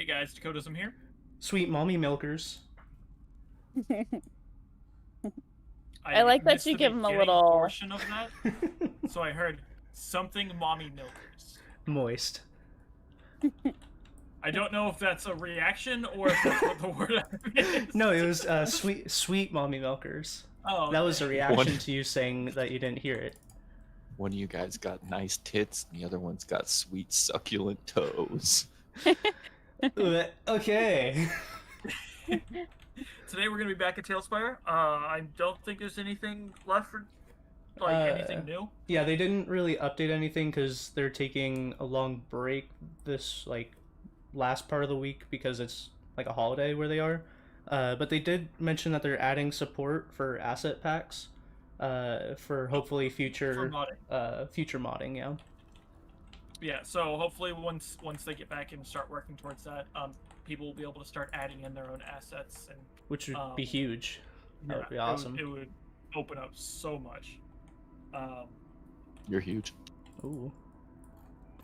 guys, Dakotism here. Sweet mommy milkers. I like that missed you the give him a beginning little portion of that, so I heard something mommy milkers. Moist. I don't know if that's a reaction or if that's what the word is. No, it was sweet mommy milkers. Oh, okay. That was a reaction to you saying that you didn't hear it. One of you guys got nice tits, and the other one's got sweet, succulent toes. Okay. Today we're gonna be back at Talespire. I don't think there's anything left for anything new. Yeah, they didn't really update anything because they're taking a long break this last part of the week because it's like a holiday where they are. But they did mention that they're adding support for asset packs, for hopefully future modding. Yeah. Yeah. So hopefully once they get back and start working towards that, people will be able to start adding in their own assets, and which would be huge. That would be awesome. It would open up so much. You're huge. Ooh.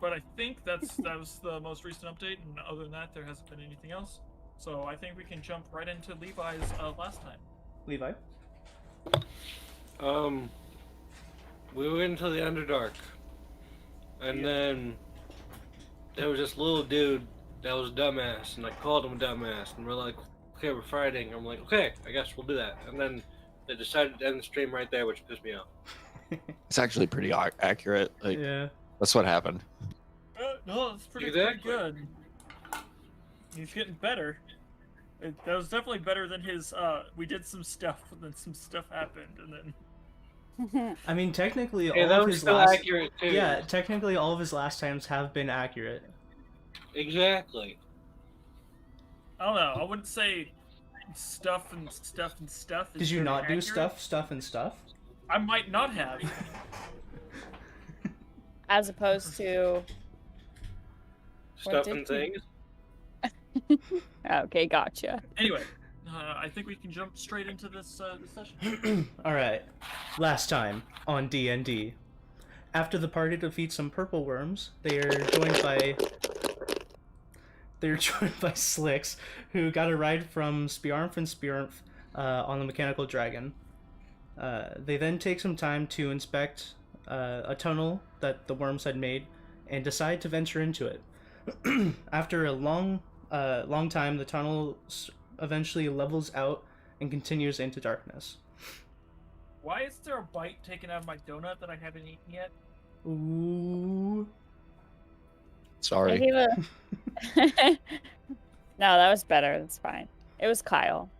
But I think that was the most recent update, and other than that, there hasn't been anything else. So I think we can jump right into Levi's last time. Levi? We went into the Underdark, and then there was this little dude that was a dumbass, and I called him a dumbass, and we're like, okay, we're fighting. I'm like, okay, I guess we'll do that. And then they decided to end the stream right there, which pissed me off. It's actually pretty accurate. Like, Yeah. that's what happened. No, it's pretty good. He's getting better. That was definitely better than his. We did some stuff, and then some stuff happened, and then. I mean, technically, Hey, all that of was his still last accurate too. yeah, technically all of his last times have been accurate. Exactly. I don't know. I wouldn't say stuff and stuff and stuff. Did you not do stuff and stuff? I might not have. as opposed to Stuff did and you- things. Okay, gotcha. Anyway, I think we can jump straight into this session. Alright, last time on DnD. After the party defeats some purple worms, they are joined by Slicks, who got a ride from Spirnf and Spirnf on the mechanical dragon. They then take some time to inspect a tunnel that the worms had made and decide to venture into it. After a long time, the tunnel eventually levels out and continues into darkness. Why is there a bite taken out of my donut that I haven't eaten yet? Ooh. Sorry. I gave a... No, that was better. That's fine. It was Kyle.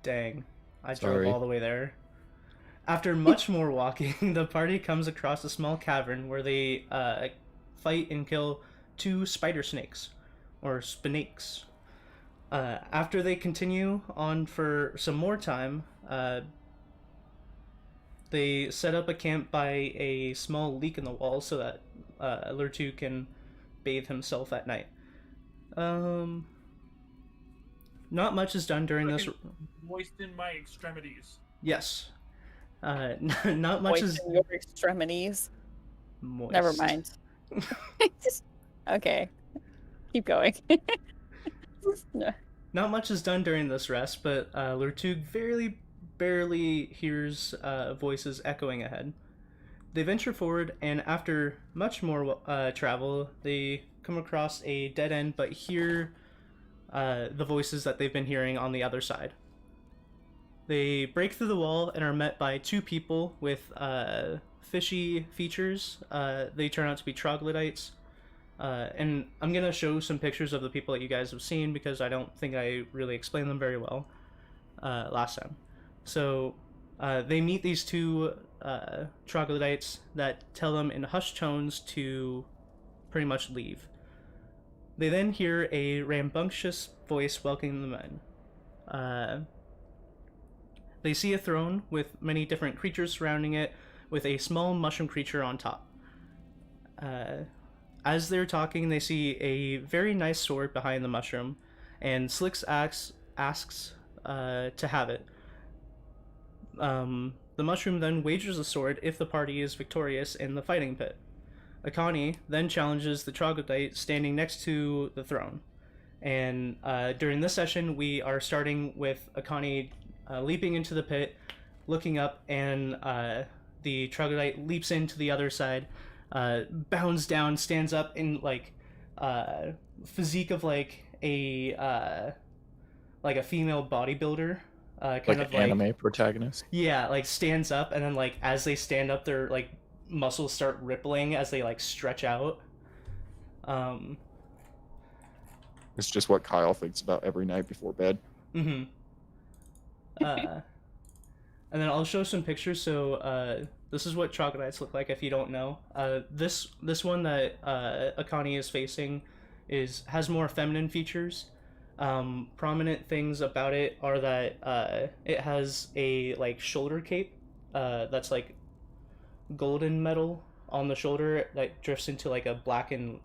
Dang. I Sorry. drove all the way there. After much more walking, the party comes across a small cavern where they fight and kill 2 spider snakes, or spinakes. After they continue on for some more time, they set up a camp by a small leak in the wall so that Lurtu can bathe himself at night. Not much is done during this. Moisten my extremities. Yes. Not much is. Moisten your extremities. Moist. Never mind. Okay. Keep going. No. Not much is done during this rest, but Lurtug barely hears voices echoing ahead. They venture forward, and after much more travel, they come across a dead end, but hear the voices that they've been hearing on the other side. They break through the wall and are met by 2 people with fishy features. They turn out to be Troglodytes. And I'm going to show some pictures of the people that you guys have seen because I don't think I really explained them very well last time. So they meet these 2 Troglodytes that tell them in hushed tones to pretty much leave. They then hear a rambunctious voice welcoming them in. They see a throne with many different creatures surrounding it, with a small mushroom creature on top. As they're talking, they see a very nice sword behind the mushroom, and Slicks asks to have it. The mushroom then wagers a sword if the party is victorious in the fighting pit. Akani then challenges the Troglodyte standing next to the throne. And during this session, we are starting with Akani leaping into the pit, looking up, and the Troglodyte leaps into the other side, bounds down, stands up in like physique of like a female bodybuilder, kind Like of an anime protagonist. yeah, like stands up, and then like as they stand up, their like muscles start rippling as they like stretch out. It's just what Kyle thinks about every night before bed. Mm-hmm. And then I'll show some pictures. So this is what troglodytes look like if you don't know. This one that Akani is facing has more feminine features. Prominent things about it are that it has a like shoulder cape that's like golden metal on the shoulder that drifts into like a blackened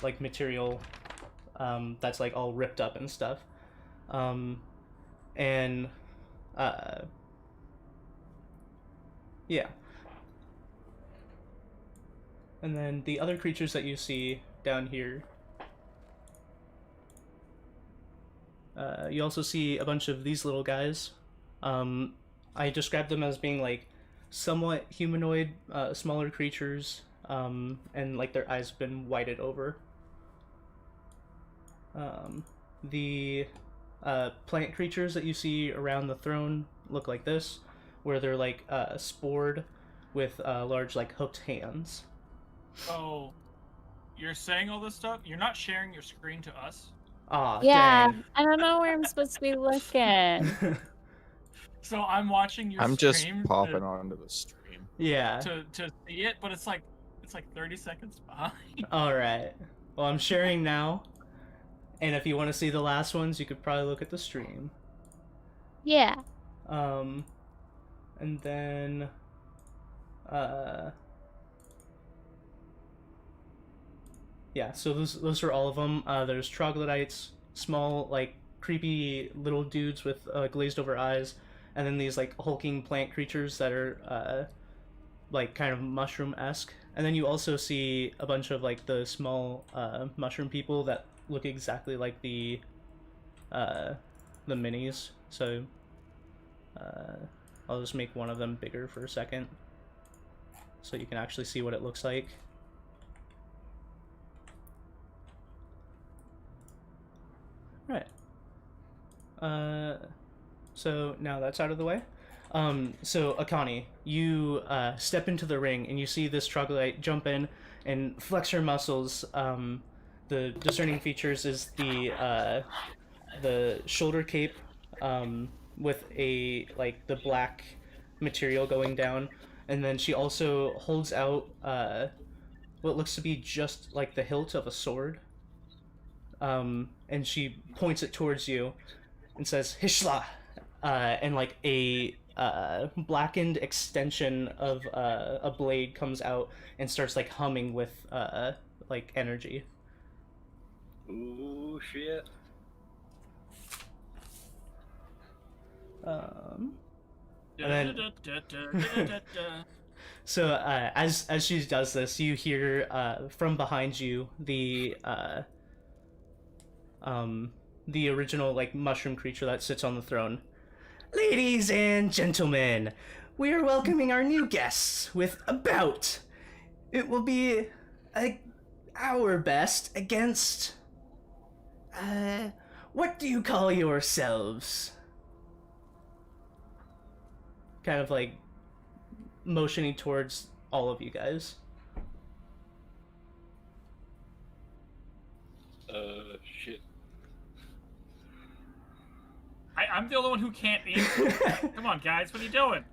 like material that's like all ripped up and stuff. And yeah. And then the other creatures that you see down here, you also see a bunch of these little guys. I described them as being like somewhat humanoid, smaller creatures, and like their eyes have been whited over. The plant creatures that you see around the throne look like this, where they're like spored with large like hooked hands. Oh, you're saying all this stuff? You're not sharing your screen to us? Ah, Yeah, dang. I don't know where I'm supposed to be looking. So I'm watching your I'm just stream popping onto the stream. Yeah. to see it, but it's like 30 seconds behind. All right. Well, I'm sharing now, and if you want to see the last ones, you could probably look at the stream. Yeah. And then, yeah. So those are all of them. There's troglodytes, small like creepy little dudes with glazed over eyes, and then these like hulking plant creatures that are like kind of mushroom-esque. And then you also see a bunch of like the small mushroom people that look exactly like the minis. So I'll just make one of them bigger for a second so you can actually see what it looks like. Right. So now that's out of the way. So Akani, you step into the ring and you see this troglodyte jump in and flex her muscles. The discerning features is the shoulder cape with a like the black material going down, and then she also holds out what looks to be just like the hilt of a sword. And she points it towards you and says Hishla, and like a blackened extension of a blade comes out and starts like humming with like energy. Ooh, shit. And then, so as she does this, you hear from behind you the original like mushroom creature that sits on the throne. Ladies and gentlemen, we are welcoming our new guests with a bout. It will be our best against what do you call yourselves? Kind of like motioning towards all of you guys. Shit. I'm the only one who can't answer. Come on, guys, what are you doing?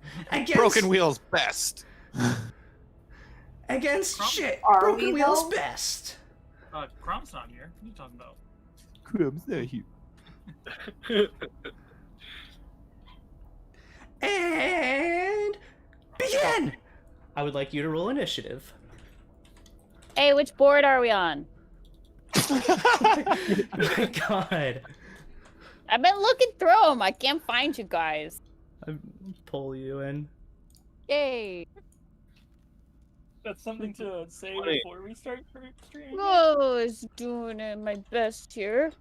Broken Wheel's best. Against shit. Are Broken we, Wheel's though? best. Crom's not here. What are you talking about? Crumb's not here. And begin! I would like you to roll initiative. Hey, which board are we on? My god. I've been looking through them. I can't find you guys. I pull you in. Yay. That's something to say 20. before we start streaming. Oh, is doing my best here.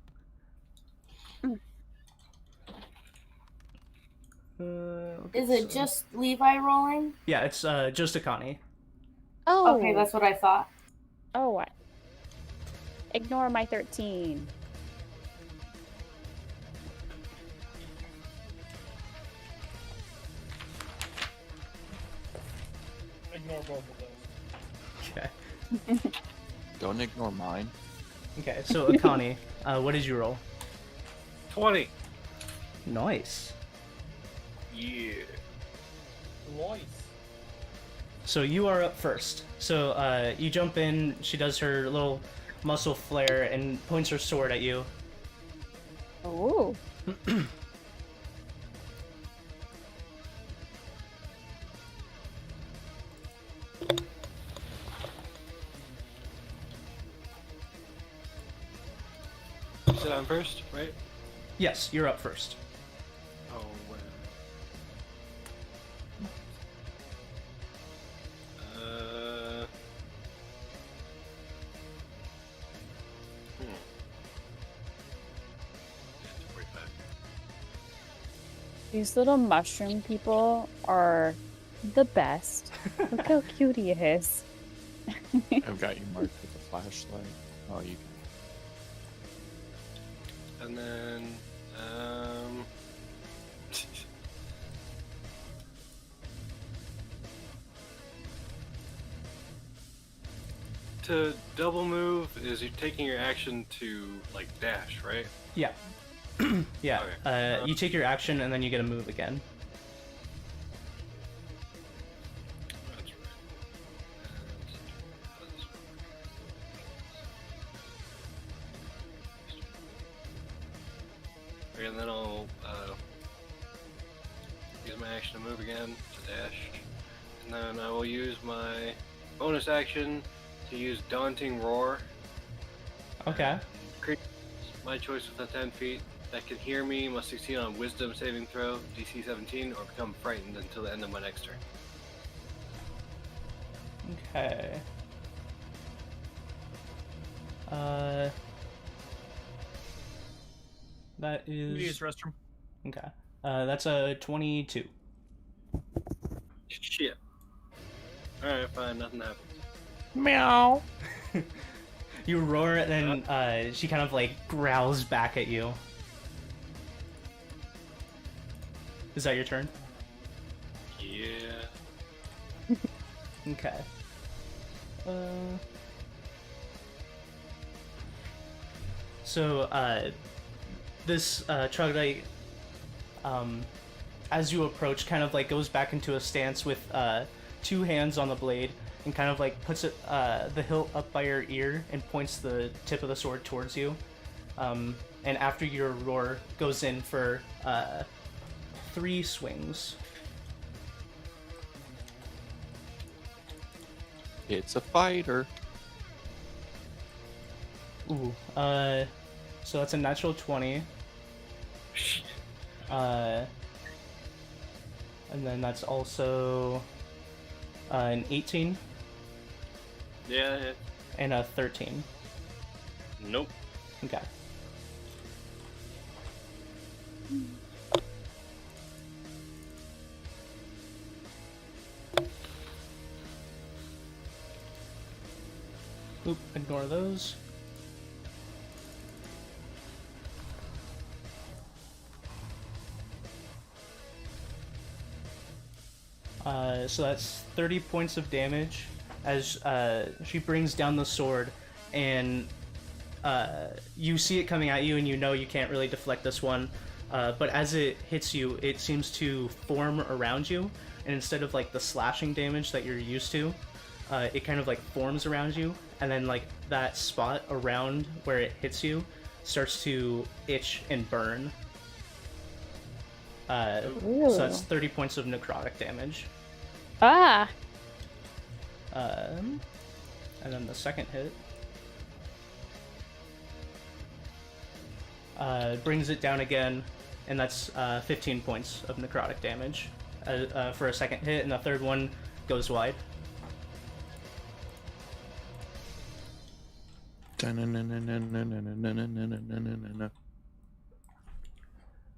Okay, Is it so- just Levi rolling? Yeah, it's just Akani. Oh. Okay, that's what I thought. Oh, what? Ignore my 13. Ignore both of those. Okay. Don't ignore mine. Okay, so Akani, what did you roll? 20. Nice. Yeah. Lois. So you are up first. So you jump in, she does her little muscle flare and points her sword at you. Ooh. You said I'm first, right? Yes, you're up first. Oh, wait. Hmm. 45. These little mushroom people are the best. Look how cute he is. I've got you marked with a flashlight. Oh, you can. And then, to double move is you taking your action to like dash, right? Yeah. Yeah. Okay. You take your action and then you get a move again. That's right. And then I'll use my action to move again to dash, and then I will use my bonus action to use Daunting Roar. Okay. My choice within 10 feet that can hear me must succeed on Wisdom saving throw, DC 17, or become frightened until the end of my next turn. Okay. That is Use restroom. okay. That's a 22. Shit. Alright, fine, nothing happened. Meow. You roar and then she kind of like growls back at you. Is that your turn? Yeah. Okay. So, this troglodyte, as you approach, kind of like goes back into a stance with two hands on the blade and kind of like puts it, the hilt up by your ear and points the tip of the sword towards you. And after your roar, goes in for 3 swings. It's a fighter. Ooh, so that's a natural 20. And then that's also an 18 Yeah. and a 13. Nope. Okay. Oop, ignore those. So that's 30 points of damage as she brings down the sword, and you see it coming at you and you know you can't really deflect this one, but as it hits you, it seems to form around you, and instead of like the slashing damage that you're used to, it kind of like forms around you, and then like that spot around where it hits you starts to itch and burn. So that's 30 points of necrotic damage. Ah! And then the second hit brings it down again, and that's 15 points of necrotic damage for a second hit, and the third one goes wide.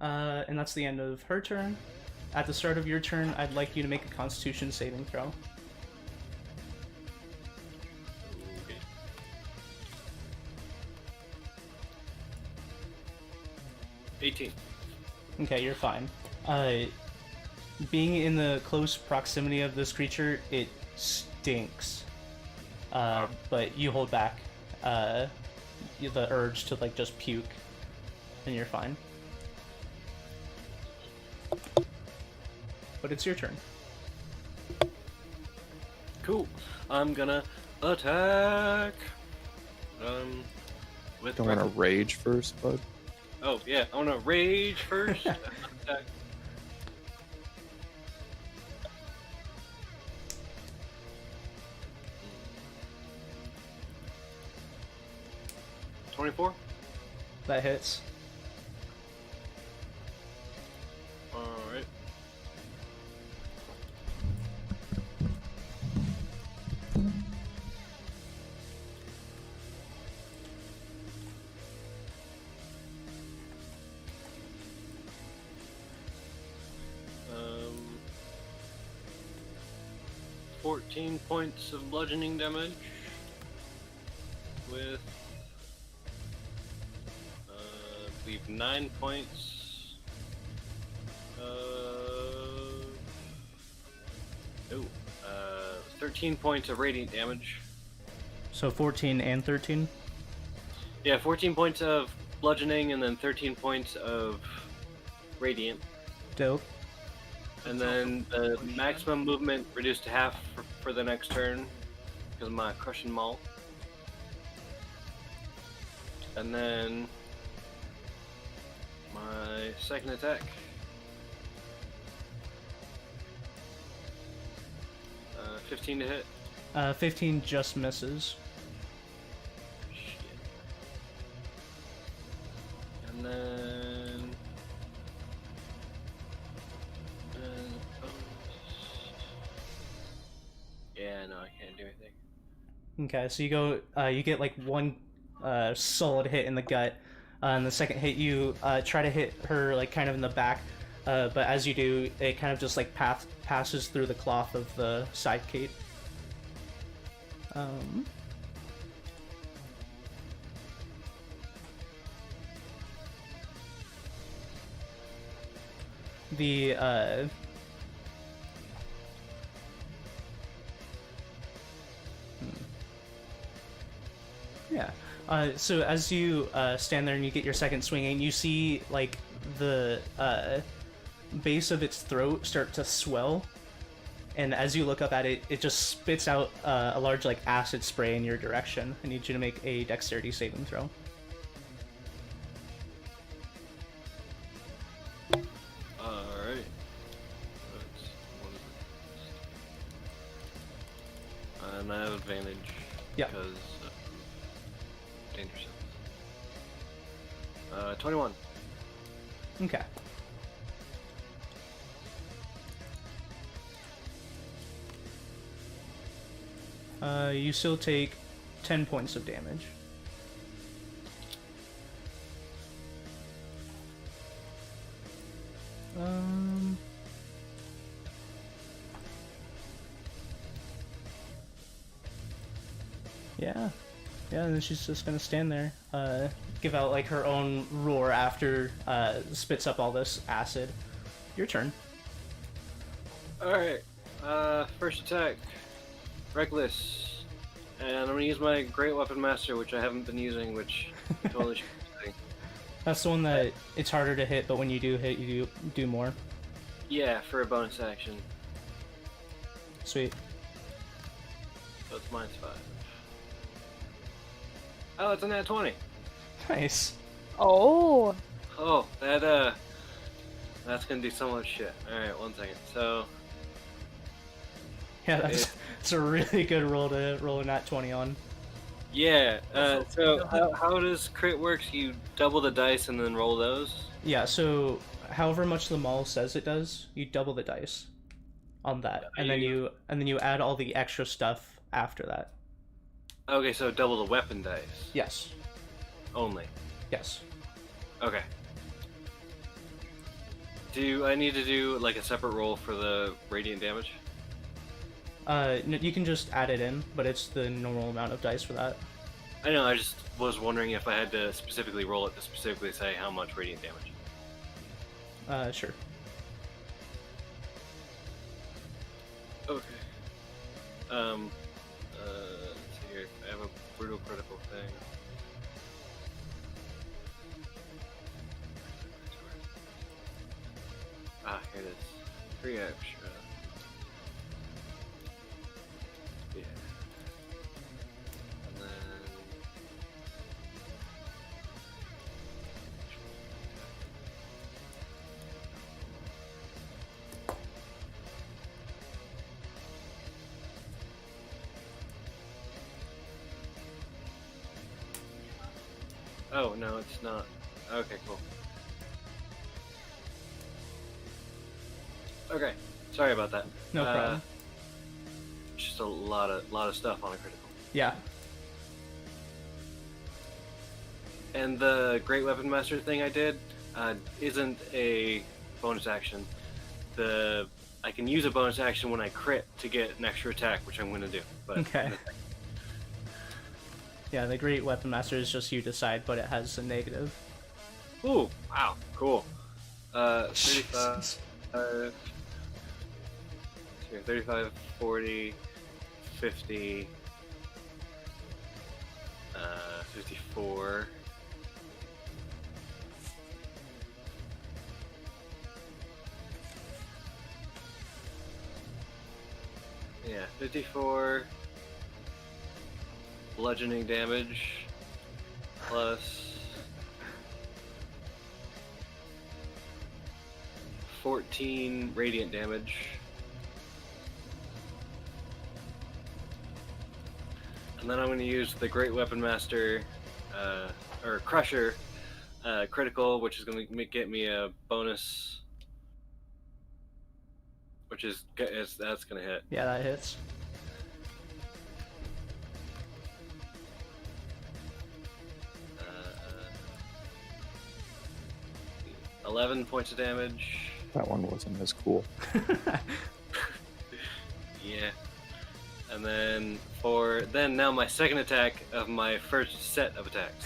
And that's the end of her turn. At the start of your turn, I'd like you to make a Constitution saving throw. Okay. $18. Okay, you're fine. Being in the close proximity of this creature, it stinks. But you hold back the urge to like just puke, and you're fine. But it's your turn. Cool. I'm gonna attack. With Don't want to rage first, bud. Oh yeah, I wanna rage first. Attack. $24. That hits. All right. Um, 14 points of bludgeoning damage with I believe 9 points of 13 points of radiant damage. So 14 and 13? Yeah, 14 points of bludgeoning and then 13 points of radiant. Dope. And then the maximum movement reduced to half for the next turn because of my crushing maul. And then my second attack. 15 to hit. 15 just misses. Shit. And then... yeah, no, I can't do anything. Okay, so you go, you get like one solid hit in the gut. And the second hit, you try to hit her like kind of in the back, but as you do, it kind of just like passes through the cloth of the side cape. The yeah. So as you stand there and you get your second swing in, you see like the base of its throat start to swell, and as you look up at it, it just spits out a large like acid spray in your direction. I need you to make a dexterity saving throw. Alright. And I have advantage. Yeah. Because dangerous. 21. Okay. You still take 10 points of damage. Yeah. Yeah, and then she's just gonna stand there, give out like her own roar after spits up all this acid. Your turn. Alright. First attack. Reckless. And I'm gonna use my Great Weapon Master, which I haven't been using, which I totally should be using. That's the one that it's harder to hit, but when you do hit, you do more. Yeah, for a bonus action. Sweet. So it's -5. Oh, it's a nat 20. Nice. Oh. Oh, that's gonna do so much shit. Alright, 1 second. So, Yeah, that's a really good roll to roll a nat 20 on. yeah, so how does crit works? You double the dice and then roll those? Yeah, so however much the mall says it does, you double the dice on that, and then you add all the extra stuff after that. Okay, so double the weapon dice. Yes. Only. Yes. Okay. Do I need to do like a separate roll for the radiant damage? You can just add it in, but it's the normal amount of dice for that. I know, I just was wondering if I had to specifically roll it to specifically say how much radiant damage. Sure. Okay. Let's see here. I have a brutal critical thing. Ah, here it is. 3 extra. Yeah. And then... Oh, no, it's not. Okay, cool. Okay, sorry about that. No problem. Just a lot of stuff on a critical. Yeah. And the Great Weapon Master thing I did isn't a bonus action. I can use a bonus action when I crit to get an extra attack, which I'm going to do. But Okay. Yeah, the Great Weapon Master is just you decide, but it has a negative. Ooh, wow, cool. 35, 35, 40, 50, 54. Yeah, 54 bludgeoning damage plus 14 radiant damage. And then I'm going to use the Great Weapon Master, or Crusher, critical, which is going to get me a bonus, which is that's going to hit. Yeah, that hits. Uh, 11 points of damage. That one wasn't as cool. Yeah. And then now my second attack of my first set of attacks.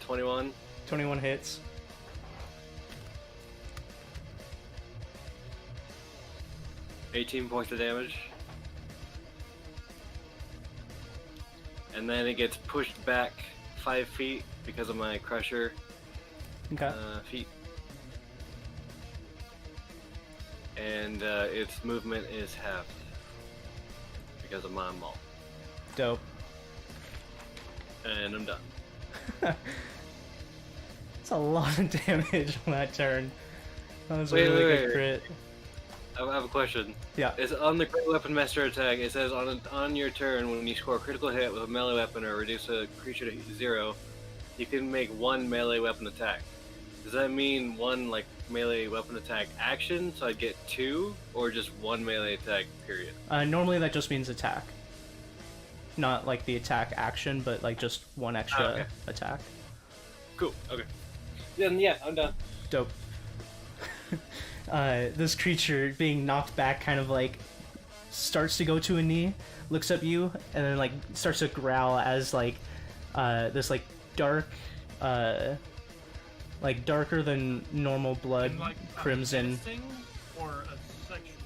21. 21 hits. $18 points of damage. And then it gets pushed back 5 feet because of my Crusher Okay. feet. And its movement is halved because of my maul. Dope. And I'm done. It's a lot of damage on that turn. That was a Wait, really wait, good wait. crit. I have a question. Yeah. It's on the Great Weapon Master attack. It says on your turn, when you score a critical hit with a melee weapon or reduce a creature to 0, you can make one melee weapon attack. Does that mean one like melee weapon attack action, so I'd get 2, or just one melee attack period? Normally that just means attack. Not like the attack action, but like just one extra Okay. attack. Cool. Okay. Then yeah, I'm done. Dope. This creature being knocked back kind of like starts to go to a knee, looks at you, and then like starts to growl as like this like dark like darker than normal blood In, like, a crimson. menacing or a sexual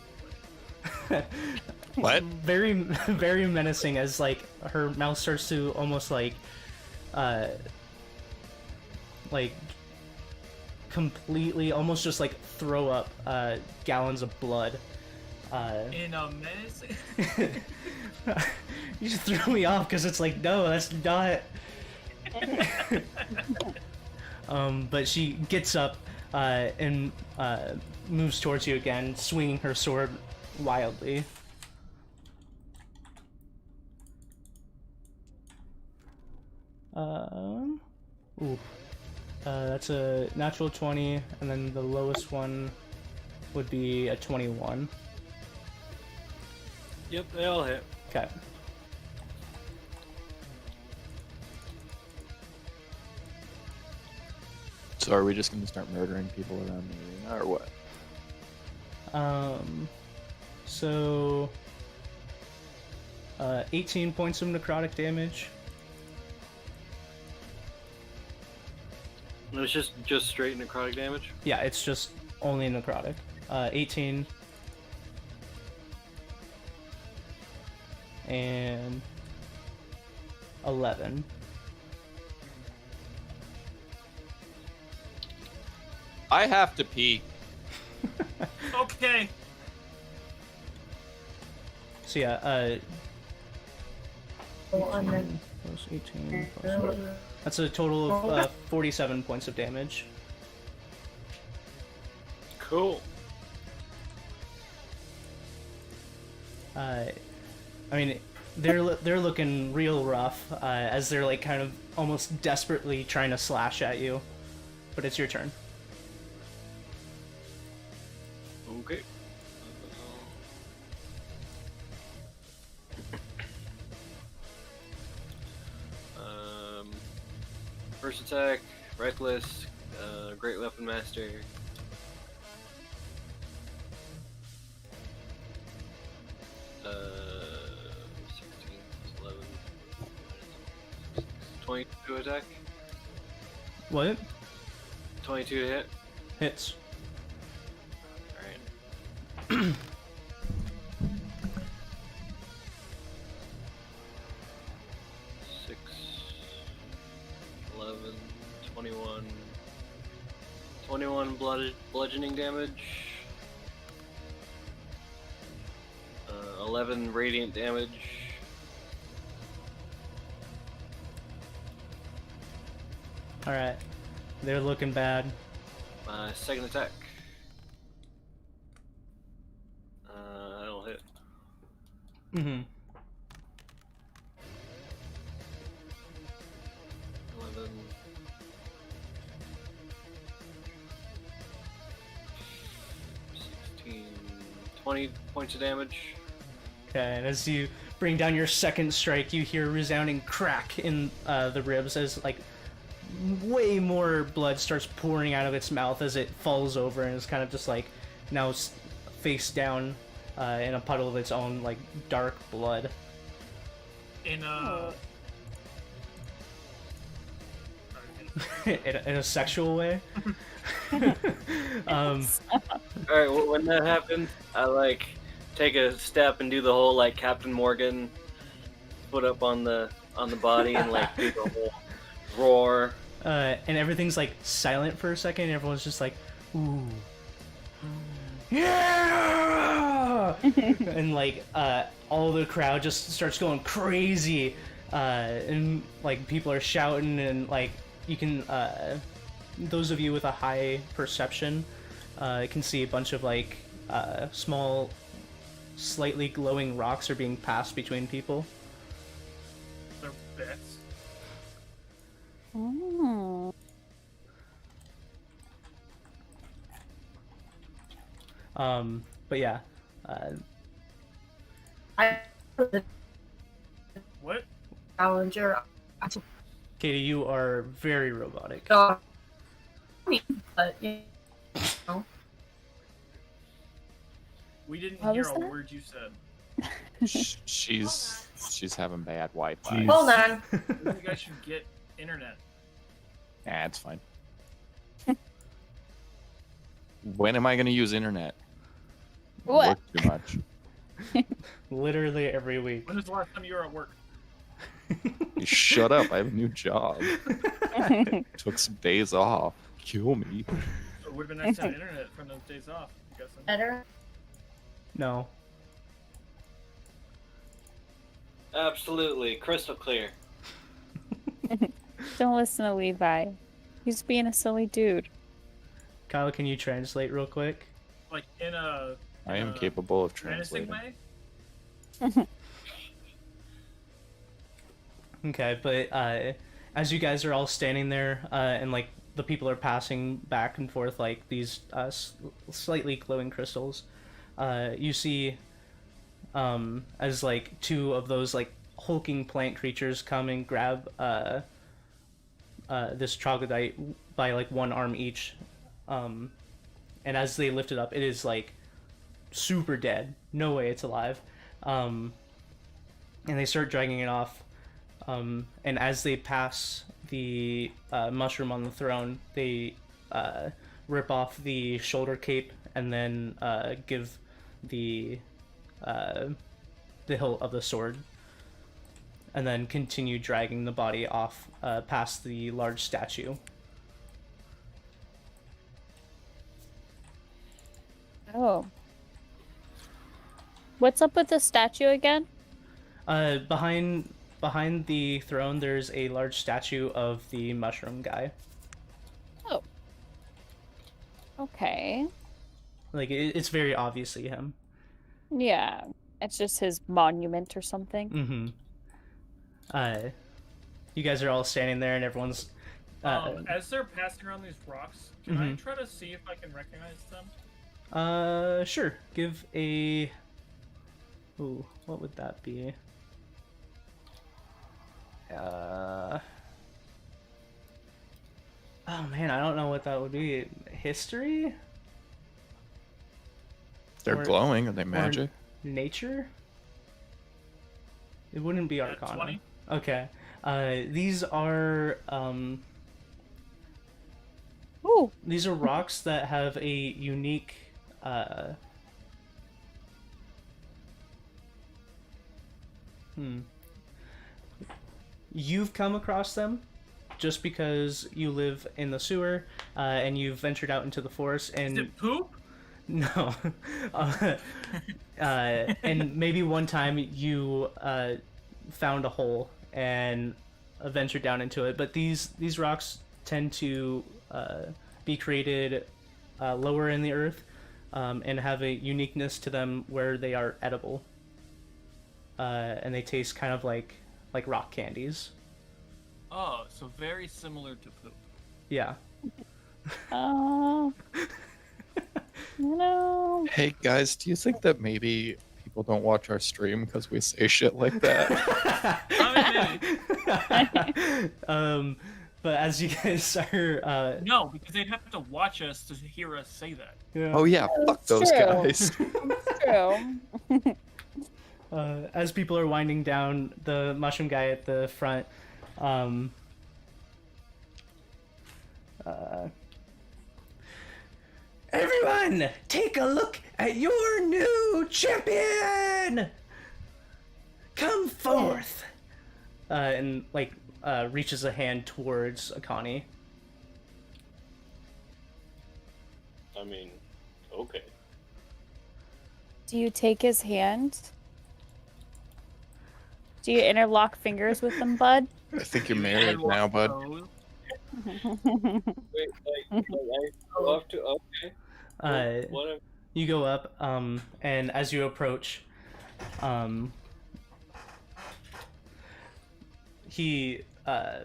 way? What? Very very menacing as like her mouth starts to almost like completely almost just like throw up gallons of blood. In a menacing. You just threw me off because it's like, no, that's not. But she gets up and moves towards you again, swinging her sword wildly. Ooh. That's a natural 20, and then the lowest one would be a 21. Yep, they all hit. Okay. So are we just going to start murdering people around the arena, or what? So 18 points of necrotic damage. And it's just straight necrotic damage. Yeah, it's just only necrotic. 18 and 11. I have to pee. Okay. So yeah, And then plus 18 plus that's a total of 47 points of damage. Cool. I mean, they're looking real rough as they're like kind of almost desperately trying to slash at you, but it's your turn. Okay. First attack, reckless, great weapon master. Uh, 16, 11, 22 attack. What? 22 to hit. Hits. Alright. 6, 11, 21. 21 bludgeoning damage. 11 radiant damage. Alright. They're looking bad. My second attack. That'll hit. Mm-hmm. 11. 16. 20 points of damage. Okay, and as you bring down your second strike, you hear a resounding crack in the ribs as like way more blood starts pouring out of its mouth as it falls over and is kind of just like now face down in a puddle of its own like dark blood. In in a sexual way. Alright, when that happens, I like take a step and do the whole like Captain Morgan foot up on the body and like do the whole roar. And everything's like silent for a second and everyone's just like, ooh. Yeah! And like all the crowd just starts going crazy. And like people are shouting and like you can those of you with a high perception can see a bunch of like small slightly glowing rocks are being passed between people. They're bits. Oh. But yeah, I What? challenger. Katie, you are very robotic. But you know, We didn't What hear was a that? word you said. She's having bad Wi-Fi. hold on. I think I should get internet. Nah, it's fine. When am I going to use internet? What? Work too much. Literally every week. When was the last time you were at work? You shut up. I have a new job. Took some days off. Kill me. It would have been nice to have internet from those days off. I'm guessing. Better. No. Absolutely, crystal clear. Don't listen to Levi. He's being a silly dude. Kyle, can you translate real quick? Like in a. I am capable of menacing translating. way. Okay, but as you guys are all standing there and like the people are passing back and forth like these slightly glowing crystals, you see as like two of those like hulking plant creatures come and grab this troglodyte by like one arm each, and as they lift it up, it is like super dead. No way it's alive. And they start dragging it off. And as they pass the mushroom on the throne, they rip off the shoulder cape and then give the hilt of the sword, and then continue dragging the body off past the large statue. Oh. What's up with the statue again? Behind the throne, there's a large statue of the mushroom guy. Oh. Okay. Like, it's very obviously him. Yeah. It's just his monument or something. Mm-hmm. You guys are all standing there and everyone's... As they're passing around these rocks, can I try to see if I can recognize them? Sure. Give a... Ooh, what would that be? Oh man, I don't know what that would be. History? They're glowing. Are they magic? Nature? It wouldn't be Arcana. 20. Okay. These are Ooh. these are rocks that have a unique You've come across them just because you live in the sewer and you've ventured out into the forest and... Is it poop? No. And maybe one time you found a hole and ventured down into it, but these rocks tend to be created lower in the earth and have a uniqueness to them where they are edible. And they taste kind of like rock candies. Oh, so very similar to poop. Yeah. Oh. No. Hey guys, do you think that maybe people don't watch our stream because we say shit like that? But as you guys are No, because they'd have to watch us to hear us say that. yeah. Oh yeah, fuck those true. guys. True. As people are winding down, the mushroom guy at the front everyone, take a look at your new champion! Come forth! And, like, reaches a hand towards Akani. I mean, okay. Do you take his hand? Do you interlock fingers with him, bud? I think you're married now, bud. Wait, I go up to okay. Whatever. You go up, and as you approach, he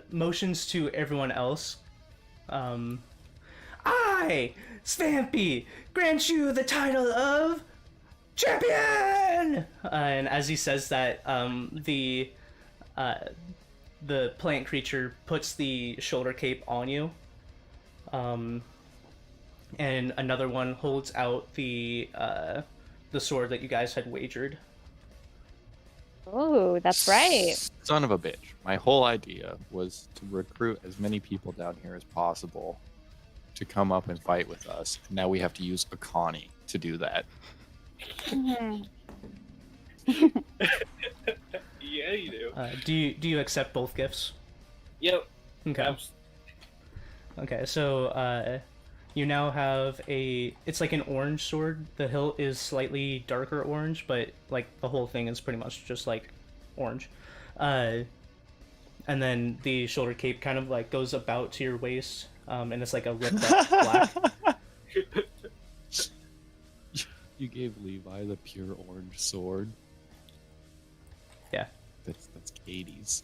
motions to everyone else. I, Svampy, grant you the title of champion! And as he says that, the plant creature puts the shoulder cape on you. And another one holds out the sword that you guys had wagered. Oh, that's right. Son of a bitch. My whole idea was to recruit as many people down here as possible to come up and fight with us. Now we have to use Akani to do that. Mhm. Yeah, you do. Do you accept both gifts? Yep. Okay. Okay, so you now have it's like an orange sword. The hilt is slightly darker orange, but like the whole thing is pretty much just like orange. And then the shoulder cape kind of like goes about to your waist, and it's like a ripped up black. You gave Levi the pure orange sword. Yeah. That's Katie's.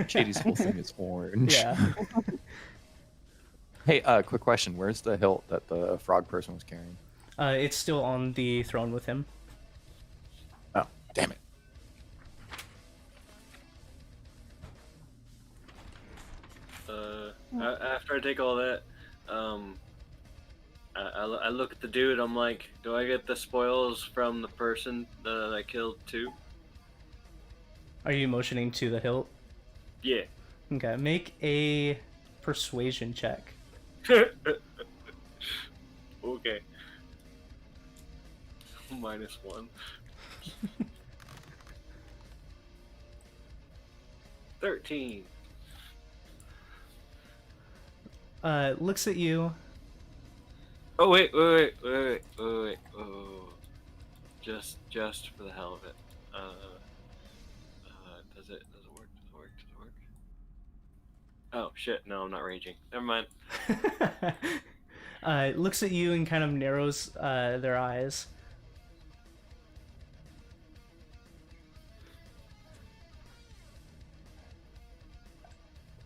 Katie's whole thing is orange. Yeah. Hey, quick question. Where's the hilt that the frog person was carrying? It's still on the throne with him. Damn it. After I take all that, I look at the dude. I'm like, do I get the spoils from the person that I killed too? Are you motioning to the hilt? Yeah. Okay, make a persuasion check. Okay. -1. 13. Looks at you. Oh wait. Oh. Just for the hell of it. Does it work? Oh shit! No, I'm not raging. Never mind. Looks at you and kind of narrows their eyes.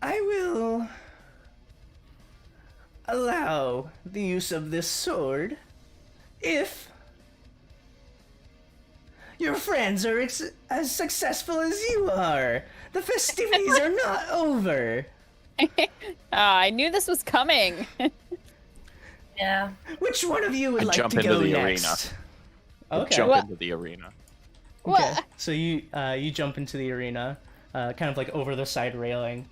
I will allow the use of this sword if your friends are as successful as you are. The festivities are not over. I knew this was coming. Yeah. Which one of you would I like jump to into go the next? arena. Okay. Jump What? into the arena. Okay. What? So you jump into the arena, kind of like over the side railing.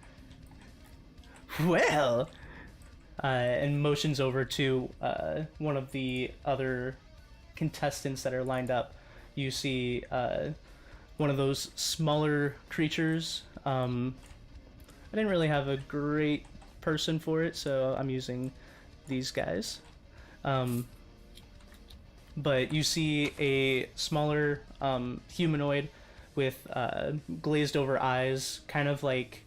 Well, and motions over to one of the other contestants that are lined up. You see one of those smaller creatures. I didn't really have a great person for it, so I'm using these guys. But you see a smaller humanoid with glazed over eyes, kind of like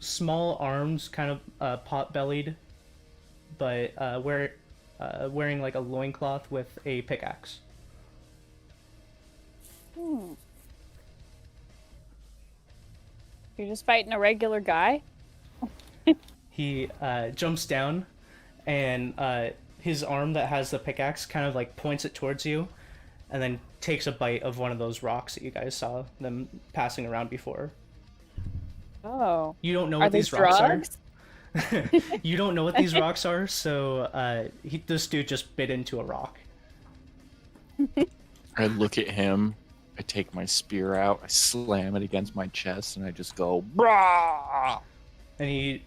small arms, kind of pot-bellied, but wearing like a loincloth with a pickaxe. You're just fighting a regular guy? He jumps down, and his arm that has the pickaxe kind of like points it towards you, and then takes a bite of one of those rocks that you guys saw them passing around before. Oh. You don't know Are what these these rocks drugs? are. You don't know what these rocks are, so this dude just bit into a rock. I look at him. I take my spear out. I slam it against my chest, and I just go, brah! And he,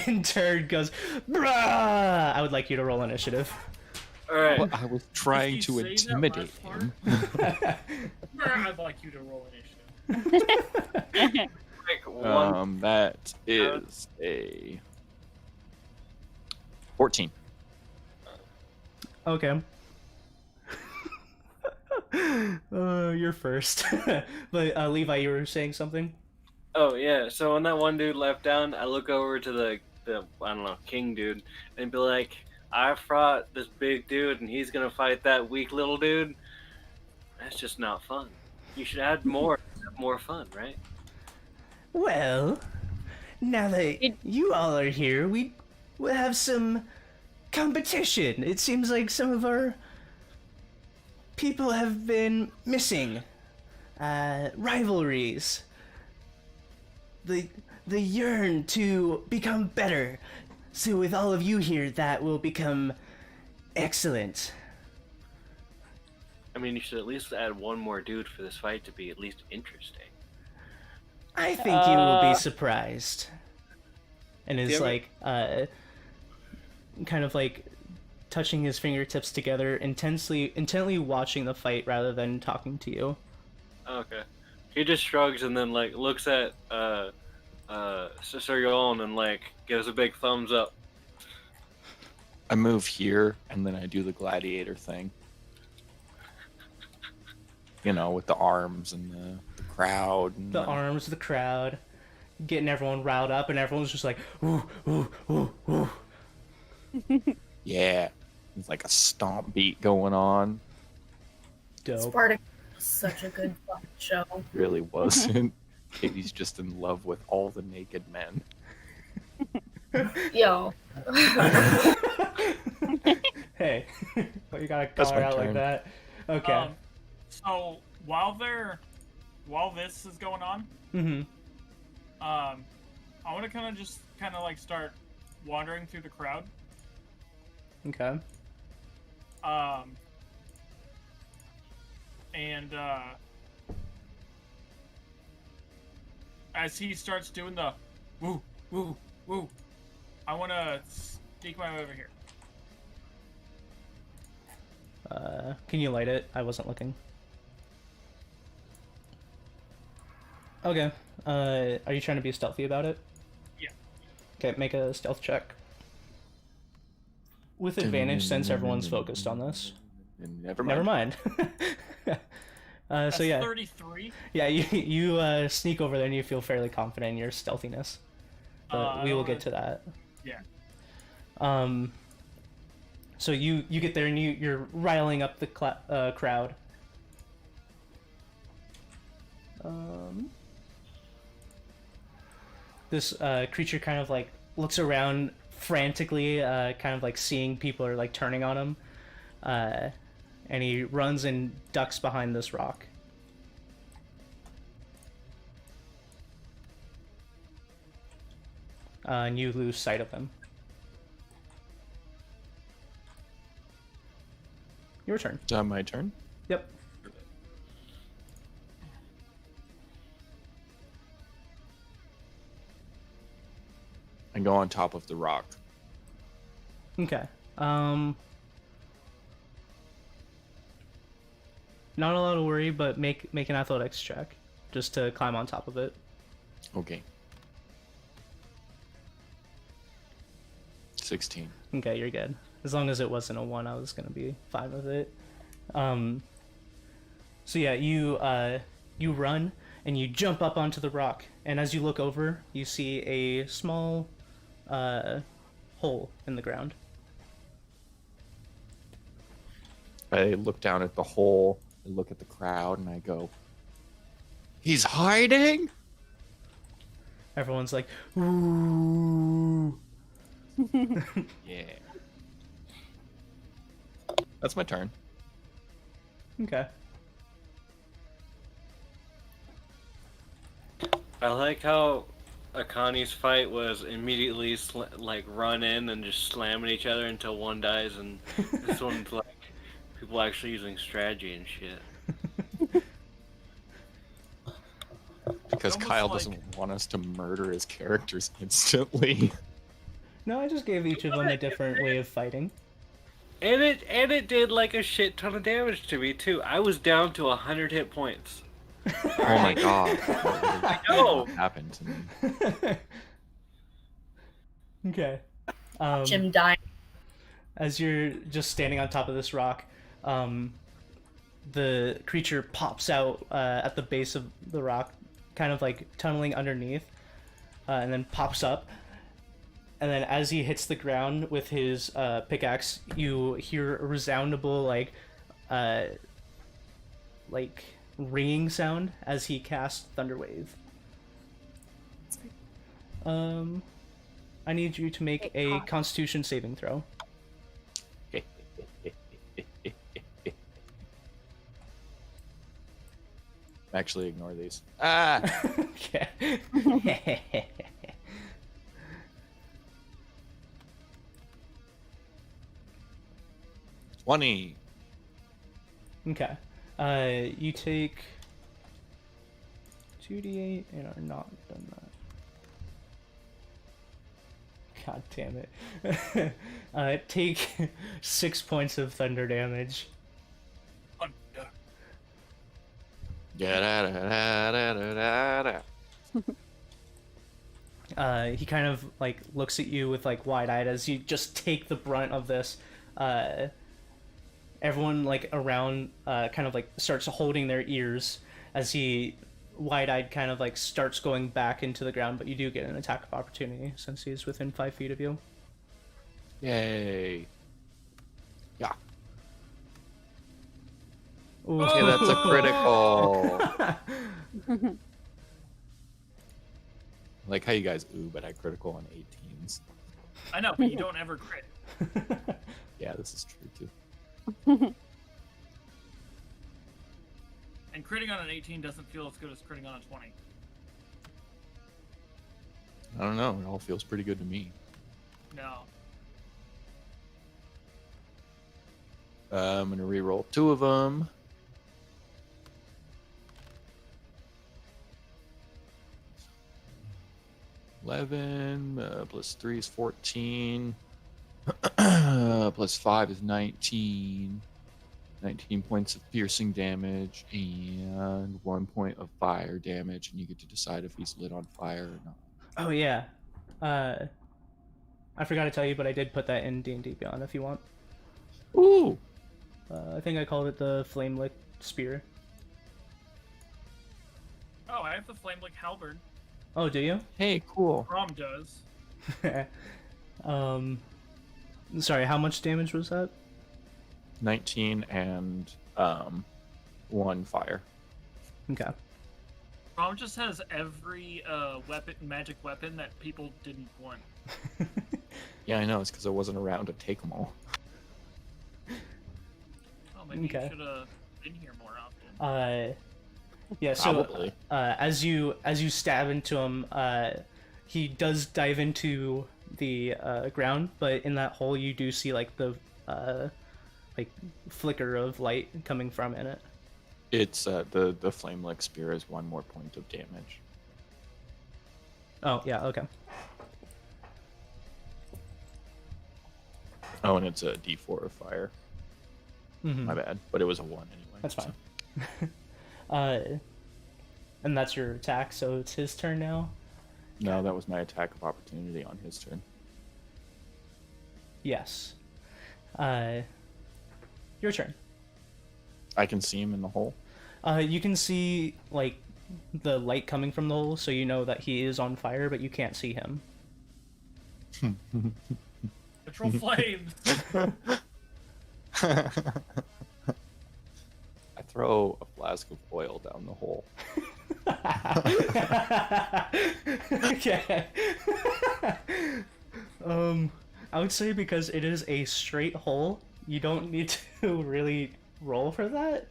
in turn, goes, brah! I would like you to roll initiative. All right. Well, I was trying If to you say that intimidate last part- him. I'd like you to roll initiative. Like one. That is a 14. Okay. You're first. But Levi, you were saying something? Oh yeah. So when that one dude left down, I look over to the I don't know, king dude, and be like, I fought this big dude, and he's gonna fight that weak little dude. That's just not fun. You should add more fun, right? Well, now that you all are here, we'll have some competition. It seems like some of our people have been missing. Rivalries. The yearn to become better. So with all of you here, that will become excellent. I mean, you should at least add one more dude for this fight to be at least interesting. I think you will be surprised. And is like, kind of like touching his fingertips together, intently watching the fight rather than talking to you. Okay. He just shrugs and then like looks at Sir Yolan and like gives a big thumbs up. I move here, and then I do the gladiator thing. You know, with the arms and the crowd. And The arms, the crowd, getting everyone riled up, and everyone's just like, ooh, ooh, ooh, ooh. Yeah. It's like a stomp beat going on. Dope. Spartacus was such a good fucking show. Really wasn't. Katie's just in love with all the naked men. Yo. Hey, well, you gotta That's call her my out like turn. that. Okay. So while this is going on, I want to kind of like start wandering through the crowd. Okay. And as he starts doing the woo, woo, woo, I want to sneak my way over here. Can you light it? I wasn't looking. Okay. Are you trying to be stealthy about it? Yeah. Okay, make a stealth check. With advantage since everyone's focused on this. Never Never mind. That's so yeah. 33. Yeah, you sneak over there and you feel fairly confident in your stealthiness. But we will get to that. Yeah. So you get there and you're riling up the crowd. This creature kind of like looks around frantically, kind of like seeing people are like turning on him, and he runs and ducks behind this rock. And you lose sight of him. Your turn. Is that my turn? Yep. I go on top of the rock. Okay. Not a lot of worry, but make an athletics check just to climb on top of it. Okay. 16. Okay, you're good. As long as it wasn't a 1, I was gonna be fine with it. So yeah, you run and you jump up onto the rock, and as you look over, you see a small hole in the ground. I look down at the hole, I look at the crowd, and I go, "He's hiding?" Everyone's like, "Ooh." Yeah. That's my turn. Okay. I like how Akani's fight was immediately like run in and just slamming each other until one dies, and this one's like people actually using strategy and shit. Because Kyle doesn't want us to murder his characters instantly. No, I just gave each of them a different way of fighting. And it did like a shit ton of damage to me too. I was down to 100 hit points. Oh my god. I know. What happened to me? Okay. Jim died. As you're just standing on top of this rock, the creature pops out at the base of the rock, kind of like tunneling underneath, and then pops up. And then as he hits the ground with his pickaxe, you hear a resoundable like ringing sound as he casts Thunderwave. I need you to make a Constitution saving throw. Actually, ignore these. Ah! Okay. 20. Okay. You take 2d8 and are not done that. God damn it. Take 6 points of thunder damage. He kind of like looks at you with like wide-eyed as you just take the brunt of this. Everyone like around kind of like starts holding their ears as he wide-eyed kind of like starts going back into the ground, but you do get an attack of opportunity since he's within 5 feet of you. Yay. Yeah. Ooh. Okay, that's a critical. Like how you guys but I critical on 18s. I know, but you don't ever crit. Yeah, this is true too. And critting on an 18 doesn't feel as good as critting on a 20. I don't know. It all feels pretty good to me. No. I'm gonna re-roll 2 of them. Plus 3 is 14. Plus 5 is 19. 19 points of piercing damage and 1 point of fire damage, and you get to decide if he's lit on fire or not. Oh yeah, I forgot to tell you, but I did put that in D&D Beyond if you want. Ooh! I think I called it the Flame Lick Spear. Oh, I have the Flame Lick Halberd. Oh, do you? Hey, cool. Rom does. Sorry, how much damage was that? 19 and 1 fire. Okay. Rom just has every magic weapon that people didn't want. Yeah, I know. It's because I wasn't around to take them all. Oh, maybe Okay. you should have been here more often. Yeah. So Probably. as you stab into him, he does dive into the ground, but in that hole you do see like the flicker of light coming from in it. It's the flame lick spear is 1 more point of damage. Oh yeah, okay. Oh, and it's a D4 of fire. Mm-hmm. My bad, but it was a 1 anyway. That's so. fine. And that's your attack, so it's his turn now. No, that was my attack of opportunity on his turn. Yes. Your turn. I can see him in the hole. You can see like the light coming from the hole, so you know that he is on fire, but you can't see him. Control flames. I throw a flask of oil down the hole. Okay. I would say because it is a straight hole, you don't need to really roll for that.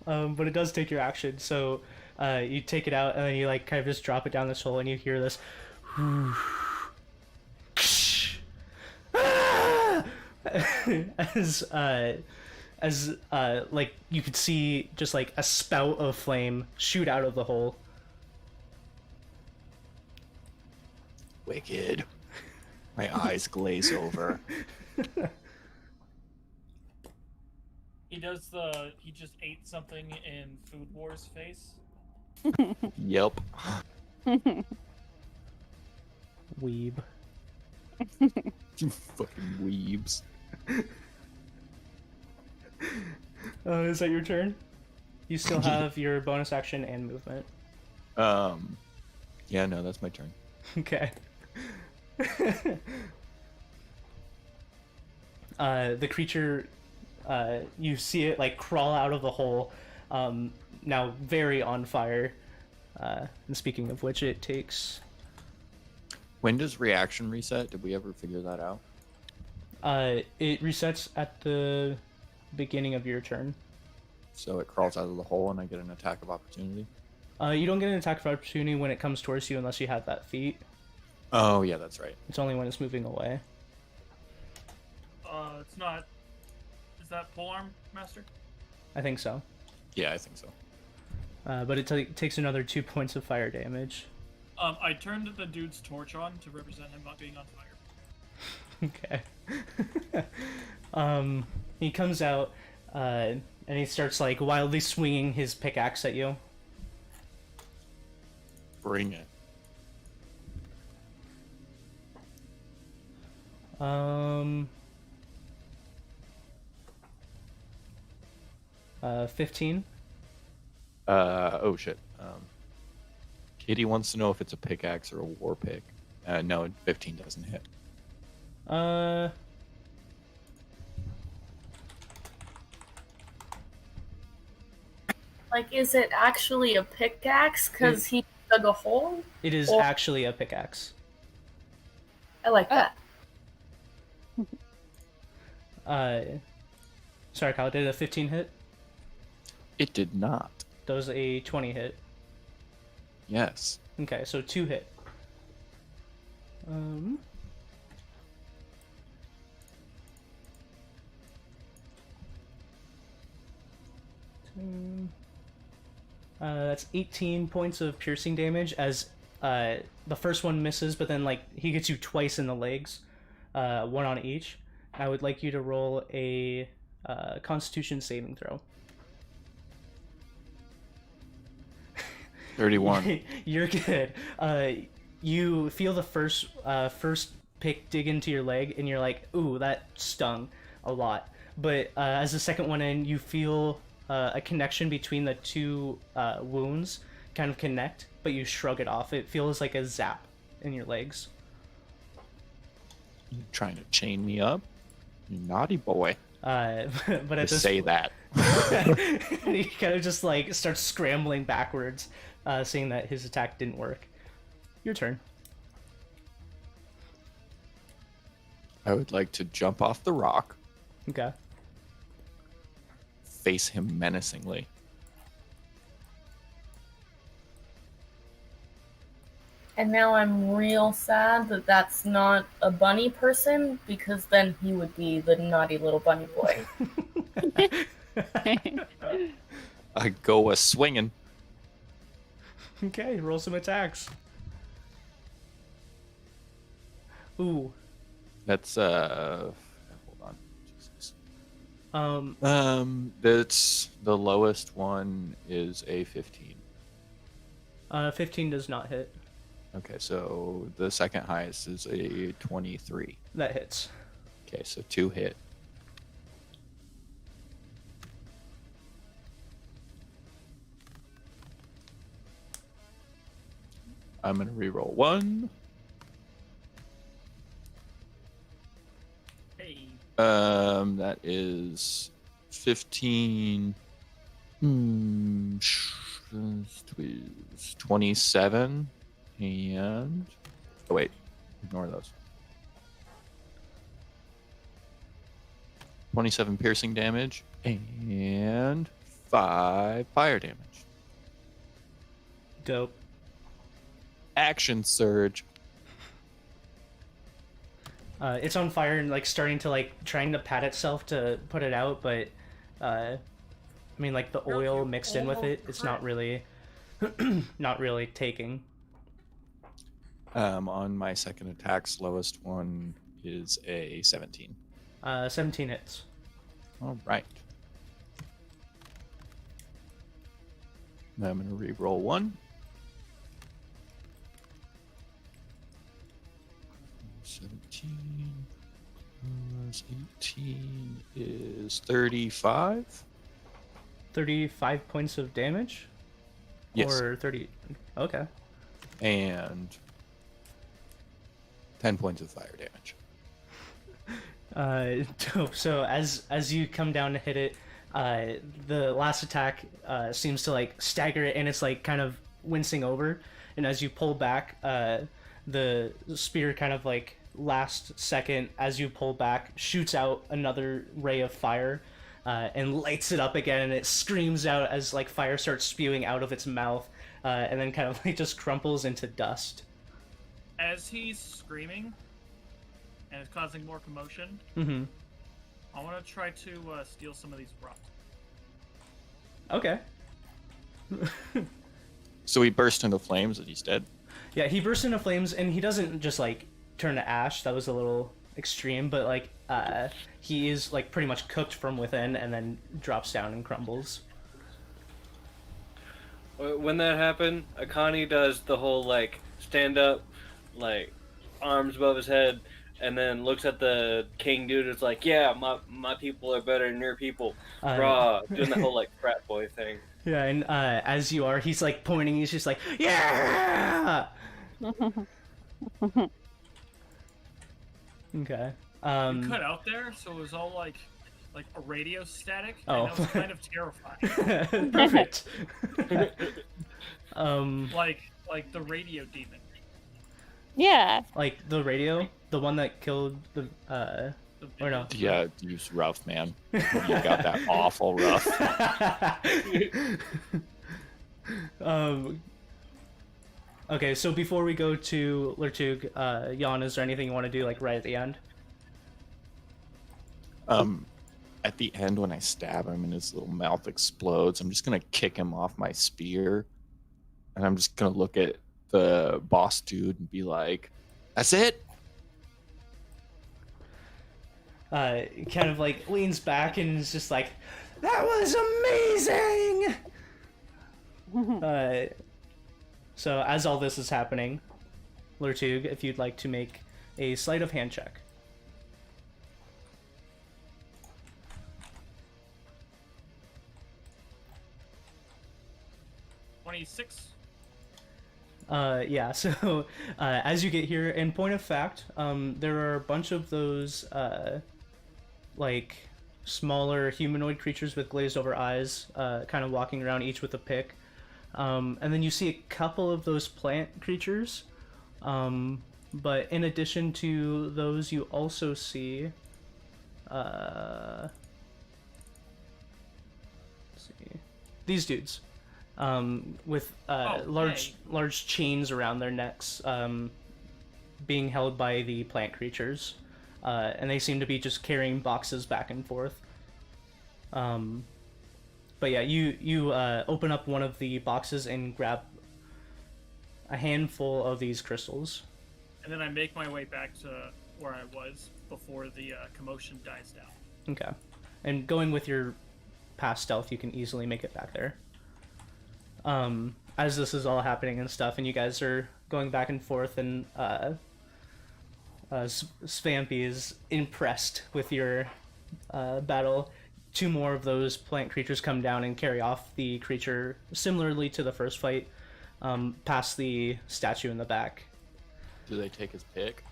But it does take your action, so you take it out and then you like kind of just drop it down this hole and you hear this as like you could see just like a spout of flame shoot out of the hole. Wicked. My eyes glaze over. He just ate something in Food Wars face. Yep. Weeb. You fucking weebs. Is that your turn? You still have your bonus action and movement. Yeah, no, that's my turn. Okay. The creature, you see it like crawl out of the hole, now very on fire. And speaking of which, it takes... When does reaction reset? Did we ever figure that out? It resets at the beginning of your turn. So it crawls out of the hole and I get an attack of opportunity? You don't get an attack of opportunity when it comes towards you unless you have that feat. Oh, yeah, that's right. It's only when it's moving away. It's not... Is that polearm, Master? I think so. Yeah, I think so. But it takes another 2 points of fire damage. I turned the dude's torch on to represent him not being on fire. Okay. He comes out, and he starts like wildly swinging his pickaxe at you. Bring it. 15. Oh shit. Katie wants to know if it's a pickaxe or a war pick. No, 15 doesn't hit. Like, is it actually a pickaxe? Because he dug a hole? It is Or- actually a pickaxe. I like that. Sorry, Kyle, did a 15 hit? It did not. Does a 20 hit? Yes. Okay, so 2 hit. That's 18 points of piercing damage as the first one misses, but then like he gets you twice in the legs, one on each. I would like you to roll a Constitution saving throw. 31. You're good. You feel the first pick dig into your leg, and you're like, "Ooh, that stung a lot." But as the second one in, you feel a connection between the two wounds kind of connect, but you shrug it off. It feels like a zap in your legs. You're trying to chain me up? You naughty boy. But at this say that. he kind of just like starts scrambling backwards, seeing that his attack didn't work. Your turn. I would like to jump off the rock. Okay. Face him menacingly. And now I'm real sad that that's not a bunny person, because then he would be the naughty little bunny boy. I go a swinging. Okay, roll some attacks. Ooh. That's hold on. Jesus. Um, That's the lowest one is a 15. 15 does not hit. Okay, so the second highest is a 23. That hits. Okay, so 2 hit. I'm gonna reroll 1. Hey. That is 15. 27. And oh wait, ignore those. 27 piercing damage and 5 fire damage. Dope. Action surge. It's on fire and like starting to like trying to pat itself to put it out, but I mean like the oil mixed in with it, it's not really not really taking. On my second attack's lowest one is a 17. 17 hits. All right. Now I'm going to re-roll 1. 17 plus 18 is 35. 35 points of damage? Yes. Or 30... Okay. And 10 points of fire damage. Dope. So as you come down to hit it, the last attack seems to like stagger it, and it's like kind of wincing over. And as you pull back, the spear kind of like last second, as you pull back, shoots out another ray of fire, and lights it up again, and it screams out as like fire starts spewing out of its mouth, and then kind of like just crumples into dust. As he's screaming and it's causing more commotion, Mm-hmm. I want to try to steal some of these rocks. Okay. So he burst into flames and he's dead? Yeah, he bursts into flames, and he doesn't just like turn to ash. That was a little extreme, but like he is like pretty much cooked from within, and then drops down and crumbles. When that happened, Akani does the whole like stand up, like arms above his head, and then looks at the king dude. It's like, yeah, my people are better than your people, rah, doing the whole like frat boy thing. Yeah, and as you are, he's like pointing. He's just like, yeah. Okay. You cut out there, so it was all like a radio static. Oh. And that was kind of terrifying. Perfect. Like the radio demon. Yeah. Like the radio, the one that killed the Or no? Yeah, use rough, man. You got that awful rough. Okay, so before we go to Lertug, Jan, is there anything you want to do, like, right at the end? At the end, when I stab him and his little mouth explodes, I'm just gonna kick him off my spear, and I'm just gonna look at the boss dude and be like, "That's it." Kind of like leans back and is just like, "That was amazing." So as all this is happening, Lertug, if you'd like to make a sleight of hand check. 26. Yeah, so as you get here, in point of fact, there are a bunch of those like smaller humanoid creatures with glazed over eyes, kind of walking around, each with a pick. And then you see a couple of those plant creatures. But in addition to those, you also see let's see, these dudes. With large chains around their necks, being held by the plant creatures, and they seem to be just carrying boxes back and forth. But yeah, you open up one of the boxes and grab a handful of these crystals. And then I make my way back to where I was before the commotion dies down. Okay, and going with your past stealth, you can easily make it back there. As this is all happening and stuff, and you guys are going back and forth, and Svampy is impressed with your battle. Two more of those plant creatures come down and carry off the creature, similarly to the first fight, past the statue in the back. Do they take his pick?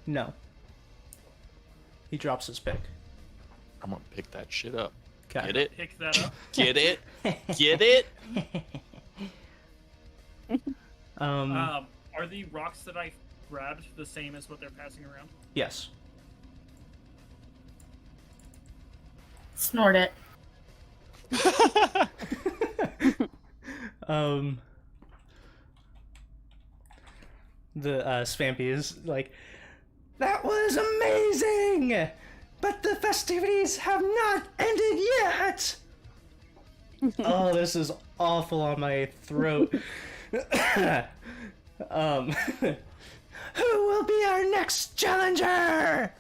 No. He drops his pick. I'm gonna pick that shit up. Okay. Get it? Pick that up. Get it? Get it? Are the rocks that I grabbed the same as what they're passing around? Yes. Snort it. The Svampy is like, "That was amazing! But the festivities have not ended yet!" Oh, this is awful on my throat. Who will be our next challenger?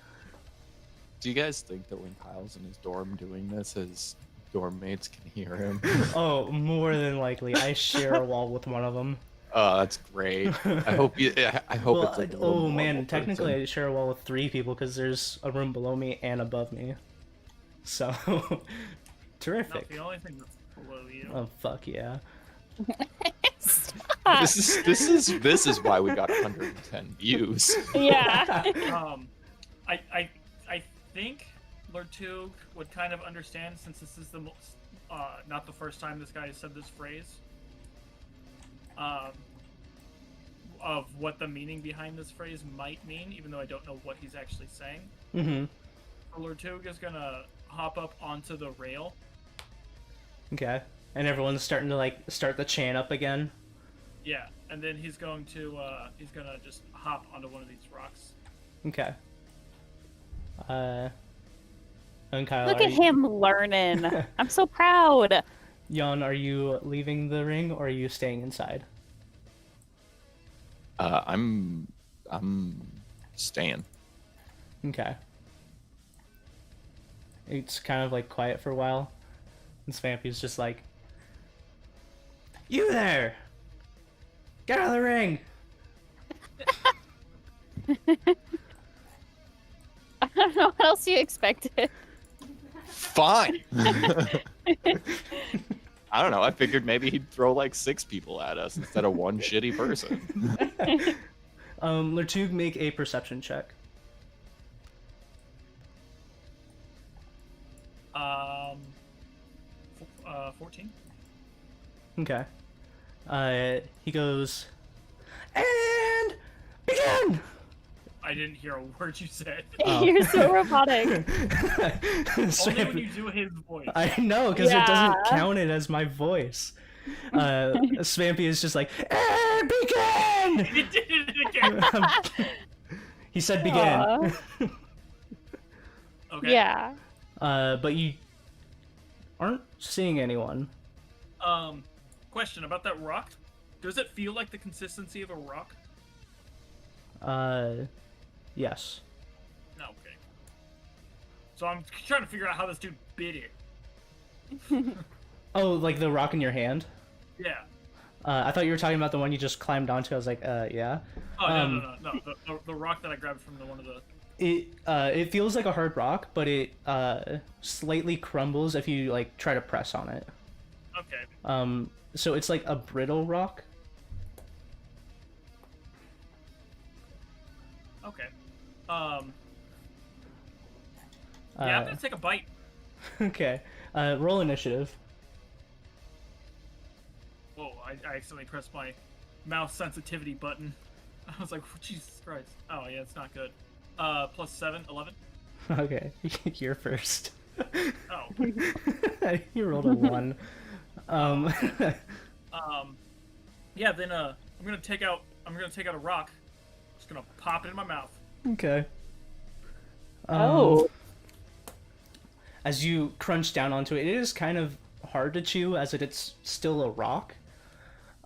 Do you guys think that when Kyle's in his dorm doing this, his dorm mates can hear him? Oh, more than likely. I share a wall with one of them. Oh, that's great. I hope you. I hope Well, it's like a oh little man, normal technically person. I share a wall with 3 people because there's a room below me and above me. So, Not terrific. the only thing that's below you. Oh fuck yeah. Stop. This is why we got 110 views. Yeah. I think Lertug would kind of understand, since this is the most, not the first time this guy has said this phrase. Of what the meaning behind this phrase might mean, even though I don't know what he's actually saying. Mm-hmm. Lertug is gonna hop up onto the rail. Okay. And everyone's starting to like start the chant up again. Yeah, and then he's gonna just hop onto one of these rocks. Okay. And Kyle, Look at him learning. I'm so proud. Jan, are you leaving the ring or are you staying inside? I'm staying. Okay. It's kind of like quiet for a while. And Svampy's just like, "You there! Get out of the ring!" I don't know what else you expected. Fine. I don't know. I figured maybe he'd throw like 6 people at us instead of one shitty person. Lertug, make a perception check. 14. Okay. He goes, and begin! I didn't hear a word you said. You're so robotic. Only when you do his voice. I know, because it doesn't Yeah. count it as my voice. Svampy is just like, and begin! He did it again. He said begin. Aw. Okay. Yeah. But you aren't seeing anyone. Question about that rock. Does it feel like the consistency of a rock? Yes. No, okay. So I'm trying to figure out how this dude bit it. Oh, like the rock in your hand? Yeah. I thought you were talking about the one you just climbed onto. I was like, yeah. Oh, no. The rock that I grabbed from one of the... It feels like a hard rock, but it slightly crumbles if you like try to press on it. Okay. So it's like a brittle rock. Okay. Yeah, I'm gonna take a bite. Okay. Roll initiative. Whoa, I accidentally pressed my mouse sensitivity button. I was like, Jesus Christ. Oh, yeah, it's not good. Plus 7, 11. Okay, you're first. Oh. You rolled a 1. Yeah, then I'm gonna take out a rock. Just gonna pop it in my mouth. Okay. Oh. As you crunch down onto it, it is kind of hard to chew as it's still a rock.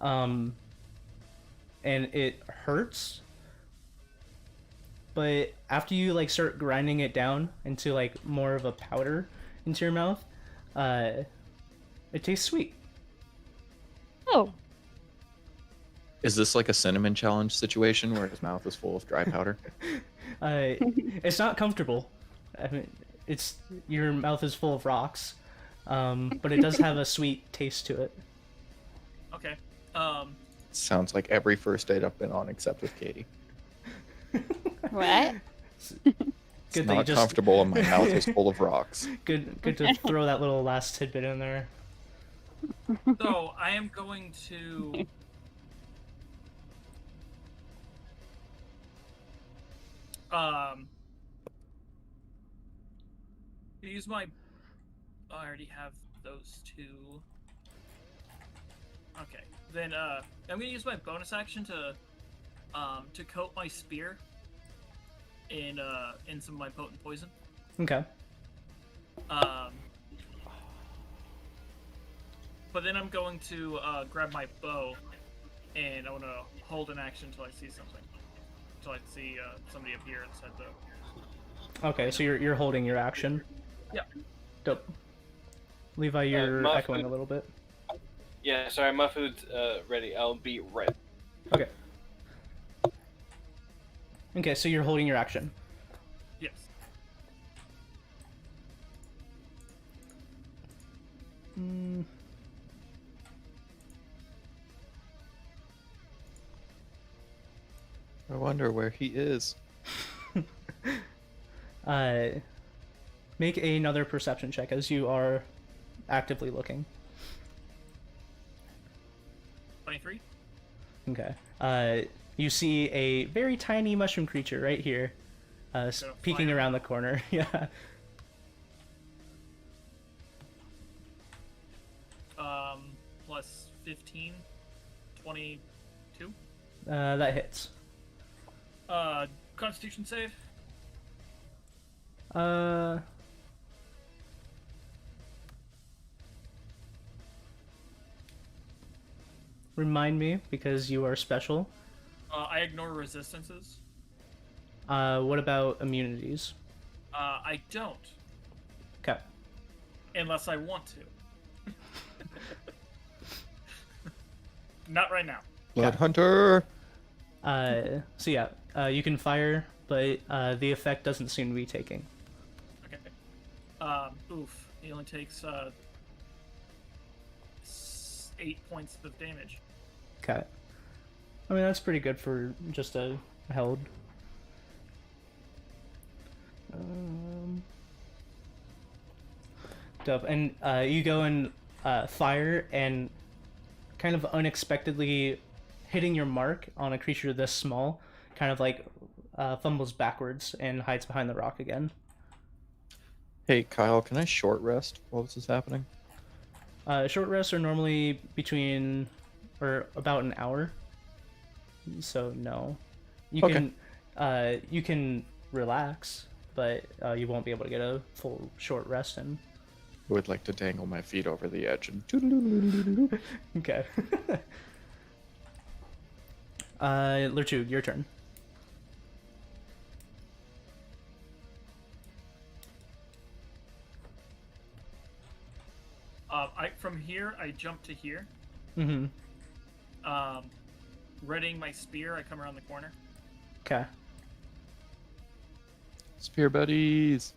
And it hurts. But after you like start grinding it down into like more of a powder into your mouth, it tastes sweet. Oh. Is this like a cinnamon challenge situation where his mouth is full of dry powder? It's not comfortable. I mean, it's your mouth is full of rocks, but it does have a sweet taste to it. Okay. Sounds like every first date I've been on except with Katie. What? It's Good that you not just- comfortable and my mouth is full of rocks. Good to throw that little last tidbit in there. So I am going to. Use my. Oh, I already have those two. Okay, then I'm gonna use my bonus action to coat my spear in some of my potent poison. Okay. But then I'm going to grab my bow, and I want to hold an action until I see something. Until I see somebody up here inside the. Okay, so you're holding your action. Yeah. Dope. Levi, you're my echoing food- a little bit. Yeah, sorry, my food's ready. I'll be right. Okay. Okay, so you're holding your action. Yes. I wonder where he is. Make another perception check as you are actively looking. 23. Okay. You see a very tiny mushroom creature right here, peeking fly around the corner. Yeah. Plus 15, 22. That hits. Constitution save. Remind me, because you are special. I ignore resistances. What about immunities? I don't, Okay. unless I want to. Not right now. Blood Hunter! So yeah, you can fire, but the effect doesn't seem to be taking. Okay. Oof. He only takes 8 points of damage. Okay. I mean, that's pretty good for just a held. Dope. And you go and fire, and kind of unexpectedly hitting your mark on a creature this small, kind of like fumbles backwards and hides behind the rock again. Hey, Kyle, can I short rest while this is happening? Short rests are normally between or about an hour, so no. Okay. You can relax, but you won't be able to get a full short rest in. I would like to dangle my feet over the edge and Okay. Lertug, your turn. From here, I jump to here. Mm-hmm. Readying my spear, I come around the corner. Okay. Spear buddies. Is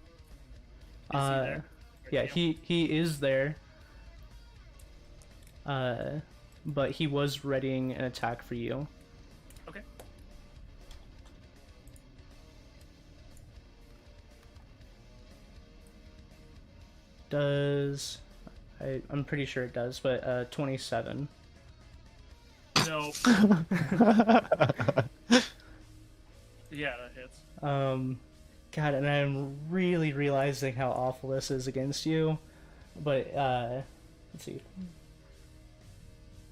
he there? Yeah, he is there. But he was readying an attack for you. Okay. I'm pretty sure it does, but 27. No. Yeah, that hits. God, and I'm really realizing how awful this is against you. But let's see.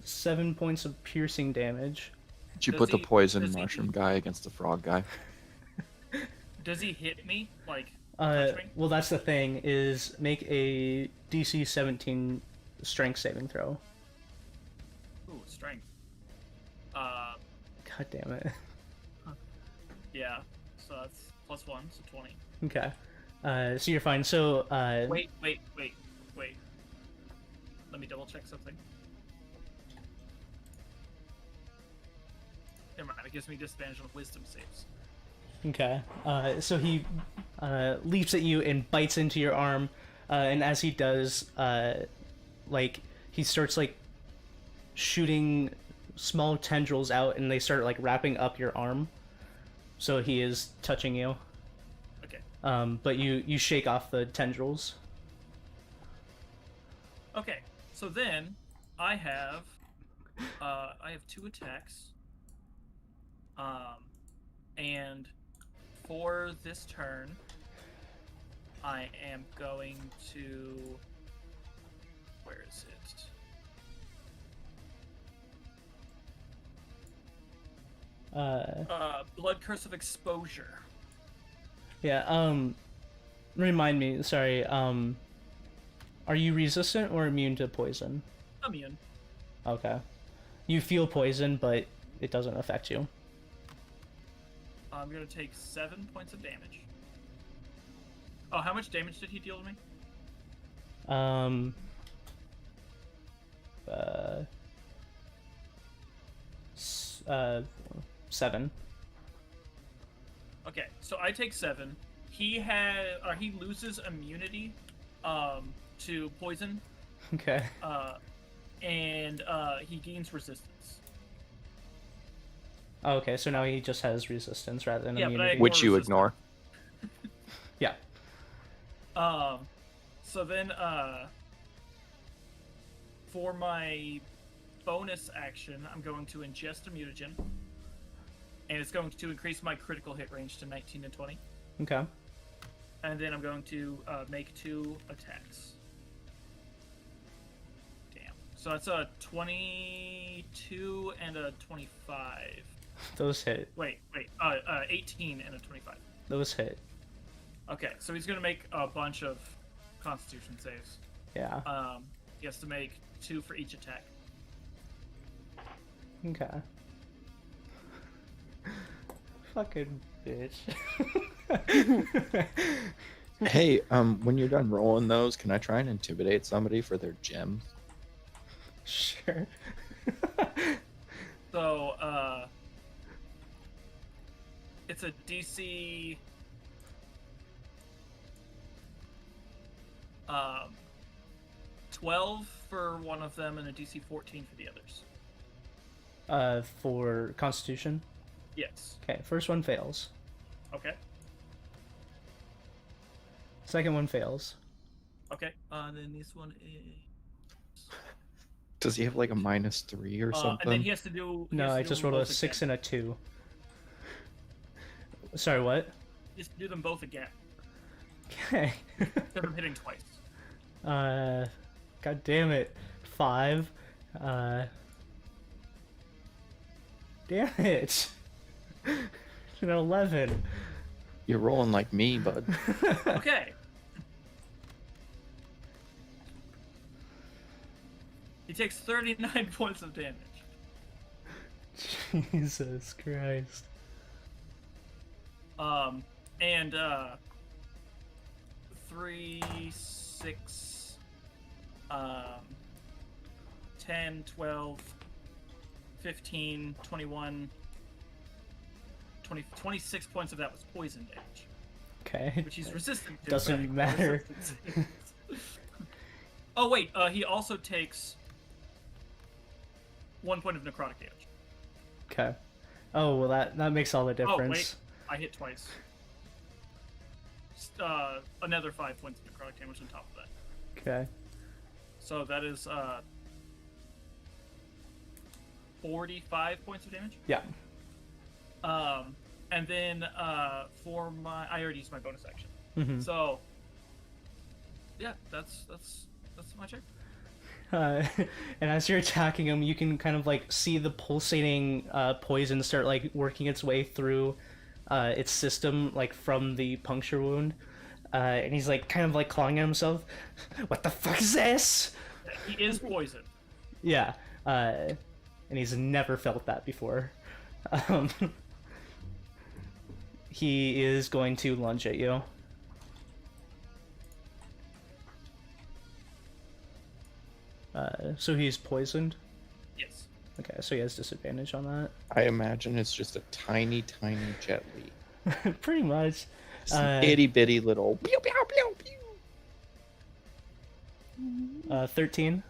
7 points of piercing damage. Did you Does put the he- poison does he- mushroom guy against the frog guy? Does he hit me? Like, touch me? Well, that's the thing, is make a DC 17 strength saving throw. Ooh, strength. God damn it. Yeah. So that's +1, so 20. Okay. So you're fine. So, Wait. Let me double check something. Never mind, it gives me disadvantage on wisdom saves. Okay. So he leaps at you and bites into your arm, and as he does, like he starts like shooting small tendrils out, and they start like wrapping up your arm. So he is touching you. Okay. But you shake off the tendrils. Okay. So then I have 2 attacks. And for this turn, I am going to... Where is it? Blood Curse of Exposure. Yeah. Remind me. Sorry. Are you resistant or immune to poison? Immune. Okay. You feel poison, but it doesn't affect you. I'm going to take 7 points of damage. Oh, how much damage did he deal to me? 7. Okay, so I take 7. He loses immunity to poison, Okay. and he gains resistance. Oh, okay, so now he just has resistance rather than Yeah, but immunity. Which you resistance. ignore. Yeah. So then, for my bonus action, I'm going to ingest a mutagen, and it's going to increase my critical hit range to 19 and 20. Okay. And then I'm going to make 2 attacks. Damn. So that's a 22 and a 25. Those hit. Wait. 18 and a 25. Those hit. Okay, so he's gonna make a bunch of Constitution saves. Yeah. He has to make 2 for each attack. Okay. Fucking bitch. Hey, when you're done rolling those, can I try and intimidate somebody for their gems? Sure. So, it's a DC 12 for one of them and a DC 14 for the others. For Constitution. Yes. Okay, first one fails. Okay. Second one fails. Okay. Then this one is Does he have like a -3 or something? And then he has to do. No, I just rolled a 6 and a 2. Sorry, what? Just do them both again. Okay. Instead of hitting twice. God damn it. 5. Damn it. An 11. You're rolling like me, bud. Okay. He takes 39 points of damage. Jesus Christ. And 3, 6, 10, 12, 15, 21, 20, 26 points of that was poison damage. Okay. Which he's resistant to. Doesn't right? matter. Oh wait, he also takes 1 point of necrotic damage. Okay. Oh, well that makes all the difference. Oh wait, I hit twice. Another 5 points of necrotic damage on top of that. Okay. So that is 45 points of damage. Yeah. And then for my, I already used my bonus action. Mm-hmm. So yeah, that's my turn. And as you're attacking him, you can kind of like see the pulsating poison start like working its way through its system, like from the puncture wound. And he's like kind of like clawing at himself. What the fuck is this? He is poisoned. Yeah. And he's never felt that before. He is going to lunge at you. So he's poisoned? Yes. Okay, so he has disadvantage on that. I imagine it's just a tiny, tiny jet li. Pretty much. Itty bitty little pew pew pew pew. 13.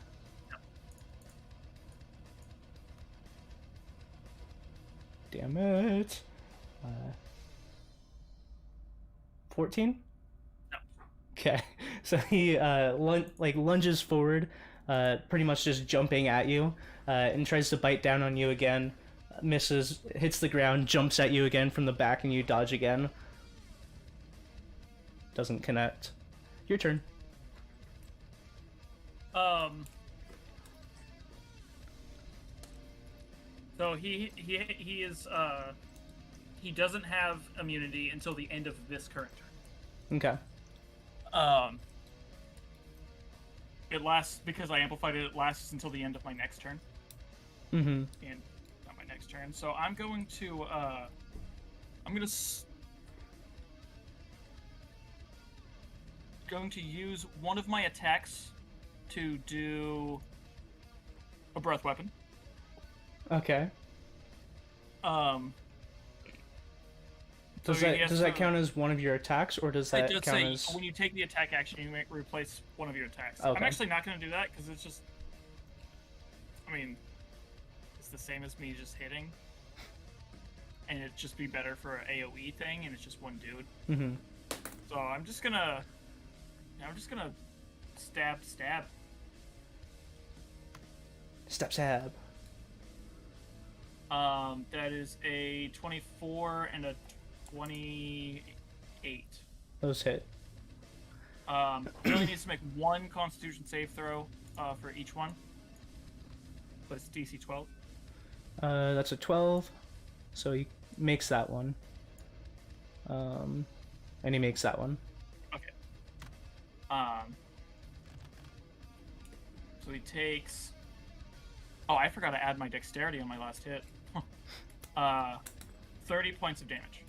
Damn it. 14? No. Okay, so he lunges forward, pretty much just jumping at you, and tries to bite down on you again. Misses, hits the ground, jumps at you again from the back, and you dodge again. Doesn't connect. Your turn. So he is he doesn't have immunity until the end of this current turn. Okay. It lasts because I amplified it. It lasts until the end of my next turn. Mm-hmm. And not my next turn. So I'm going to going to use one of my attacks to do a breath weapon. Okay. So Does that count as one of your attacks, or does that just count say as... when you take the attack action, you may replace one of your attacks. Okay. I'm actually not going to do that because it's just, I mean, it's the same as me just hitting, and it'd just be better for an AOE thing, and it's just one dude. Mm-hmm. So I'm just gonna stab. Stab. That is a 24 and a 28. Those hit. He only needs to make one Constitution save throw for each one, but it's DC 12. That's a 12, so he makes that one. And he makes that one. Okay. So he takes. Oh, I forgot to add my dexterity on my last hit. 30 points of damage.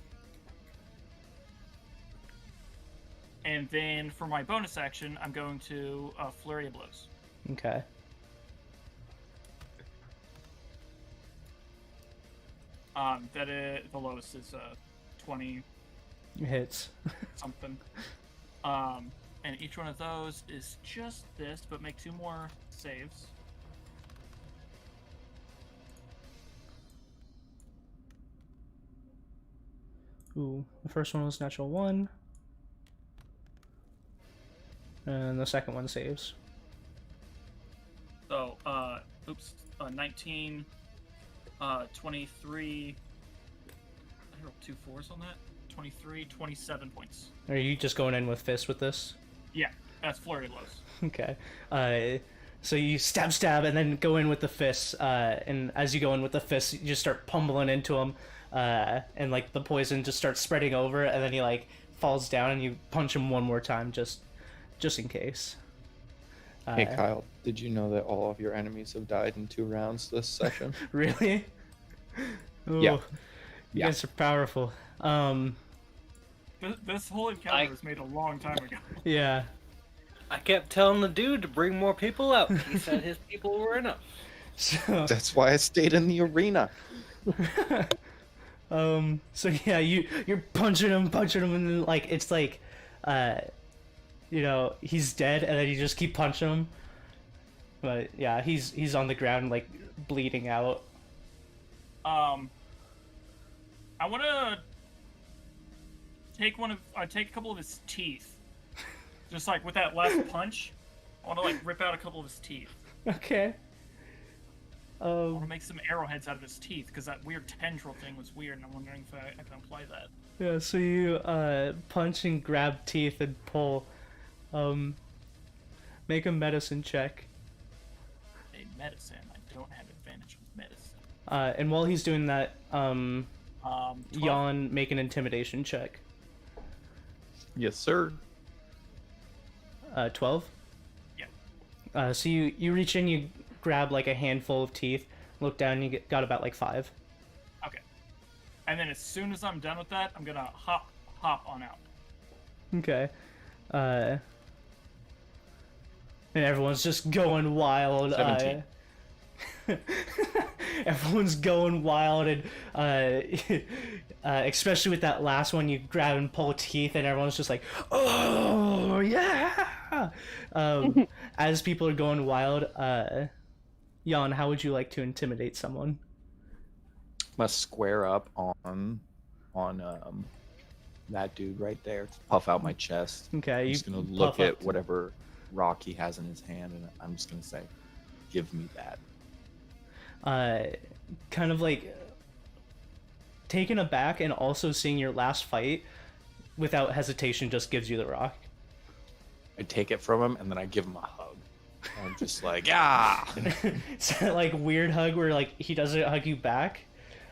And then for my bonus action, I'm going to flurry of blows. Okay. The lowest is 20 Hits. something. And each one of those is just this, but make 2 more saves. Ooh, the first one was natural 1. And the second one saves. So, 19, 23. I rolled 2 4s on that. 23, 27 points. Are you just going in with fists with this? Yeah, that's flurry of blows. Okay. So you stab, and then go in with the fists. And as you go in with the fists, you just start pummeling into him. And like the poison just starts spreading over, and then he like falls down, and you punch him one more time, just in case. Hey Kyle, did you know that all of your enemies have died in 2 rounds this session? Really? Ooh, Yeah. You guys are powerful. This whole encounter was made a long time ago. Yeah. I kept telling the dude to bring more people out. He said his people were enough. So. That's why I stayed in the arena. So yeah, you're punching him, and then like it's like, you know, he's dead, and then you just keep punching him. But yeah, he's on the ground like bleeding out. I want to take take a couple of his teeth, just like with that last punch. I want to like rip out a couple of his teeth. Okay. I want to make some arrowheads out of his teeth, because that weird tendril thing was weird, and I'm wondering if I can apply that. Yeah, so you punch and grab teeth and pull. Make a medicine check. A medicine. I don't have advantage with medicine. And while he's doing that, 12. Jan, make an intimidation check. Yes, sir. 12? Yeah. So you reach in, you grab like a handful of teeth, look down, and you got about like 5. Okay. And then as soon as I'm done with that, I'm gonna hop on out. Okay. And everyone's just going wild. 17. Everyone's going wild, and especially with that last one, you grab and pull teeth, and everyone's just like, "Oh yeah!" As people are going wild, Jan, how would you like to intimidate someone? Must square up on that dude right there. Puff out my chest. Okay, I'm you just gonna puff look up at whatever rock he has in his hand, and I'm just gonna say, "Give me that." Kind of like taken aback and also seeing your last fight, without hesitation, just gives you the rock. I take it from him, and then I give him a hug. I'm just like, yeah. It's that like weird hug where like he doesn't hug you back,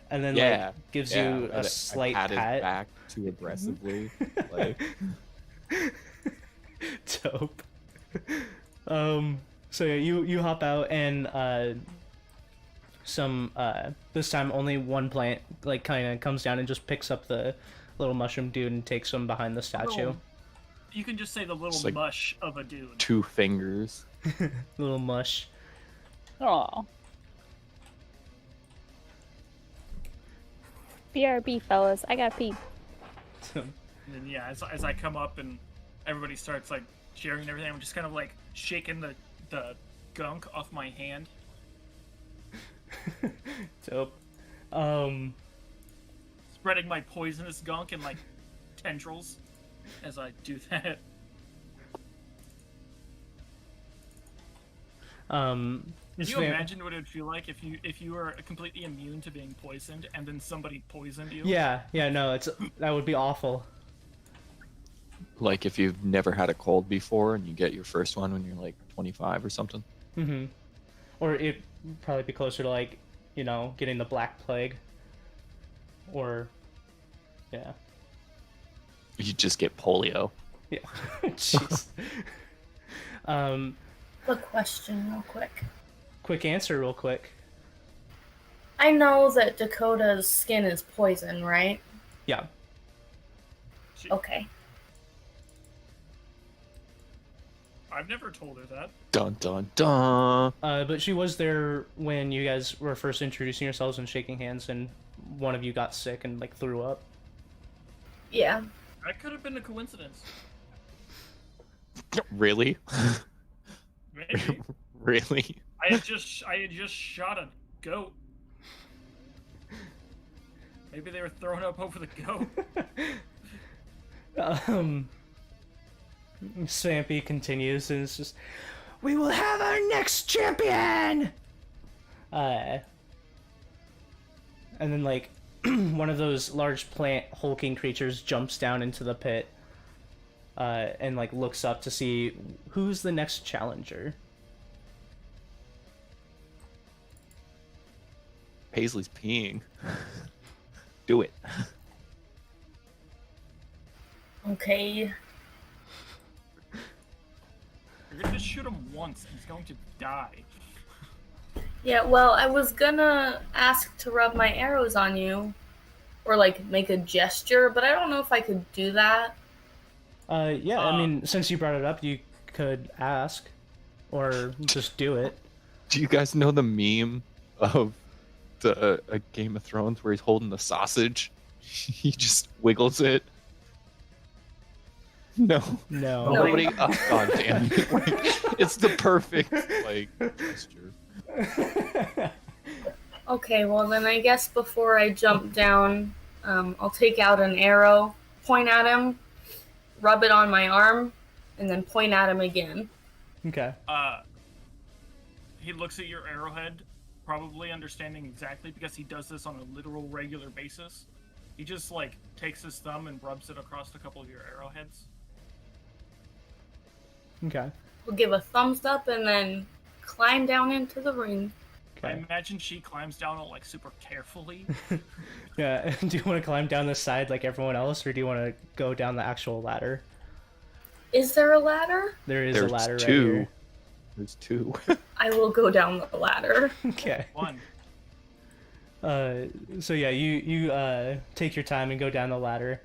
and then like gives you a slight I pat pat. his back too aggressively. Like, Dope. So yeah, you hop out, and this time only one plant like kind of comes down and just picks up the little mushroom dude and takes him behind the statue. You can just say the little like mush of a dude. 2 fingers. Little mush. Aw. BRB, fellas. I got pee. And then, yeah, as I come up and everybody starts like cheering and everything, I'm just kind of like shaking the gunk off my hand. Dope. Spreading my poisonous gunk and like tendrils as I do that. Can you imagine what it would feel like if you were completely immune to being poisoned and then somebody poisoned you? Yeah, no, that would be awful. Like if you've never had a cold before and you get your first one when you're like 25 or something. Mm-hmm. Or it'd probably be closer to like, you know, getting the Black Plague. Or, yeah. You just get polio. Yeah. Jeez. Quick question, real quick. Quick answer, real quick. I know that Dakota's skin is poison, right? Yeah. Okay. I've never told her that. Dun dun dun. But she was there when you guys were first introducing yourselves and shaking hands, and one of you got sick and like threw up. Yeah. That could have been a coincidence. Really? Maybe. Really? I had just shot a goat. Maybe they were throwing up over the goat. Stampy continues, and it's just, "We will have our next champion!" And then like one of those large plant hulking creatures jumps down into the pit and like looks up to see who's the next challenger. Paisley's peeing. Do it. Okay. You're gonna just shoot him once and he's going to die. Yeah, well, I was gonna ask to rub my arrows on you. Or, like, make a gesture, but I don't know if I could do that. Yeah, I mean, since you brought it up, you could ask. Or just do it. Do you guys know the meme of the Game of Thrones where he's holding the sausage? He just wiggles it. No. No. Nobody. Oh, God damn it. Like, it's the perfect, like, gesture. Okay, well then I guess before I jump down, I'll take out an arrow, point at him, rub it on my arm, and then point at him again. Okay. He looks at your arrowhead, probably understanding exactly because he does this on a literal regular basis. He just like takes his thumb and rubs it across a couple of your arrowheads. Okay. We'll give a thumbs up and then climb down into the ring. I Okay. imagine she climbs down like super carefully. Yeah. Do you want to climb down the side like everyone else, or do you want to go down the actual ladder? Is there a ladder? There is There's a ladder two. right There's two. I will go down the ladder. here. Okay. One. So yeah, you take your time and go down the ladder.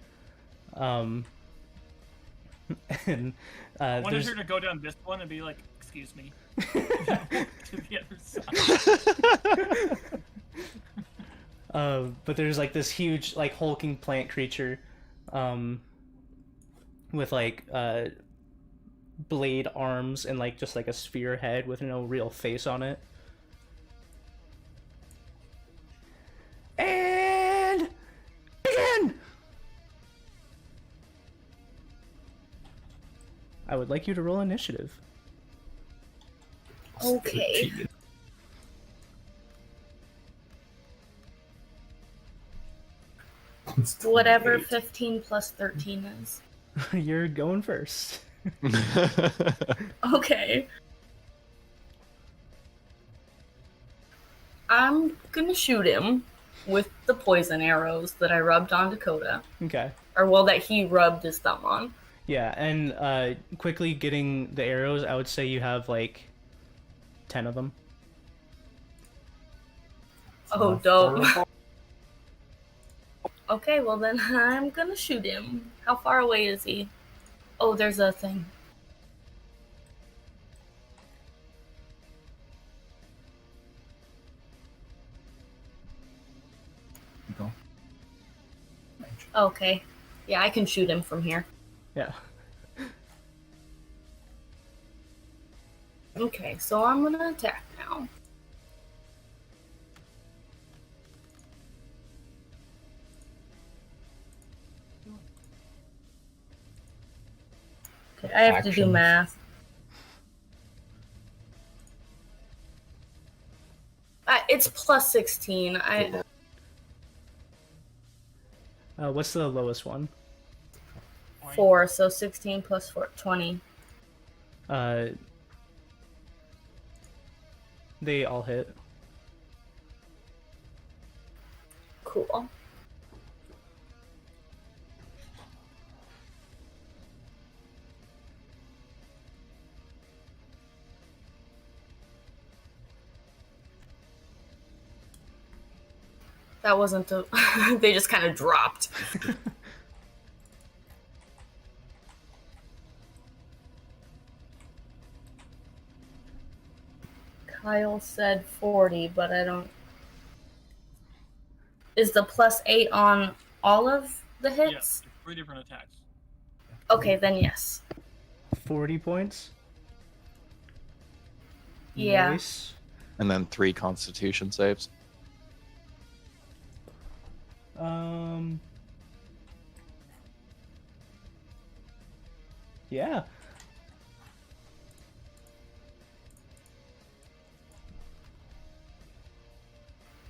And I wanted there's her to go down this one and be like, "Excuse me," to the other side. but there's like this huge like hulking plant creature, with like blade arms and like just like a sphere head with no real face on it. And begin! I would like you to roll initiative. Okay. Whatever 15 plus 13 is. You're going first. Okay. I'm gonna shoot him with the poison arrows that I rubbed on Dakota. Okay. Or, well, that he rubbed his thumb on. Yeah, and quickly getting the arrows, I would say you have like 10 of them. Oh, dope. Okay, well then I'm gonna shoot him. How far away is he? Oh, there's a thing. Go. Okay. Yeah, I can shoot him from here. Yeah. Okay, so I'm gonna attack now. Okay, I have to do Actions. math. It's plus 16. What's the lowest one? 4, so 16 plus 4, 20. They all hit. Cool. That wasn't a... they just kind of dropped. Kyle said 40, but I don't... Is the plus 8 on all of the hits? Yes, 3 different attacks. Okay, then yes. 40 points? Yeah. Nice. And then 3 Constitution saves. Yeah.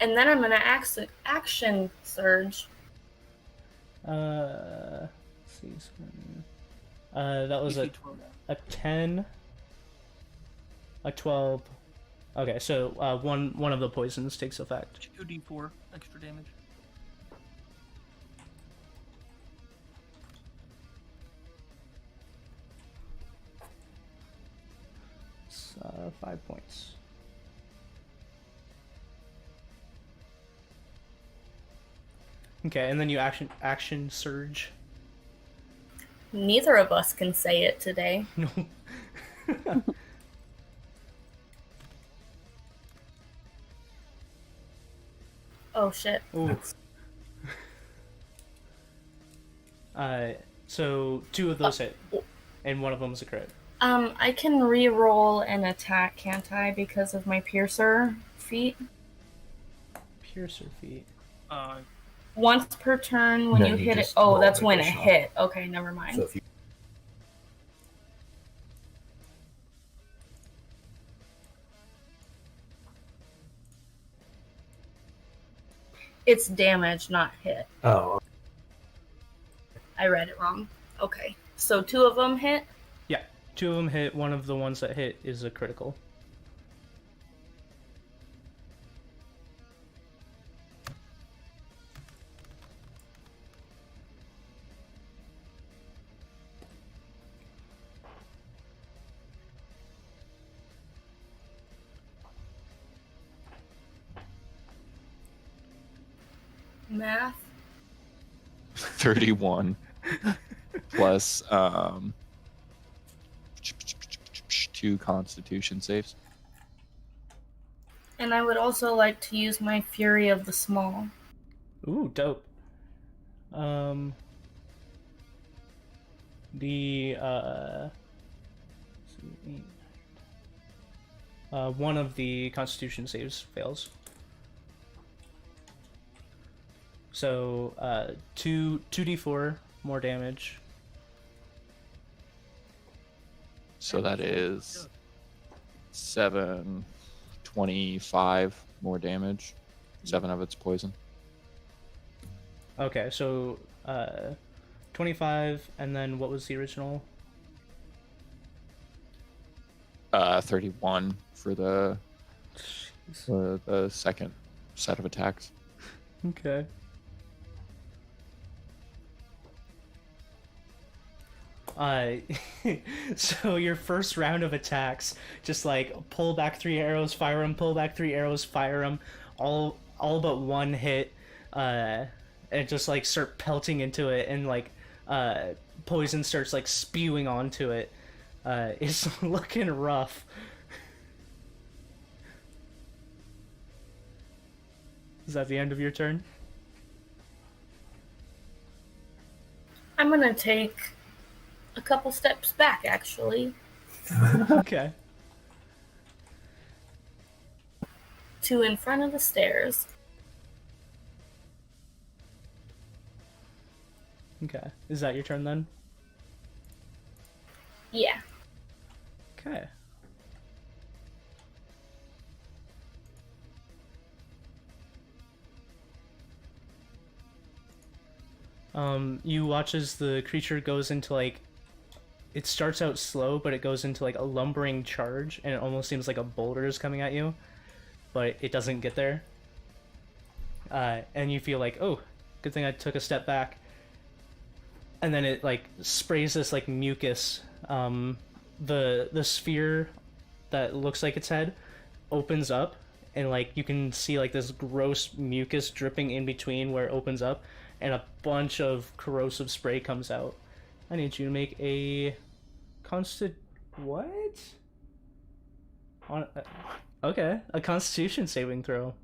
And then I'm gonna action surge. Let's see. That was DC 12. a 10, a 12. Okay, so one of the poisons takes effect. 2d4 extra damage. It's 5 points. Okay, and then you action surge. Neither of us can say it today. No. Oh shit. Ooh. So 2 of those hit, and one of them is a crit. I can re-roll an attack, can't I, because of my piercer feat? Piercer feat. Once per turn when No, you you hit it. just Oh, roll that's an when it additional. hit. Okay, never mind. So if you It's damage, not hit. oh, I read it wrong. Okay. So 2 of them hit? Yeah, 2 of them hit. One of the ones that hit is a critical. Math? 31 plus 2 Constitution saves. And I would also like to use my Fury of the Small. Ooh, dope. The one of the Constitution saves fails. So 2d4 more damage. So that is 25 more damage. 7 of it's poison. Okay, so 25, and then what was the original? 31 for the second set of attacks. Okay. So your first round of attacks, just like pull back 3 arrows, fire them, pull back 3 arrows, fire them, all but one hit, and just like start pelting into it, and like poison starts like spewing onto it. It's looking rough. Is that the end of your turn? I'm gonna take a couple steps back, actually, Okay. to in front of the stairs. Okay. Is that your turn then? Yeah. Okay. You watch as the creature goes into like, it starts out slow, but it goes into like a lumbering charge, and it almost seems like a boulder is coming at you, but it doesn't get there. And you feel like, oh, good thing I took a step back. And then it like sprays this like mucus. The sphere that looks like its head opens up, and like you can see like this gross mucus dripping in between where it opens up, and a bunch of corrosive spray comes out. I need you to make a what? Okay, a Constitution saving throw.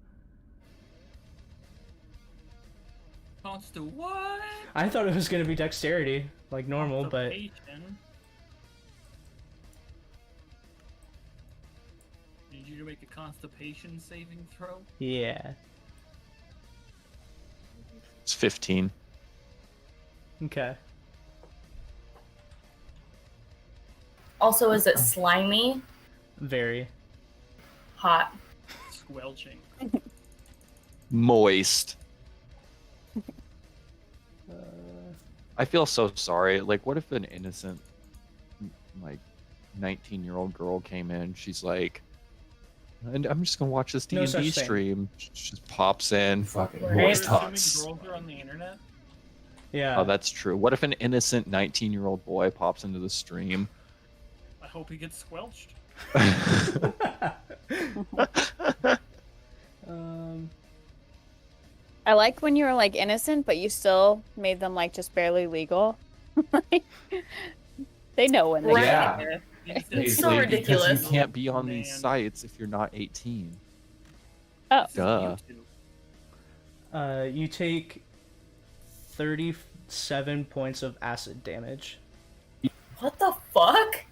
Consta what? I thought it was gonna be Dexterity, like normal, but Constipation. Need you to make a Constipation saving throw? yeah. It's 15. Okay. Also, is it slimy? Very. Hot. Squelching. Moist. I feel so sorry. Like, what if an innocent, like, 19-year-old girl came in? She's like, and I'm just gonna watch this No D&D such thing. stream. She just pops in. Fucking Right. voice Assuming talks. girls are on the internet. Yeah. Oh, that's true. What if an innocent 19-year-old boy pops into the stream? I hope he gets squelched. I like when you were like innocent, but you still made them like just barely legal. Like, they know when they Right. Yeah. He's- It's Basically, so because ridiculous. You can't be on these Man. sites if you're not 18. Oh, Duh. You take 37 points of acid damage. What the fuck?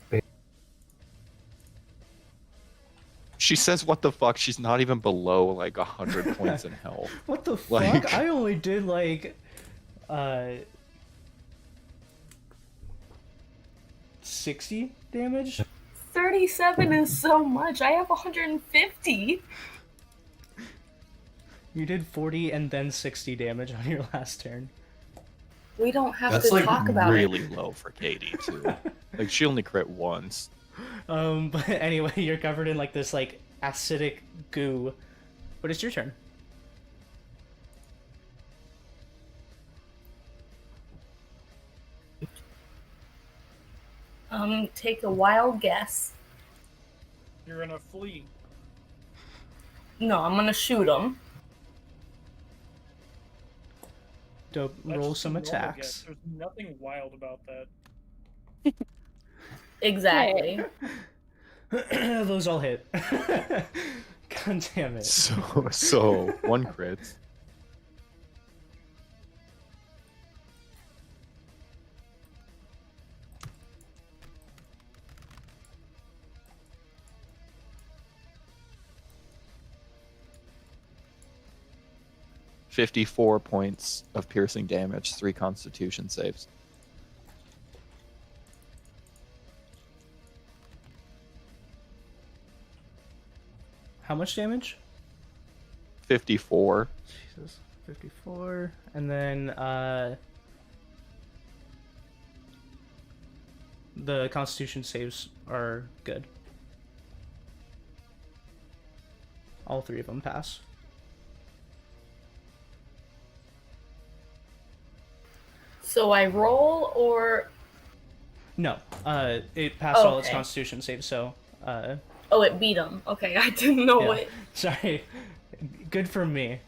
She says, "What the fuck?" She's not even below like 100 points in health. What the fuck? Like- I only did like 60 damage. 37 is so much. I have 150. You did 40 and then 60 damage on your last turn. We don't have That's, to like, talk about Really it. low for Katie too. Like she only crit once. But anyway, you're covered in like this like acidic goo. But it's your turn. Take a wild guess. You're gonna flee. No, I'm gonna shoot him. Dope. That's Roll just a some normal attacks. guess. There's nothing wild about that. Exactly. Those all hit. God damn it. So one crit. $54 points of piercing damage, 3 Constitution saves. How much damage? 54. Jesus. 54. And then the Constitution saves are good. All 3 of them pass. So I roll or No, it passed all its Okay. Constitution saves, so oh, it beat him. Okay, I didn't know Yeah. it. sorry. Good for me.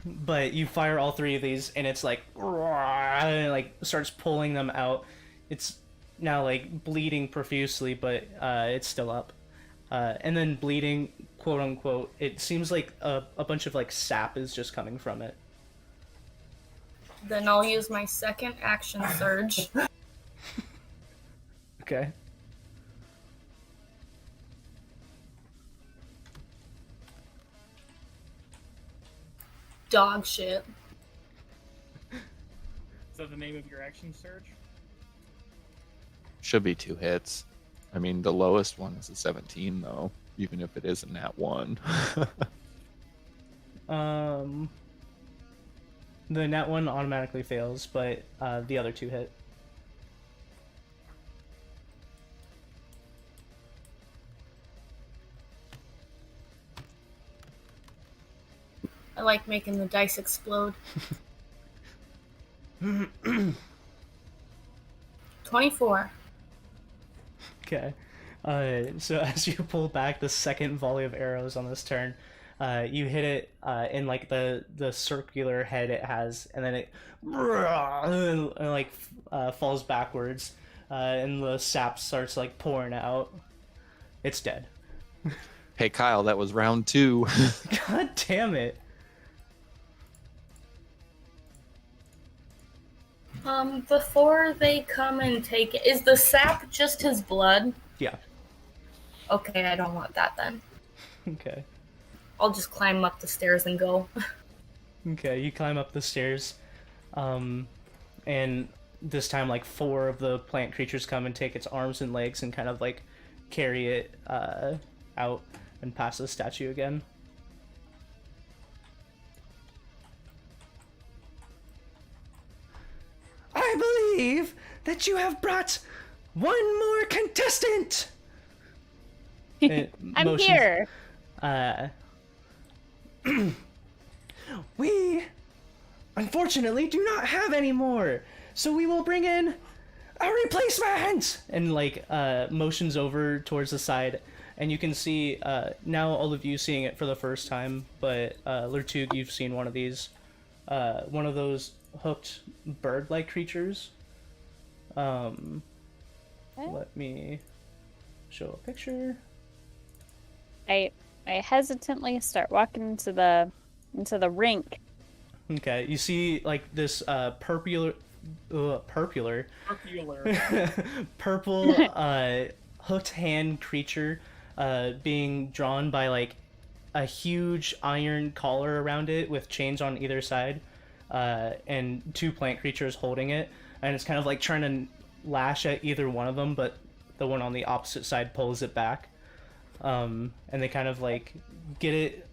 But you fire all 3 of these, and it's like, and it, like starts pulling them out. It's now like bleeding profusely, but it's still up. And then bleeding, quote unquote. It seems like a bunch of like sap is just coming from it. Then I'll use my second action surge. Okay. Dog shit. Is that the name of your action surge? Should be 2 hits. I mean, the lowest one is a 17, though, even if it isn't that one. The net one automatically fails, but the other 2 hit. I like making the dice explode. 24. Okay. So as you pull back the second volley of arrows on this turn, you hit it in like the circular head it has, and then it falls backwards, and the sap starts like pouring out. It's dead. Hey, Kyle, that was round 2. God damn it. Before they come and take it, is the sap just his blood? Yeah. Okay, I don't want that then. Okay. I'll just climb up the stairs and go. Okay, you climb up the stairs, and this time like 4 of the plant creatures come and take its arms and legs and kind of like carry it out and past the statue again. believe that you have brought one more contestant. I'm here. We, unfortunately, do not have any more, so we will bring in a replacement! And, like, motions over towards the side, and you can see, now all of you seeing it for the first time, but, Lertug, you've seen one of these. One of those hooked bird-like creatures. Let me show a picture. I hesitantly start walking into the rink. Okay, you see like this purple hooked hand creature being drawn by like a huge iron collar around it with chains on either side, and two plant creatures holding it, and it's kind of like trying to lash at either one of them, but the one on the opposite side pulls it back. And they kind of like get it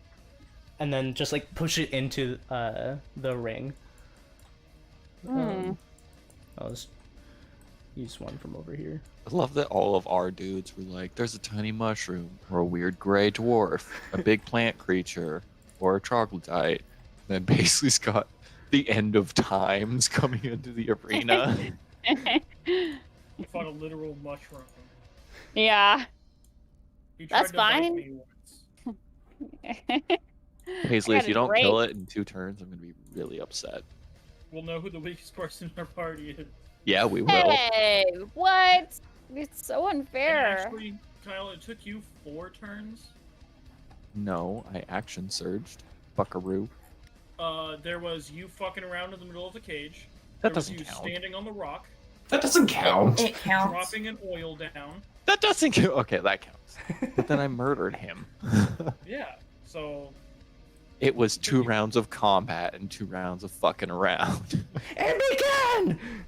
and then just like push it into the ring. I'll just use one from over here. I love that all of our dudes were like, there's a tiny mushroom, or a weird gray dwarf, a big plant creature, or a troglodyte. And then basically's got the end of times coming into the arena. He fought a literal mushroom. Yeah. He tried That's to bite fine. me once. Paisley, I if you got don't great. kill it in 2 turns, I'm going to be really upset. We'll know who the weakest person in our party is. Yeah, we will. Hey, what? It's so And unfair. actually, Kyle, it took you 4 turns. No, I action surged. Buckaroo. There was you fucking around in the middle of the cage. That There was doesn't you count. standing on the rock, That doesn't count. It counts. dropping an oil down. That doesn't count. Okay, that counts. But then I murdered him. Yeah, so It was 2 rounds of combat and 2 rounds of fucking around. And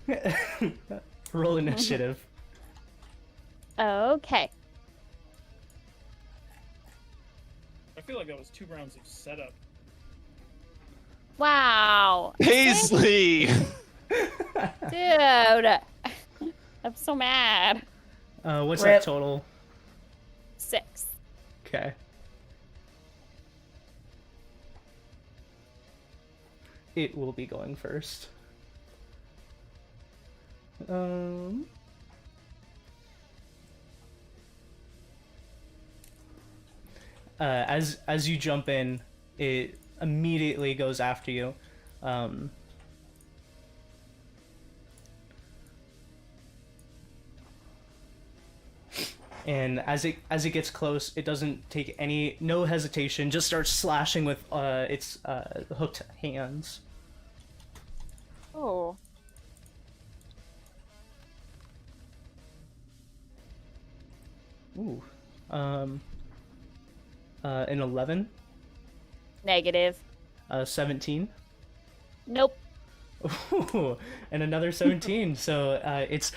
begin! Roll initiative. Okay. I feel like that was 2 rounds of setup. Wow. Paisley! Dude. I'm so mad. What's Rip. that total? 6. Okay. It will be going first. As you jump in, it immediately goes after you. And as it gets close, it doesn't take no hesitation, just starts slashing with its hooked hands. Oh. Ooh. An 11, Negative. 17. Nope. Ooh, and another 17. So it's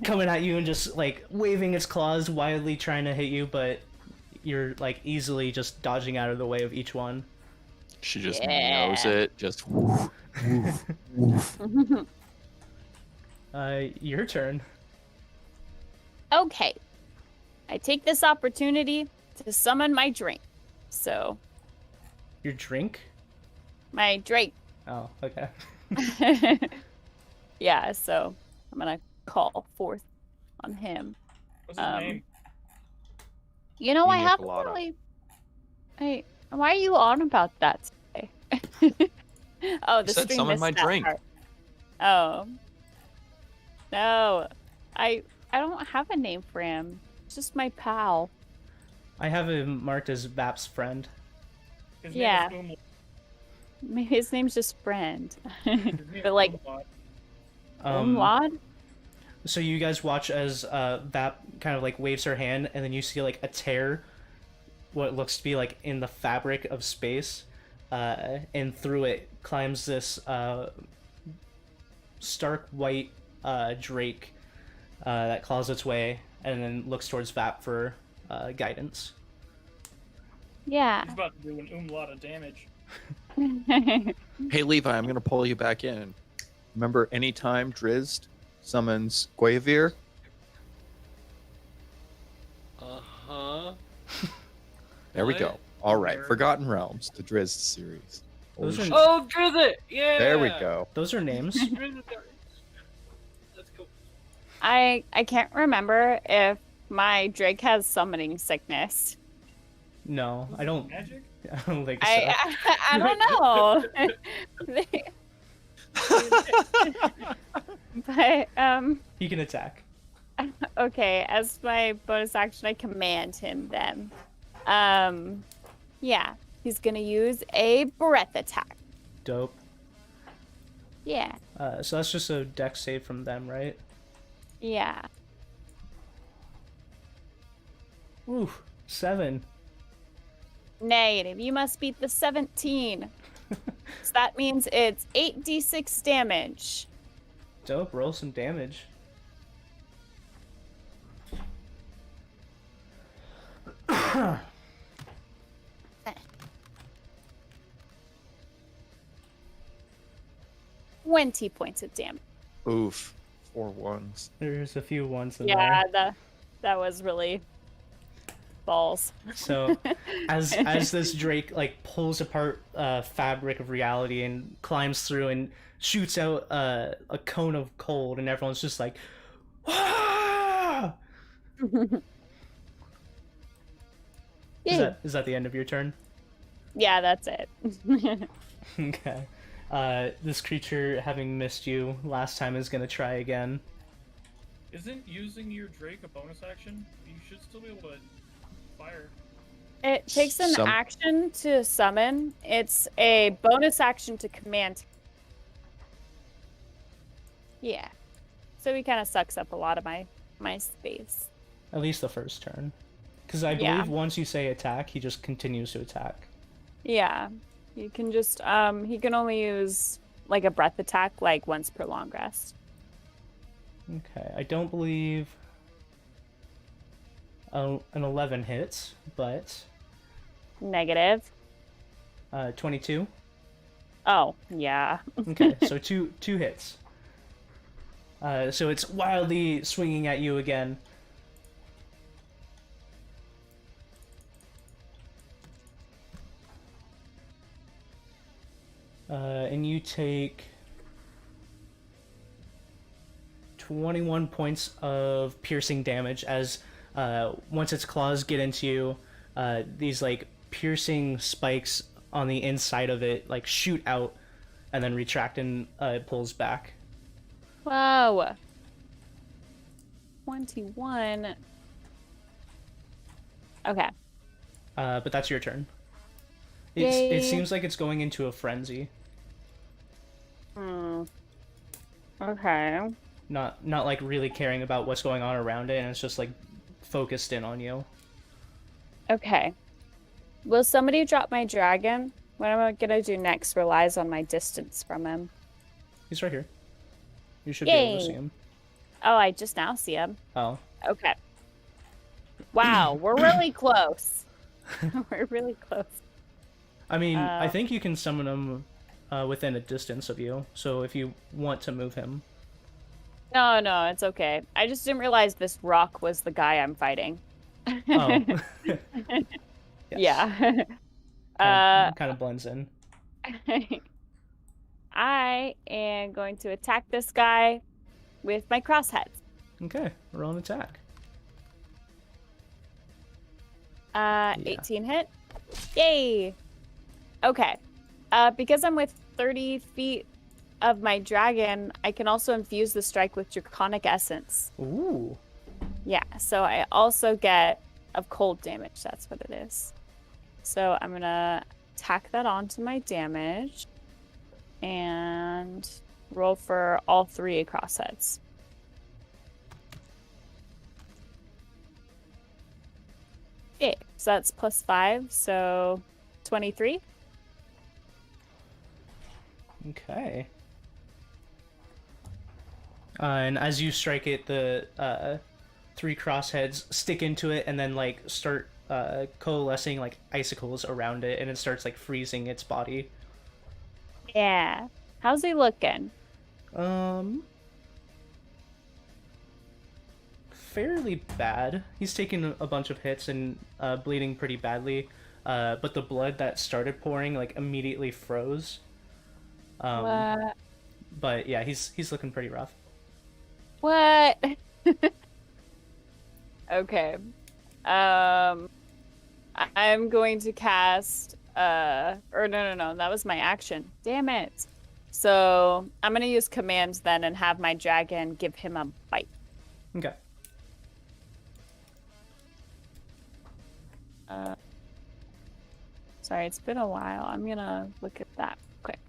coming at you and just like waving its claws wildly trying to hit you, but you're like easily just dodging out of the way of each one. She just Yeah. knows it. Just woof, woof, woof. Your turn. Okay. I take this opportunity to summon my drink. So, Your drink? my drake. Oh, okay. Yeah, so I'm gonna call forth on him. What's his name? You know, I Pina haven't colada. really. Why are you on about that today? Oh, the said stream summon missed my that drink. part. Oh. No, I don't have a name for him. It's just my pal. I have him marked as Vap's friend. His yeah. name is Maybe his name's just friend. His name is But like, Umlaut. Umlaud? So you guys watch as Vap kind of like waves her hand, and then you see like a tear, what looks to be like in the fabric of space, and through it climbs this stark white drake that claws its way, and then looks towards Vap for guidance. Yeah. He's about to do an umlaut of damage. Hey, Levi, I'm going to pull you back in. Remember, anytime Drizzt summons Guavir. Uh-huh. There we What? go. All right, Where? Forgotten Realms, the Drizzt series. Those Holy are- shit. Oh, Drizzt! Yeah! There we go. Those are names. Drizzt. That's cool. I can't remember if my Drake has summoning sickness. No, I don't. Magic? I don't think so. I don't know. But He can attack. okay, as my bonus action I command him then. Yeah, he's gonna use a breath attack. Dope. Yeah. So that's just a dex save from them, right? Yeah. Ooh, 7. Negative. You must beat the 17. So that means it's 8d6 damage. Dope. Roll some damage. Okay. 20 points of damage. Oof. 4 ones. There's a few ones in Yeah, there. that was really balls. So, as this Drake like pulls apart fabric of reality and climbs through and shoots out a cone of cold, and everyone's just like, "Ah!" Yay. Is that the end of your turn? Yeah, that's it. Okay. This creature, having missed you last time, is gonna try again. Isn't using your Drake a bonus action? You should still be able to fire. It takes an Some- action to summon. It's a bonus action to command. Yeah. So he kind of sucks up a lot of my space. At least the first turn. Because I Yeah. believe once you say attack, he just continues to attack. Yeah. You can just he can only use like a breath attack like once per long rest. Okay, I don't believe an 11 hits, but Negative. 22. Oh, yeah. Okay, so two hits. So it's wildly swinging at you again. And you take 21 points of piercing damage as once its claws get into you, these like piercing spikes on the inside of it like shoot out and then retract and it pulls back. Whoa. 21. Okay. But that's your turn. It Yay. seems like it's going into a frenzy. Okay. Not like really caring about what's going on around it, and it's just like focused in on you. Okay. Will somebody drop my dragon? What I'm gonna do next relies on my distance from him. He's right here. You should be able to Yay. see him. Oh, I just now see him. Oh. Okay. Wow, we're really close. We're really close. I mean, I think you can summon him within a distance of you, so if you want to move him. No, it's okay. I just didn't realize this rock was the guy I'm fighting. Oh. Yes. Yeah. Kind of blends in. I am going to attack this guy with my crossheads. Okay, roll an attack. 18 hit. Yay! Okay. Because I'm with 30 feet of my dragon, I can also infuse the strike with Draconic Essence. Ooh. Yeah, so I also get of cold damage. That's what it is. So I'm gonna tack that onto my damage and roll for all 3 crossheads. Okay, so that's +5, so 23. Okay. And as you strike it, the 3 crossheads stick into it and then like start coalescing like icicles around it, and it starts like freezing its body. Yeah. How's he looking? fairly bad. He's taken a bunch of hits and bleeding pretty badly, but the blood that started pouring like immediately froze. What? But yeah, he's looking pretty rough. What? Okay. I'm going to cast or no, that was my action. Damn it. So I'm gonna use command then and have my dragon give him a bite. Okay. Sorry, it's been a while. I'm gonna look at that quick.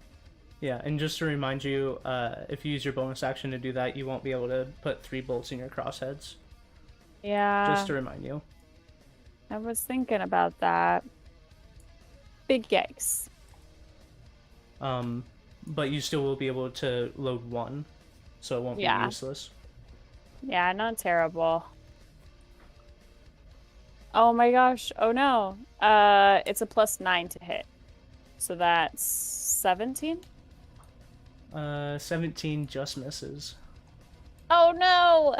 Yeah, and just to remind you, if you use your bonus action to do that, you won't be able to put 3 bolts in your crossheads. Yeah. Just to remind you. I was thinking about that. Big yikes. But you still will be able to load 1, so it won't be useless. Yeah, not terrible. Oh my gosh. Oh no. It's a +9 to hit. So that's 17? 17 just misses. Oh no!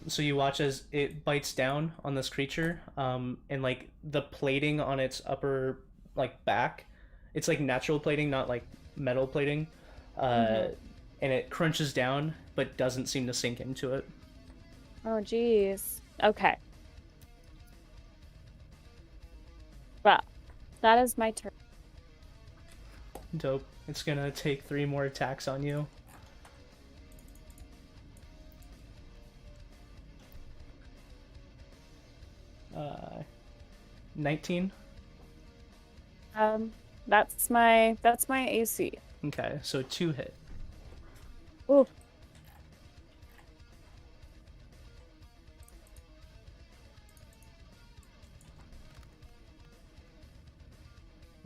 So you watch as it bites down on this creature, and like the plating on its upper like back, it's like natural plating, not like metal plating, and it crunches down but doesn't seem to sink into it. Oh jeez. Okay. Well, that is my turn. Dope. It's gonna take 3 more attacks on you. 19. That's my AC. Okay, so 2 hit. Ooh.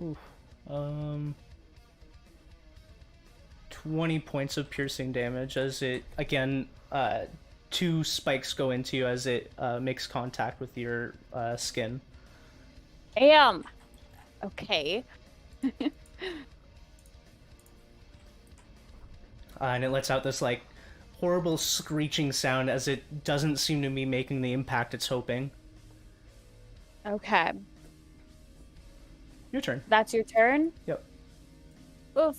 Oof. 20 points of piercing damage as it again 2 spikes go into you as it makes contact with your skin. Damn. Okay. And it lets out this like horrible screeching sound as it doesn't seem to be making the impact it's hoping. Okay. Your turn. That's your turn? Yep. Oof.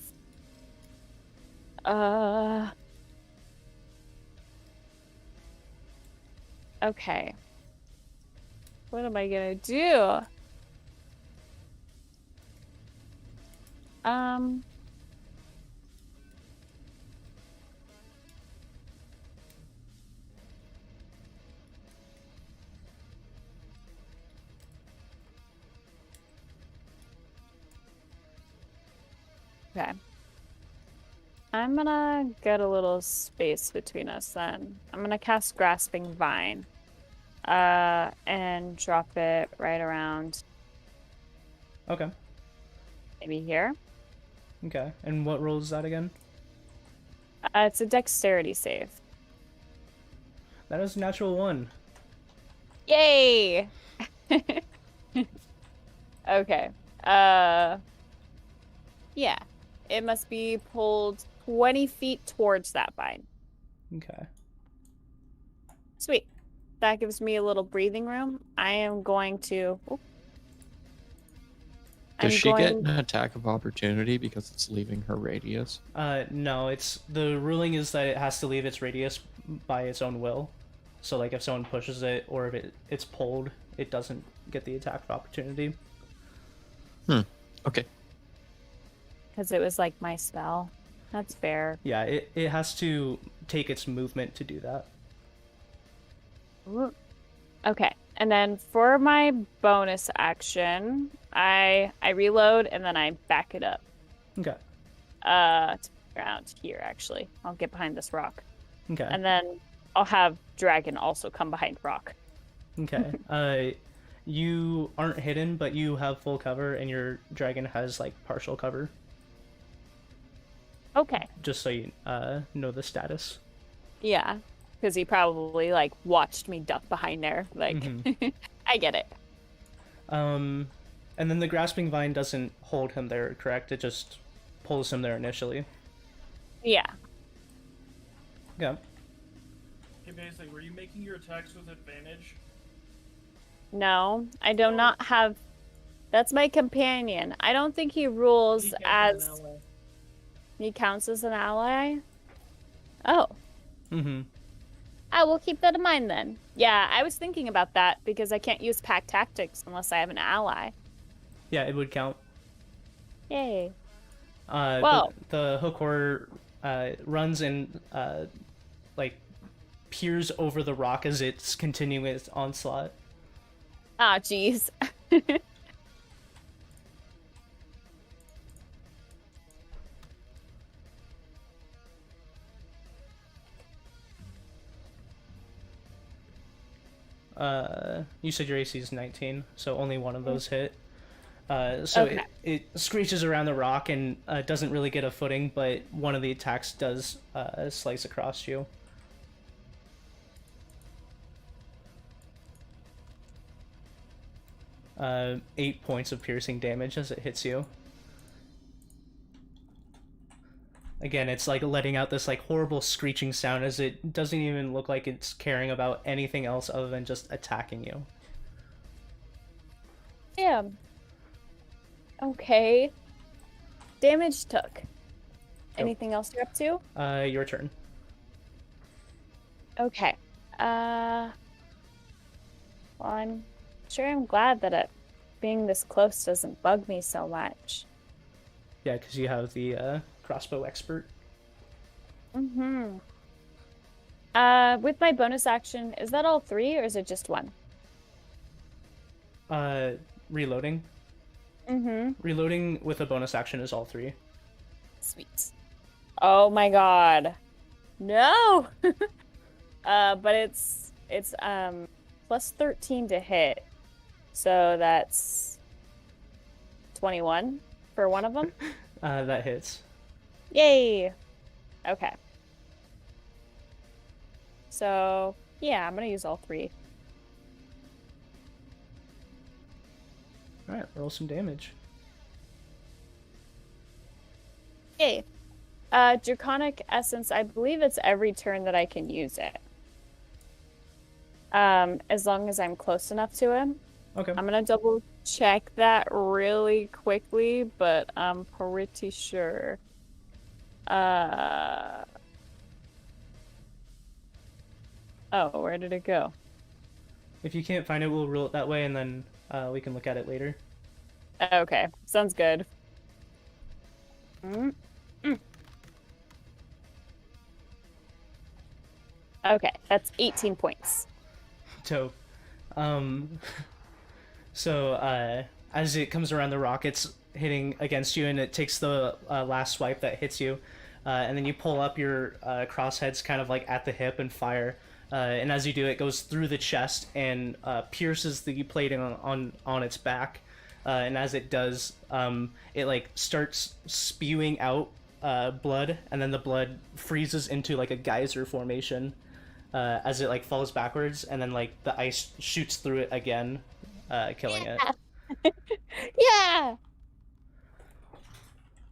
Okay. What am I gonna do? Okay. I'm gonna get a little space between us then. I'm gonna cast Grasping Vine. And drop it right around Okay. maybe here. Okay. And what roll is that again? It's a dexterity save. That is a natural 1. Yay! Okay. Yeah. It must be pulled 20 feet towards that vine. Okay. Sweet. That gives me a little breathing room. I am going to... Does she get an attack of opportunity because it's leaving her radius? No, it's the ruling is that it has to leave its radius by its own will. So like if someone pushes it or if it's pulled, it doesn't get the attack of opportunity. Okay. Because it was like my spell. That's fair. Yeah, it has to take its movement to do that. Ooh. Okay. And then for my bonus action, I reload and then I back it up. Okay. It's around here actually. I'll get behind this rock. Okay. And then I'll have Dragon also come behind rock. Okay. You aren't hidden, but you have full cover, and your dragon has like partial cover. Okay. Just so you know the status. Yeah, because he probably like watched me duck behind there. Like, I get it. And then the grasping vine doesn't hold him there, correct? It just pulls him there initially. Yeah. Yeah. Hey, basically, were you making your attacks with advantage? No, I do not have. That's my companion. I don't think he rules He counts as. an ally. He counts as an ally? Oh. Mm-hmm. I will keep that in mind then. Yeah, I was thinking about that because I can't use pack tactics unless I have an ally. Yeah, it would count. Yay. But the hook horror runs and like peers over the rock as it's continuing its onslaught. Ah, jeez. You said your AC is 19, so only one of those hit. So Okay. it screeches around the rock and doesn't really get a footing, but one of the attacks does slice across you. Uh, 8 points of piercing damage as it hits you. Again, it's like letting out this like horrible screeching sound as it doesn't even look like it's caring about anything else other than just attacking you. Damn. Okay. Damage took. Anything else you're up to? Your turn. Okay. Well, I'm sure I'm glad that being this close doesn't bug me so much. Yeah, because you have the crossbow expert. Mm-hmm. With my bonus action, is that all 3 or is it just 1? Reloading. Mm-hmm. Reloading with a bonus action is all 3. Sweet. Oh my god. No! But it's plus 13 to hit. So that's 21 for one of them. That hits. Yay! Okay. So, yeah, I'm gonna use all 3. Alright, roll some damage. Yay! Draconic Essence, I believe it's every turn that I can use it. As long as I'm close enough to him. Okay. I'm gonna double check that really quickly, but I'm pretty sure. Oh, where did it go? If you can't find it, we'll rule it that way, and then we can look at it later. Okay, sounds good. Okay, that's 18 points. Dope. So, as it comes around the rock, it's hitting against you, and it takes the last swipe that hits you, and then you pull up your crossheads kind of like at the hip and fire. And as you do, it goes through the chest and pierces the plating on its back. And as it does, it like starts spewing out blood, and then the blood freezes into like a geyser formation as it like falls backwards, and then like the ice shoots through it again, killing it. Yeah!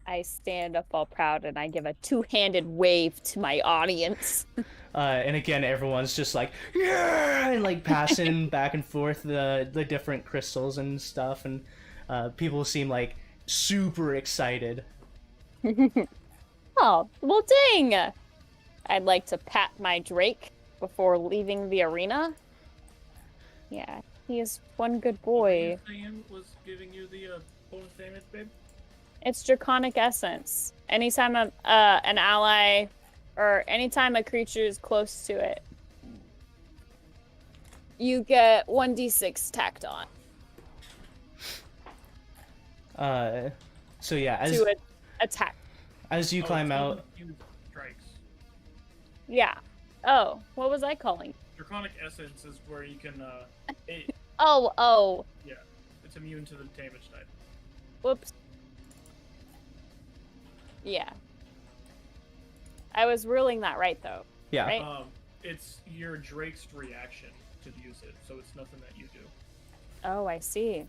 I stand up all proud and I give a two-handed wave to my audience. And again, everyone's just like, yeah, and like passing back and forth the different crystals and stuff, and people seem like super excited. Oh, well, dang! I'd like to pat my Drake before leaving the arena. Yeah, he is one good boy. What were you saying was giving you the bonus damage, babe? It's Draconic Essence. Anytime an ally, or anytime a creature is close to it, you get 1d6 tacked on. So yeah, as to attack. as you climb out, Strikes. Yeah. Oh, what was I calling? Draconic Essence is where you can Oh. yeah, it's immune to the damage type. Whoops. Yeah. I was ruling that right, though. yeah, Right? It's your Drake's reaction to use it, so it's nothing that you do. Oh, I see.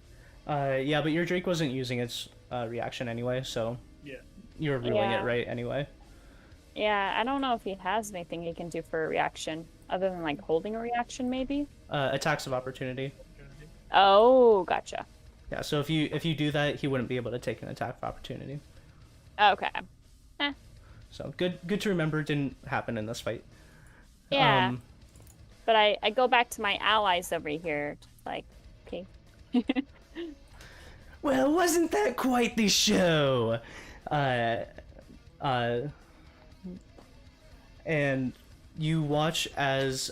yeah, but your Drake wasn't using its reaction anyway, so Yeah. you were ruling Yeah. it right anyway. Yeah, I don't know if he has anything he can do for a reaction. Other than like holding a reaction, maybe? Attacks of opportunity. Oh, gotcha. Yeah, so if you do that, he wouldn't be able to take an attack of opportunity. Okay. So good to remember. Didn't happen in this fight. Yeah. But I go back to my allies over here. Like, okay. Well, wasn't that quite the show? And you watch as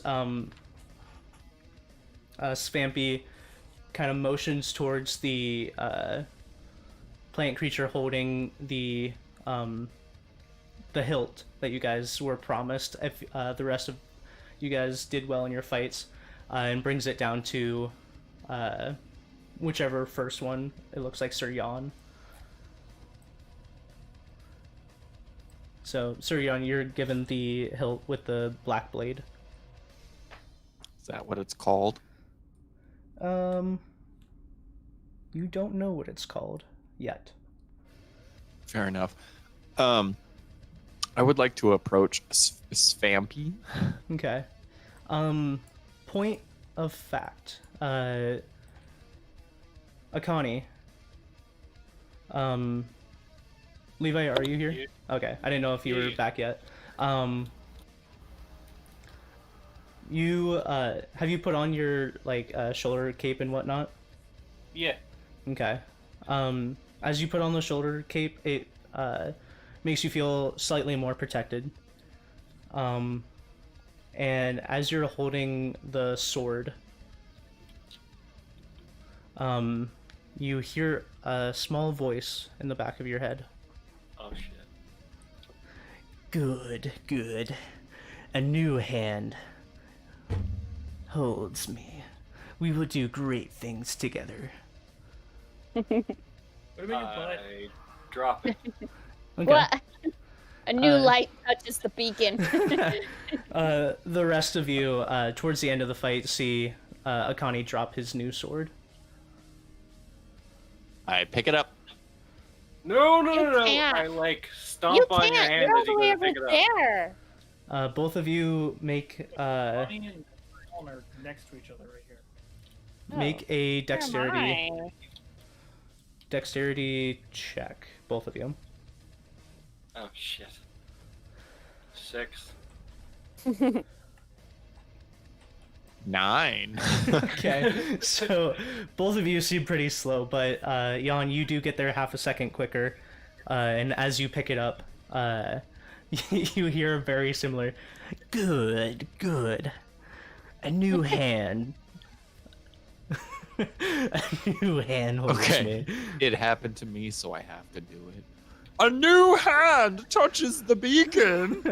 Svampy kind of motions towards the plant creature holding the hilt that you guys were promised if the rest of you guys did well in your fights, and brings it down to whichever first one. It looks like Sir Jan. So, Sir Jan, you're given the hilt with the black blade. Is that what it's called? You don't know what it's called yet. Fair enough. I would like to approach Svampy. Okay. Point of fact. Akani. Levi, are you here? Okay, I didn't know if you were back yet. You have you put on your shoulder cape and whatnot? Yeah. Okay. As you put on the shoulder cape, it makes you feel slightly more protected. And as you're holding the sword, you hear a small voice in the back of your head. Oh shit. Good. A new hand holds me. We will do great things together. What about your butt? I drop it. Okay. What? A new light touches the beacon. The rest of you, towards the end of the fight, see Akani drop his new sword. I pick it up. No. can't. I stomp You on your can't. hand You're as all you the way go to over pick it up. there. Both of you make Bonnie and Colin are next to each other right here. make a dexterity Where am dexterity check. Both of you. Oh shit. 6. 9. Okay, so both of you seem pretty slow, but Jan, you do get there half a second quicker, and as you pick it up, you hear a very similar, good, a new hand. A new hand holds Okay. me. It happened to me, so I have to do it. A new hand touches the beacon.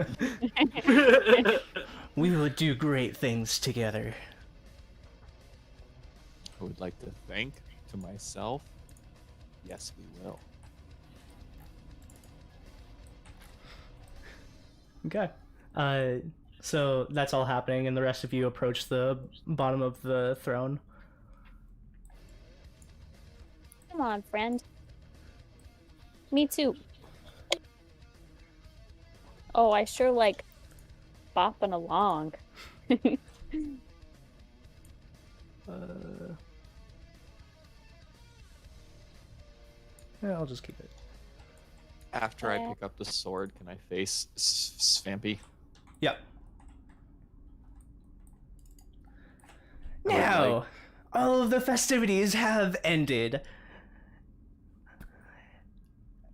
We will do great things together. I would like to think to myself, yes, we will. Okay. So that's all happening, and the rest of you approach the bottom of the throne. Come on, friend. Me too. Oh, I sure like bopping along. Yeah, I'll just keep it. After I pick up the sword, can I face Svampy? Yep. I would Now, like- all of the festivities have ended.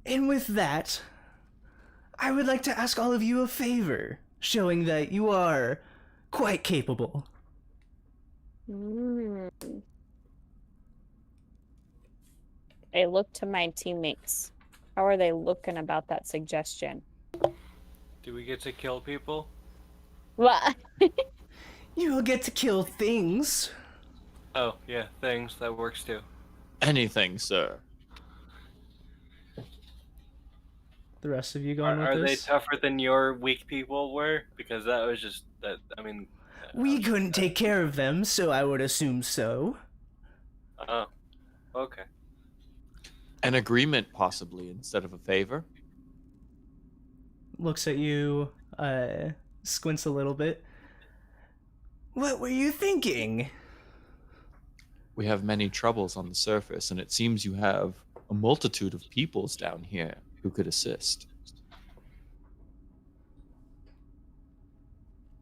And with that, I would like to ask all of you a favor, showing that you are quite capable. I look to my teammates. How are they looking about that suggestion? Do we get to kill people? What? You will get to kill things. Oh, yeah, things. That works too. Anything, sir. The rest of you going Are with they this? tougher than your weak people were? Because that was just that. I mean, We couldn't take care of them, so I would assume so. Oh, okay. An agreement, possibly, instead of a favor. Looks at you, squints a little bit. What were you thinking? We have many troubles on the surface, and it seems you have a multitude of peoples down here who could assist.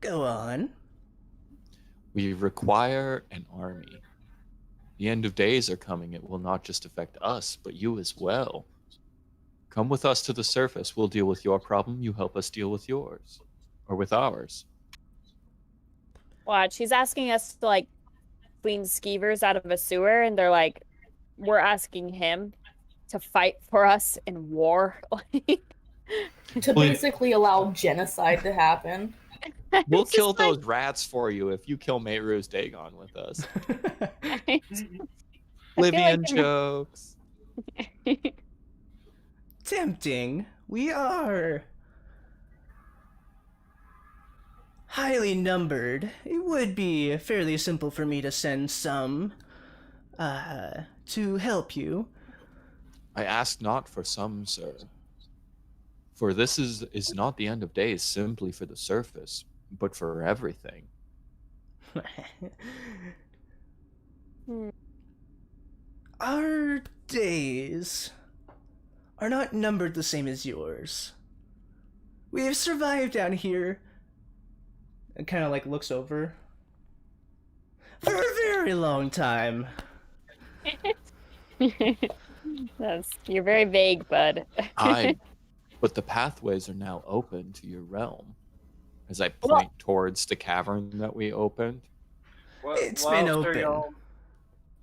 Go on. We require an army. The end of days are coming. It will not just affect us, but you as well. Come with us to the surface. We'll deal with your problem. You help us deal with yours. Or with ours. Watch, he's asking us to, like, clean skeevers out of a sewer, and they're like, we're asking him to fight for us in war. To basically allow genocide to happen. We'll It's kill just like- those rats for you if you kill Mehru's Dagon with us. Livian jokes. Tempting. We are highly numbered. It would be fairly simple for me to send some to help you. I ask not for some, sir. For this is not the end of days simply for the surface, but for everything. Our days are not numbered the same as yours. We have survived down here. And kind of like looks over. For a very long time. You're very vague, bud. But the pathways are now open to your realm. As I point towards the cavern that we opened. It's been open. Sir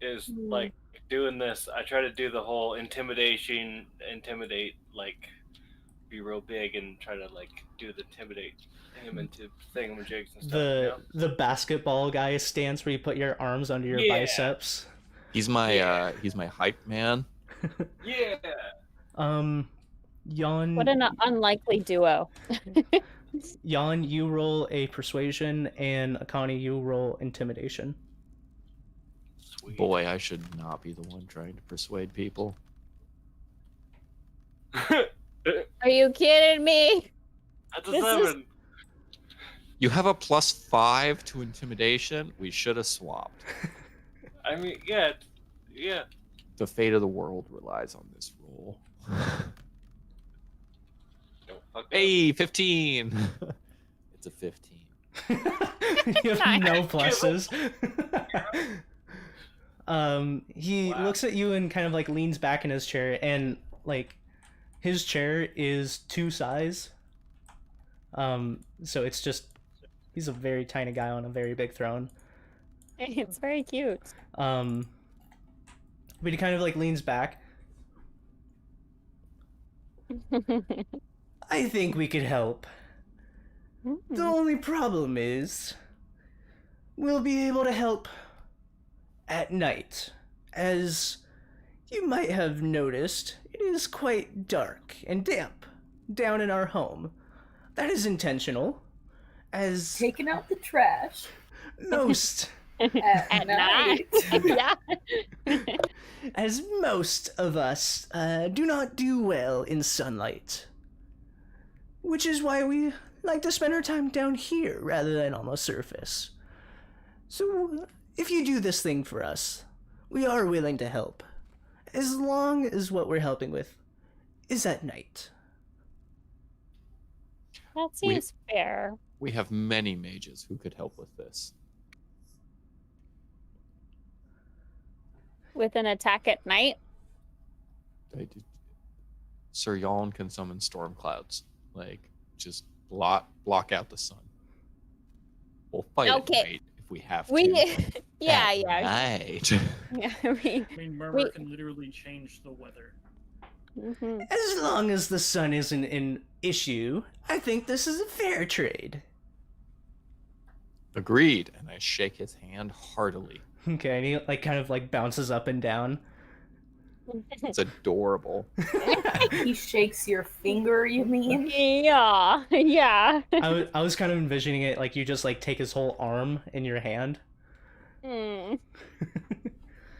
is like doing this. I try to do the whole intimidate, like be real big and try to like do the intimidate him into thingamajigs and stuff. The basketball guy stance where you put your arms under your biceps. He's my hype man. Yeah. Jan. What an unlikely duo. Jan, you roll a persuasion, and Akani, you roll intimidation. Sweet. Boy, I should not be the one trying to persuade people. Are you kidding me? That's a This 7. You have a +5 to intimidation. We should have swapped. I mean, yeah. The fate of the world relies on this roll. Don't fuck up. Hey, 15. It's a 15. You have no pluses. He looks at you and kind of like leans back in his chair, and like his chair is 2 size. So it's just he's a very tiny guy on a very big throne. It's very cute. But he kind of like leans back. I think we could help. The only problem is we'll be able to help at night. As you might have noticed, it is quite dark and damp down in our home. That is intentional, as Taking out the trash most at night. Yeah. as most of us do not do well in sunlight. Which is why we like to spend our time down here rather than on the surface. So, if you do this thing for us, we are willing to help. As long as what we're helping with is at night. That seems fair. We have many mages who could help with this. With an attack at night? Sir Yon can summon storm clouds. Like, just block out the sun. We'll fight at night if we have to. Yeah. Night. Yeah, I mean, Murmur can literally change the weather. As long as the sun isn't an issue, I think this is a fair trade. Agreed. And I shake his hand heartily. Okay, and he like kind of like bounces up and down. It's adorable. He shakes your finger, you mean? Yeah. I was kind of envisioning it like you just like take his whole arm in your hand.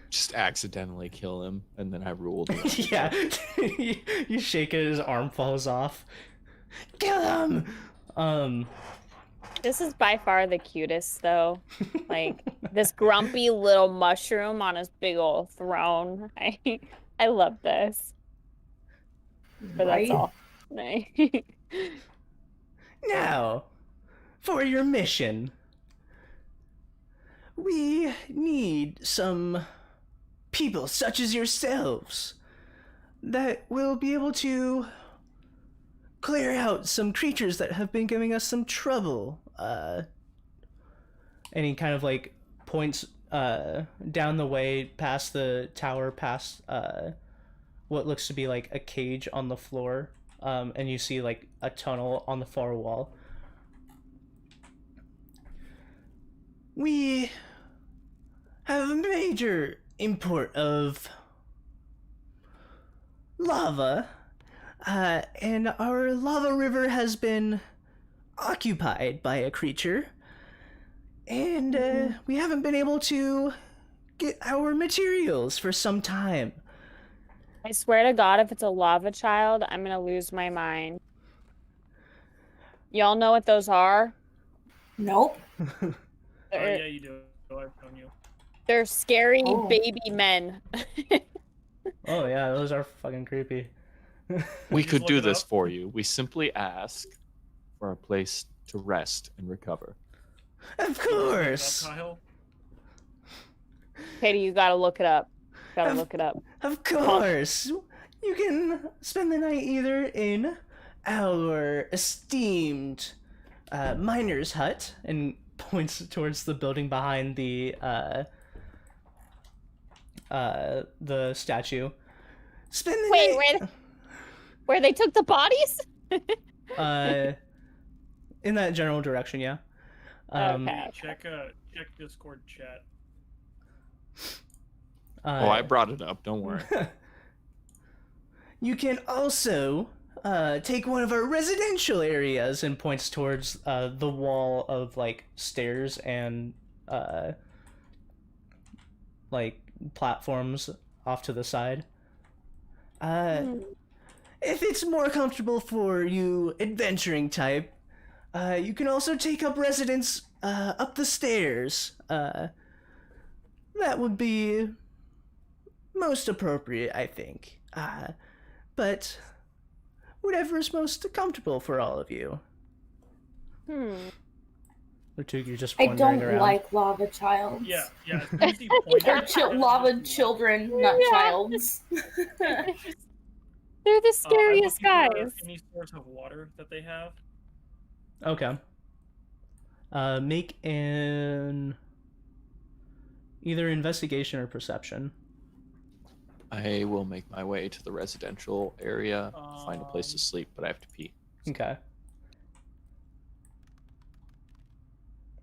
Just accidentally kill him, and then I ruled. Yeah, you shake it, his arm falls off. Kill him. This is by far the cutest, though. Like, this grumpy little mushroom on his big old throne. I love this. But that's all. Now, for your mission, we need some people such as yourselves that will be able to clear out some creatures that have been giving us some trouble. And he kind of like points down the way past the tower, past what looks to be like a cage on the floor, and you see like a tunnel on the far wall. We have a major import of lava, and our lava river has been occupied by a creature, and we haven't been able to get our materials for some time. I swear to God, if it's a lava child, I'm gonna lose my mind. Y'all know what those are? Nope. Oh yeah, you do. I've known you. They're scary baby men. Oh yeah, those are fucking creepy. We could do this up? for you. We simply ask for a place to rest and recover. Of course. Katie, you gotta look it up. Look it up. Of course. You can spend the night either in our esteemed miner's hut, and points towards the building behind the statue. Spend the night. Where they took the bodies? In that general direction, yeah. Okay. Check Discord chat. I brought it up. Don't worry. You can also take one of our residential areas, and points towards the wall of like stairs and like platforms off to the side. If it's more comfortable for you adventuring type, you can also take up residence up the stairs. That would be most appropriate, I think. But whatever is most comfortable for all of you. Lertug, you're just wandering I don't around. like lava childs. Yeah. They're lava children, not childs. They're the scariest I'm looking guys. for any source of water that they have. Okay. Make an either investigation or perception. I will make my way to the residential area, find a place to sleep, but I have to pee. Okay.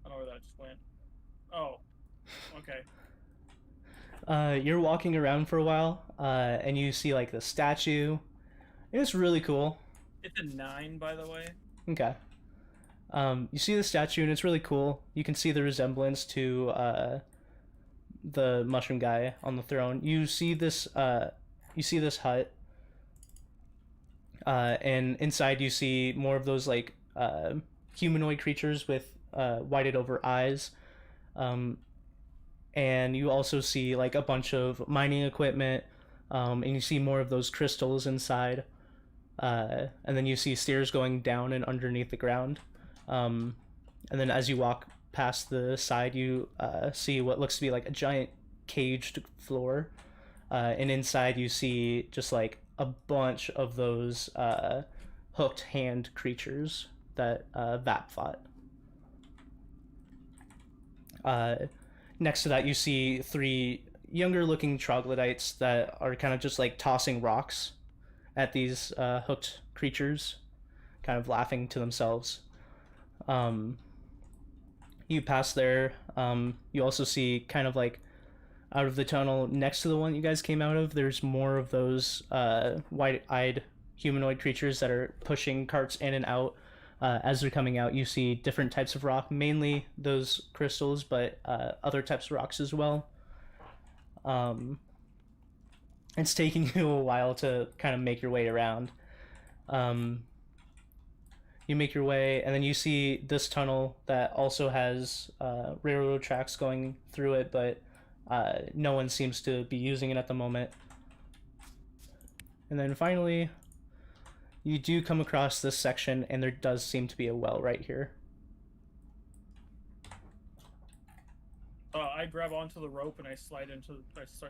I don't know where that just went. Oh. Okay. You're walking around for a while, and you see like the statue. It's really cool. It's a 9, by the way. Okay. You see the statue, and it's really cool. You can see the resemblance to the mushroom guy on the throne. You see this hut, and inside you see more of those like humanoid creatures with whited over eyes. And you also see like a bunch of mining equipment, and you see more of those crystals inside. And then you see stairs going down and underneath the ground. And then as you walk past the side, you see what looks to be like a giant caged floor. And inside you see just like a bunch of those hooked hand creatures that Vap fought. Next to that, you see 3 younger looking troglodytes that are kind of just like tossing rocks at these hooked creatures, kind of laughing to themselves. You pass there. You also see kind of like out of the tunnel next to the one you guys came out of, there's more of those white-eyed humanoid creatures that are pushing carts in and out. As they're coming out, you see different types of rock, mainly those crystals, but other types of rocks as well. It's taking you a while to kind of make your way around. you make your way, and then you see this tunnel that also has railroad tracks going through it, but no one seems to be using it at the moment. And then finally, you do come across this section, and there does seem to be a well right here. I grab onto the rope and I start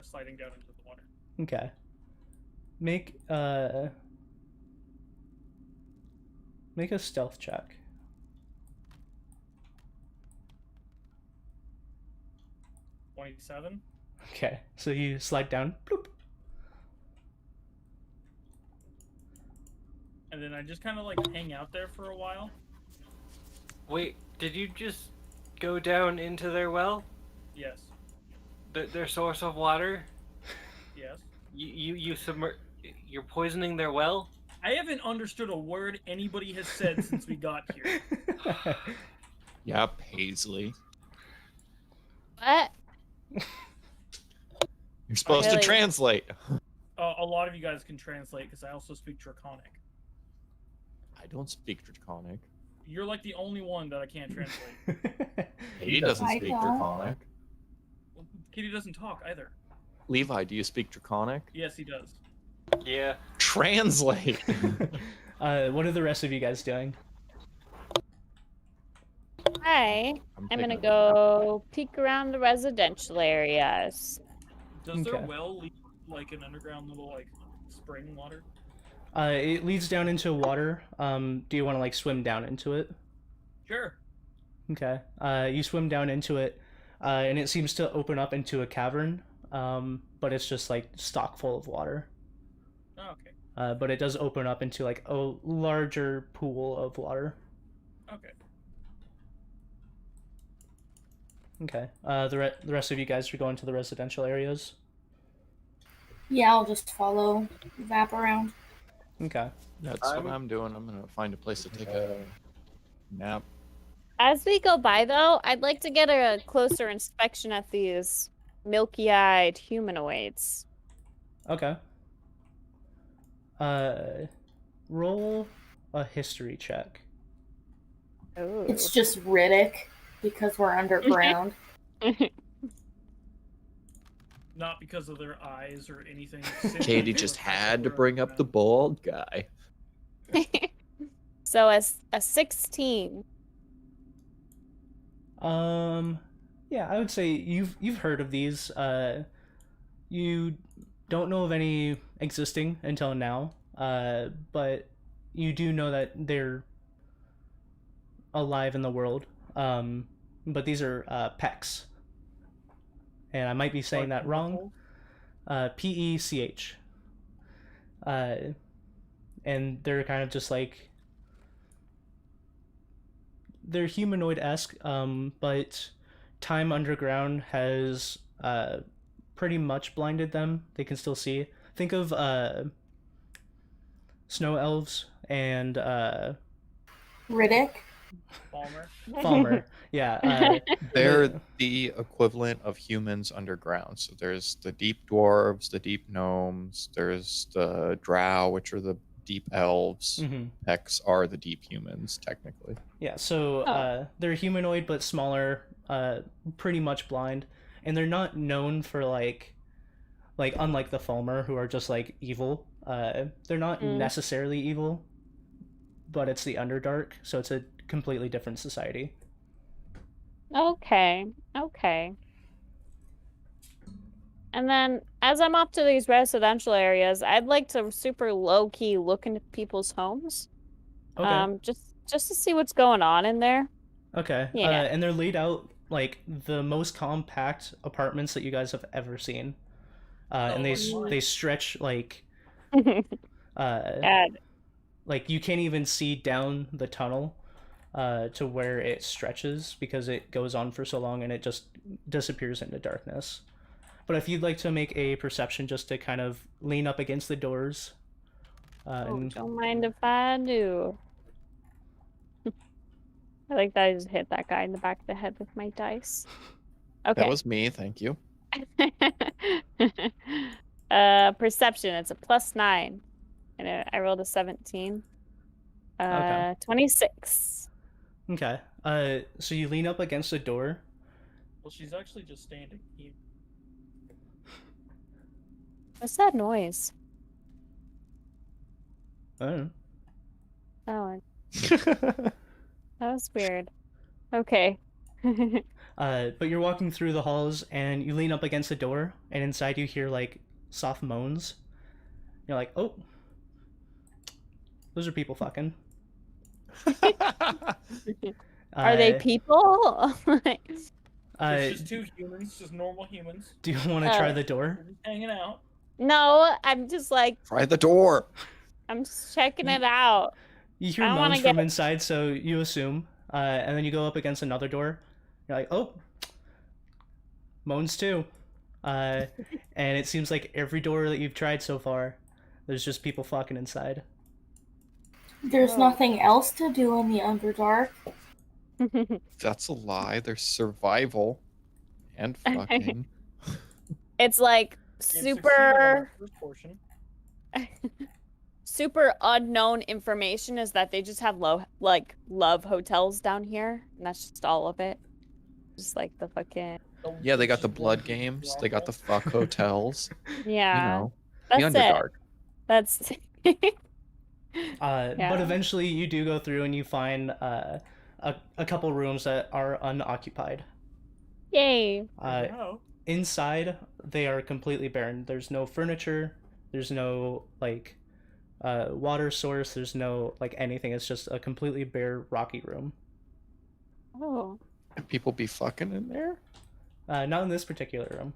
sliding down into the water. Okay. Make a stealth check. 27. Okay, so you slide down. Bloop. And then I just kind of like hang out there for a while. Wait, did you just go down into their well? Yes. Their source of water? Yes. You're poisoning their well? I haven't understood a word anybody has said since we got here. Yep, Paisley. What? You're supposed Really? to translate. A lot of you guys can translate because I also speak Draconic. I don't speak Draconic. You're like the only one that I can't translate. He doesn't speak Draconic. Well, Kitty doesn't talk either. Levi, do you speak Draconic? Yes, he does. Yeah. Translate! What are the rest of you guys doing? I'm gonna go peek around the residential areas. Does their Okay. well lead like an underground little like spring water? It leads down into water. Do you want to like swim down into it? Sure. Okay. You swim down into it, and it seems to open up into a cavern, but it's just like stock full of water. Oh, okay. But it does open up into like a larger pool of water. Okay. Okay. The rest of you guys are going to the residential areas. Yeah, I'll just follow Vap around. Okay. That's what I'm doing. I'm gonna find a place to take a nap. As we go by, though, I'd like to get a closer inspection at these milky-eyed humanoids. Okay. Roll a history check. Ooh. It's just Riddick because we're underground. Not because of their eyes or anything. Katie just had to bring up the bald guy. So a 16. Yeah, I would say you've heard of these. You don't know of any existing until now. But you do know that they're alive in the world. But these are Pechs. And I might be saying that wrong. Pech. And they're kind of just like, they're humanoid-esque, but time underground has pretty much blinded them. They can still see. Think of snow elves and Riddick. Falmer. Yeah. They're the equivalent of humans underground. So there's the deep dwarves, the deep gnomes, there's the drow, which are the deep elves. Mm-hmm. Pechs are the deep humans, technically. Yeah, so they're humanoid but smaller, pretty much blind, and they're not known for like unlike the Falmer, who are just like evil. They're not necessarily evil, but it's the Underdark, so it's a completely different society. Okay. And then, as I'm up to these residential areas, I'd like to super low-key look into people's homes. Okay. Just to see what's going on in there. Okay. Yeah. And they're laid out like the most compact apartments that you guys have ever seen. And they stretch like like you can't even see down the tunnel to where it stretches because it goes on for so long and it just disappears into darkness. But if you'd like to make a perception just to kind of lean up against the doors. Don't mind if I do. I like that I just hit that guy in the back of the head with my dice. Okay. That was me, thank you. Perception, it's a +9. And I rolled a 17. Okay. 26. Okay. So you lean up against the door. Well, she's actually just standing. What's that noise? Oh. Oh, that was weird. Okay. But you're walking through the halls and you lean up against the door, and inside you hear like soft moans. You're like, oh, those are people fucking. Are they people? It's just two humans, just normal humans. Do you want to try the door? They're just hanging out. No, I'm just like, Try the door. I'm just checking it out. You hear I moans wanna from get- inside, so you assume. And then you go up against another door. You're like, oh, moans too. And it seems like every door that you've tried so far, there's just people fucking inside. There's nothing else to do in the Underdark. That's a lie. There's survival and fucking. It's like Game 16 of super, the first portion. super unknown information is that they just have love hotels down here, and that's just all of it. Just like the fucking Yeah, they got the blood games. They got the fuck hotels. yeah. You know, That's the it. Underdark. That's But eventually you do go through and you find a couple rooms that are unoccupied. yay. Oh. Inside, they are completely barren. There's no furniture. There's no, like, water source. There's no, like, anything. It's just a completely bare, rocky room. Oh. Can people be fucking in there? Not in this particular room.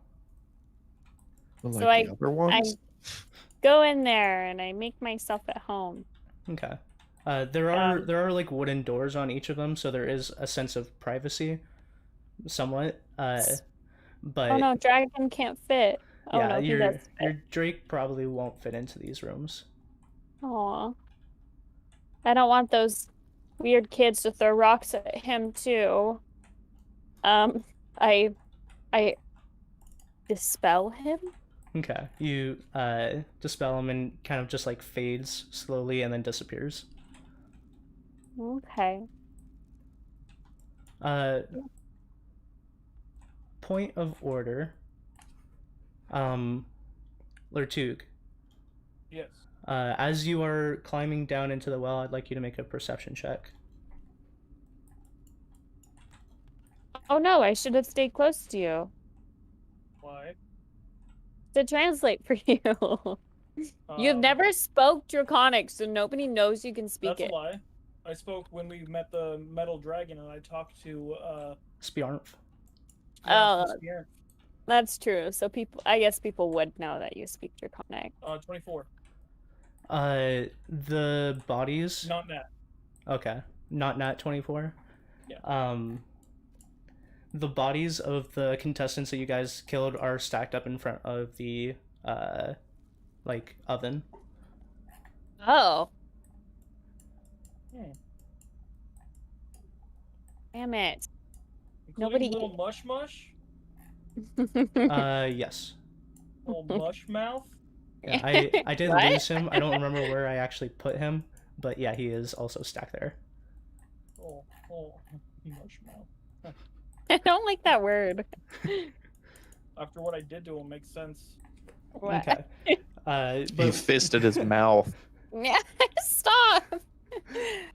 Like So the other ones? Go in there and I make myself at home. Okay. There are like wooden doors on each of them, so there is a sense of privacy, somewhat. But Oh no, dragon can't fit. Oh yeah, no, he does your Drake probably won't fit into these rooms. Aw. I don't want those weird kids to throw rocks at him too. I dispel him. Okay, you dispel him and kind of just like fades slowly and then disappears. Okay. Point of order. Lertug. Yes. As you are climbing down into the well, I'd like you to make a perception check. Oh no, I should have stayed close to you Why? to translate for you. You've never spoke Draconic, so nobody knows you can speak That's it. a lie. I spoke when we met the metal dragon, and I talked to Spjarnf. Oh. Spear. That's true. So I guess people would know that you speak Draconic. 24. The bodies. Not nat. Okay, not nat 24. Yeah. The bodies of the contestants that you guys killed are stacked up in front of the like oven. Oh. Hmm. Damn it. Including Nobody- little mush. Yes. Little mush mouth. Yeah, I did What? lose him. I don't remember where I actually put him, but yeah, he is also stacked there. Oh, mush mouth. I don't like that word. After what I did to him, makes sense. What? Okay. He But fisted his mouth. Yeah, stop.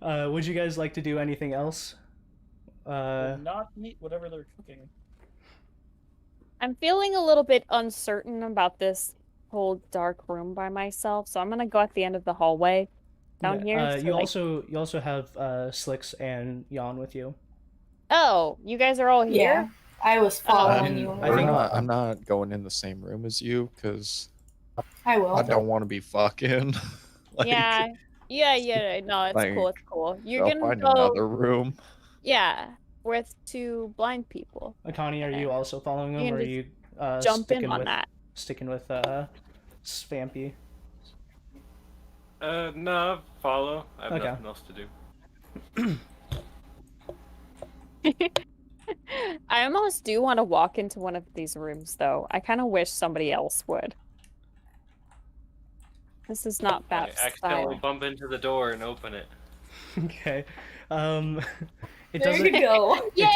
would you guys like to do anything else? Not eat whatever they're cooking. I'm feeling a little bit uncertain about this whole dark room by myself, so I'm gonna go at the end of the hallway down here. Yeah, so, you like- also have Slicks and Jan with you. Oh, you guys are all Yeah, here? I was following Um, you. I think- I'm not going in the same room as you because I will. I don't want to be fucking. Yeah. No, it's like, cool. It's cool. You're I'll gonna find go. another room. Yeah, with two blind people. Akani, are you also following You him, can or are just you Jump sticking in on with that. sticking with Svampy? No, follow. I have Okay. nothing else to do. I almost do want to walk into one of these rooms, though. I kind of wish somebody else would. This is not I bad accidentally style. bump into the door and open it. Okay. It There doesn't. you go. Yay!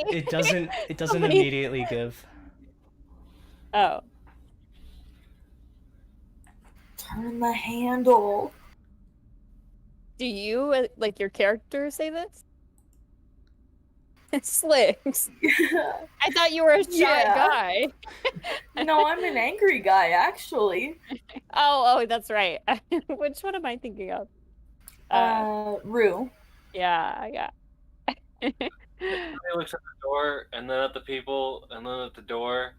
It doesn't. It doesn't Somebody- immediately give. Oh. Turn the handle. Do you, like, your character say this? Slicks. I thought you were a shy Yeah. guy. No, I'm an angry guy, actually. Oh, that's right. Which one am I thinking of? Rue. Yeah. He looks at the door, and then at the people, and then at the door,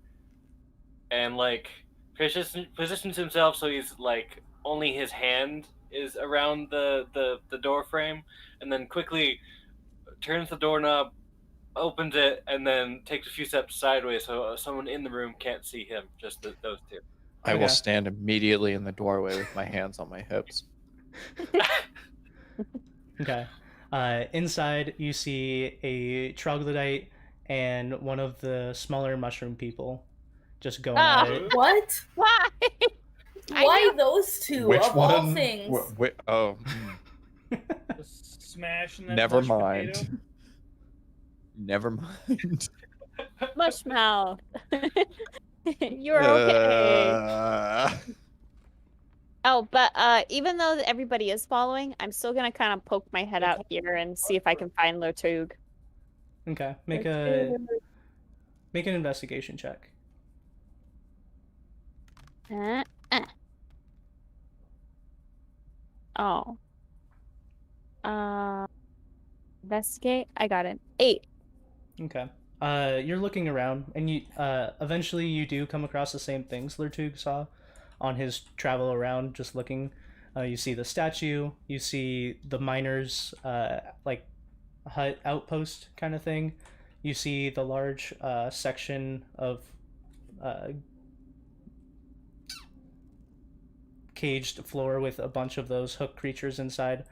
and like positions himself so he's like only his hand is around the door frame, and then quickly turns the doorknob, opens it, and then takes a few steps sideways so someone in the room can't see him, just those two. I will Okay. stand immediately in the doorway with my hands on my hips. Okay. Inside, you see a troglodyte and one of the smaller mushroom people just going at it. What? Why? I Why knew- those two Which of all one? things? Just smashing that Never mashed mind. potato. Never mind. Mushmouth. You're okay. Oh, but even though everybody is following, I'm still gonna kind of poke my head out here and see if I can find Lotug. Okay. Make an investigation check. Oh. Investigate. I got it. 8. Okay. You're looking around, and you eventually you do come across the same things Lertug saw on his travel around, just looking. You see the statue. You see the miners' like hut outpost kind of thing. You see the large section of caged floor with a bunch of those hook creatures inside.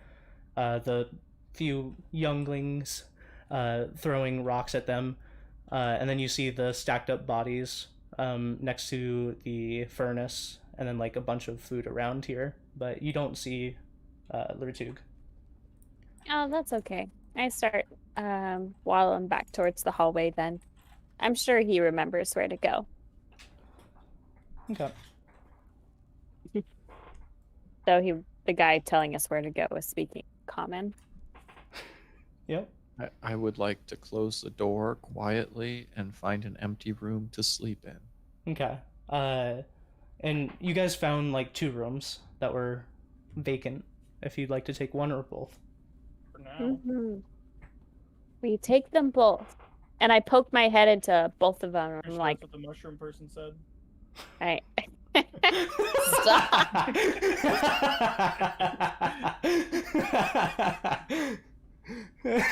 The few younglings throwing rocks at them. And then you see the stacked up bodies next to the furnace, and then like a bunch of food around here. But you don't see Lertug. Oh, that's okay. I start waddling back towards the hallway then. I'm sure he remembers where to go. Okay. So the guy telling us where to go was speaking common. Yep. I would like to close the door quietly and find an empty room to sleep in. Okay. And you guys found like 2 rooms that were vacant. If you'd like to take one or both. For now. Mm-hmm. We take them both. And I poke my head into both of them. Pretty I'm sure like, that's what the mushroom person said. I stop.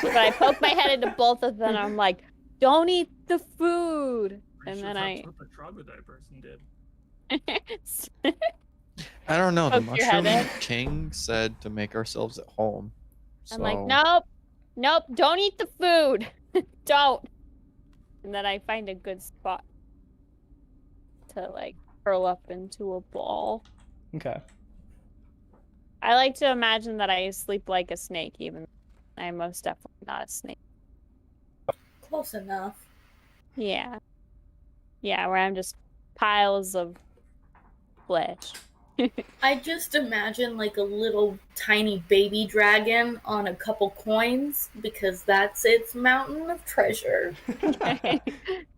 But I poke my head into both of them. And I'm like, don't eat the food. Pretty And sure then that's what the troglodyte person did. I don't know. The Poke your head Mushroom in. King said to make ourselves at home. I'm like, so- nope, don't eat the food. Don't. And then I find a good spot to like curl up into a ball. Okay. I like to imagine that I sleep like a snake, even though I'm most definitely not a snake. Close enough. Yeah. Yeah, where I'm just piles of flesh. I just imagine like a little tiny baby dragon on a couple coins because that's its mountain of treasure.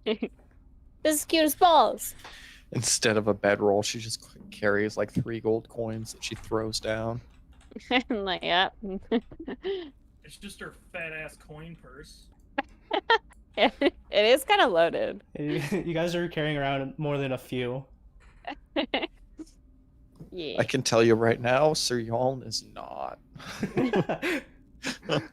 This is cute as balls. Instead of a bedroll, she just carries like 3 gold coins that she throws down. I'm like, yep. It's just her fat ass coin purse. It is kind of loaded. You guys are carrying around more than a few. Yeah. I can tell you right now, Sir Yaln is not.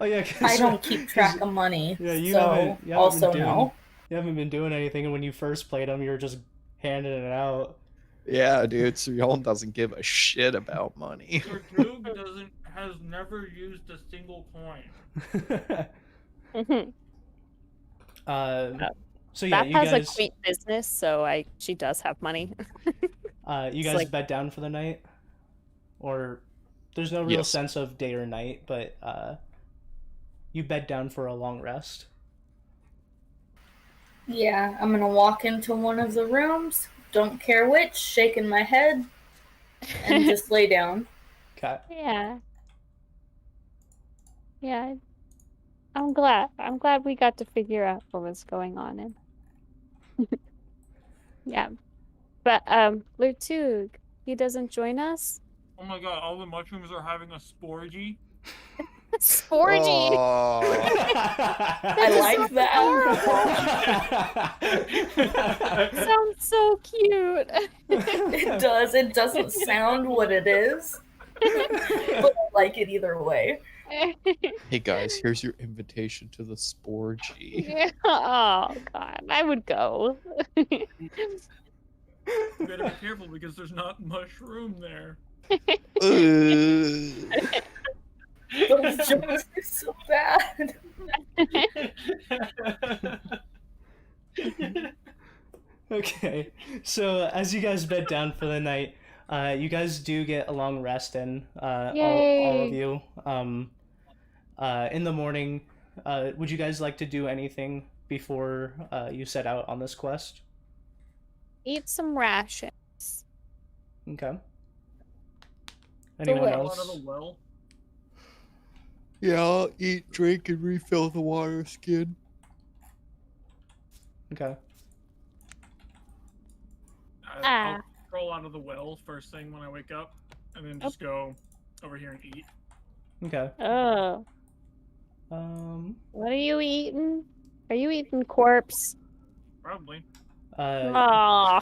Oh yeah. 'cause- I don't keep track of money, Yeah, you so haven't been also doing- no. You haven't been doing anything, and when you first played them, you were just handing it out. Yeah, dude, Sir Yaln doesn't give a shit about money. Your Droog has never used a single coin. So yeah, Beth you has guys, a quaint business, so she does have money. you it's guys like- bed down for the night, or there's no real Yes. sense of day or night, but you bed down for a long rest. Yeah, I'm gonna walk into one of the rooms, don't care which, shaking my head, and just lay down. Okay. Yeah. Yeah. I'm glad. I'm glad we got to figure out what was going on. And yeah. But Lurtug, he doesn't join us? Oh my god, all the mushrooms are having a sporgy. Sporgy! I like that. Sounds so cute. It does. It doesn't sound what it is, but I like it either way. Hey guys, here's your invitation to the Sporgy. Yeah. Oh god, I would go. You better be careful because there's not much room there. Those jokes are so bad. Okay, so as you guys bed down for the night, you guys do get a long rest in, all of you. In the morning, would you guys like to do anything before you set out on this quest? Eat some rations. Okay. Anyone Fall out of else? the well. Yeah, I'll eat, drink, and refill the water skin. Okay. I'll crawl out of the well first thing when I wake up, and then just go over here and eat. Okay. Oh. What are you eating? Are you eating corpse? Probably. Aw.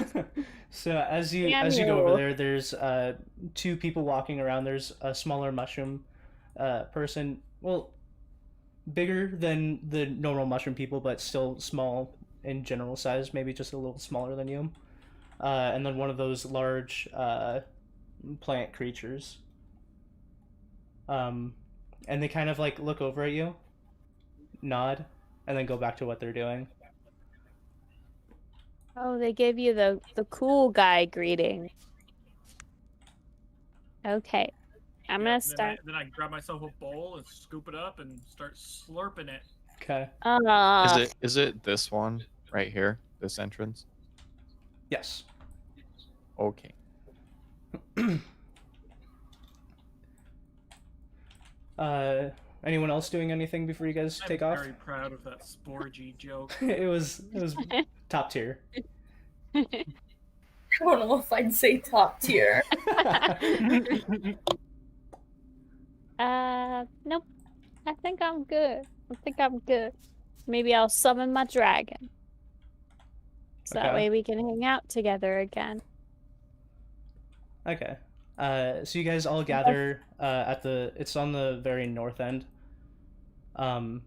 So as you go over there, there's two people walking around. There's a smaller mushroom person, well, bigger than the normal mushroom people, but still small in general size, maybe just a little smaller than you. And then one of those large plant creatures. And they kind of like look over at you, nod, and then go back to what they're doing. Oh, they gave you the cool guy greeting. Okay. I'm gonna start. Then I grab myself a bowl and scoop it up and start slurping it. Okay. Is it this one right here? This entrance? Yes. Okay. Anyone else doing anything before you guys take off? I'm very proud of that Sporgy joke. It was top tier. I don't know if I'd say top tier. Nope. I think I'm good. Maybe I'll summon my dragon. So that way we can hang out together again. Okay. So you guys all gather it's on the very north end. You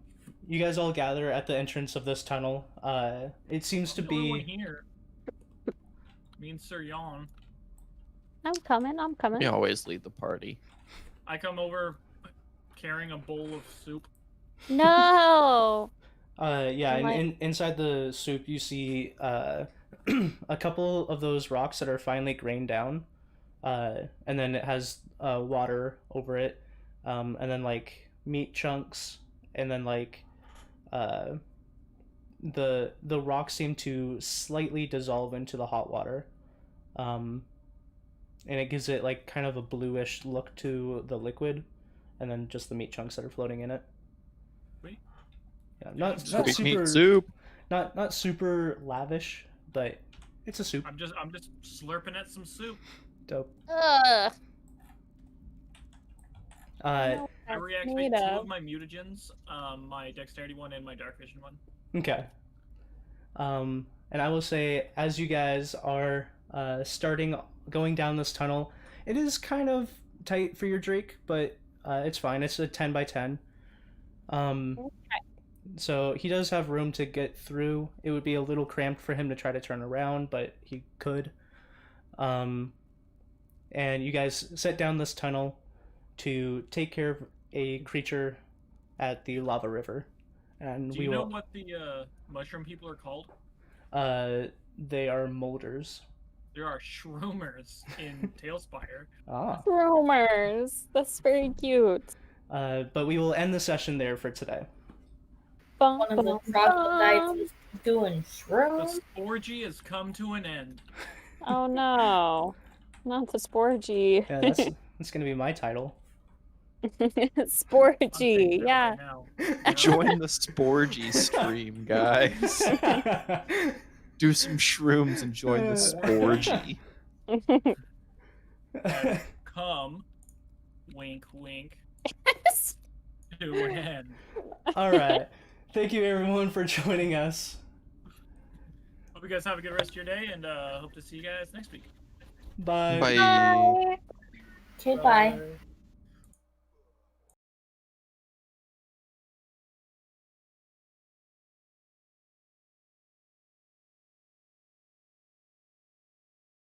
guys all gather at the entrance of this tunnel. It seems to be here. Me and Sir Yon. I'm coming. You always lead the party. I come over carrying a bowl of soup. No. Yeah, and inside the soup you see a couple of those rocks that are finely grained down. And then it has water over it, and then like meat chunks, and then like the rocks seem to slightly dissolve into the hot water, and it gives it like kind of a bluish look to the liquid, and then just the meat chunks that are floating in it. Sweet. Yeah, not Sweet super meat soup. not super lavish, but it's a soup. I'm just slurping at some soup. Dope. Ugh. I reactivate 2 of my mutagens, my dexterity one and my dark vision one. Okay. And I will say, as you guys are going down this tunnel, it is kind of tight for your Drake, but it's fine. It's a 10 by 10. So he does have room to get through. It would be a little cramped for him to try to turn around, but he could. And you guys set down this tunnel to take care of a creature at the lava river. And Do you know what the mushroom people are called? They are molders. There are shroomers in Talespire. Rumors. That's very cute. But we will end the session there for today. Bum, One of the bum, troglodytes bum. is doing The shrooms. Sporgy has come to an end. Oh no, not the Sporgy. Yeah, that's gonna be my title. I'm taking Sporgy, that yeah. right now. Yeah. Join the Sporgy stream, guys. Do some shrooms and join the Sporgy. Has come, wink, wink, to an end. All right. Thank you, everyone, for joining us. Hope you guys have a good rest of your day, and hope to see you guys next week. Bye. Bye. Bye. Okay, bye.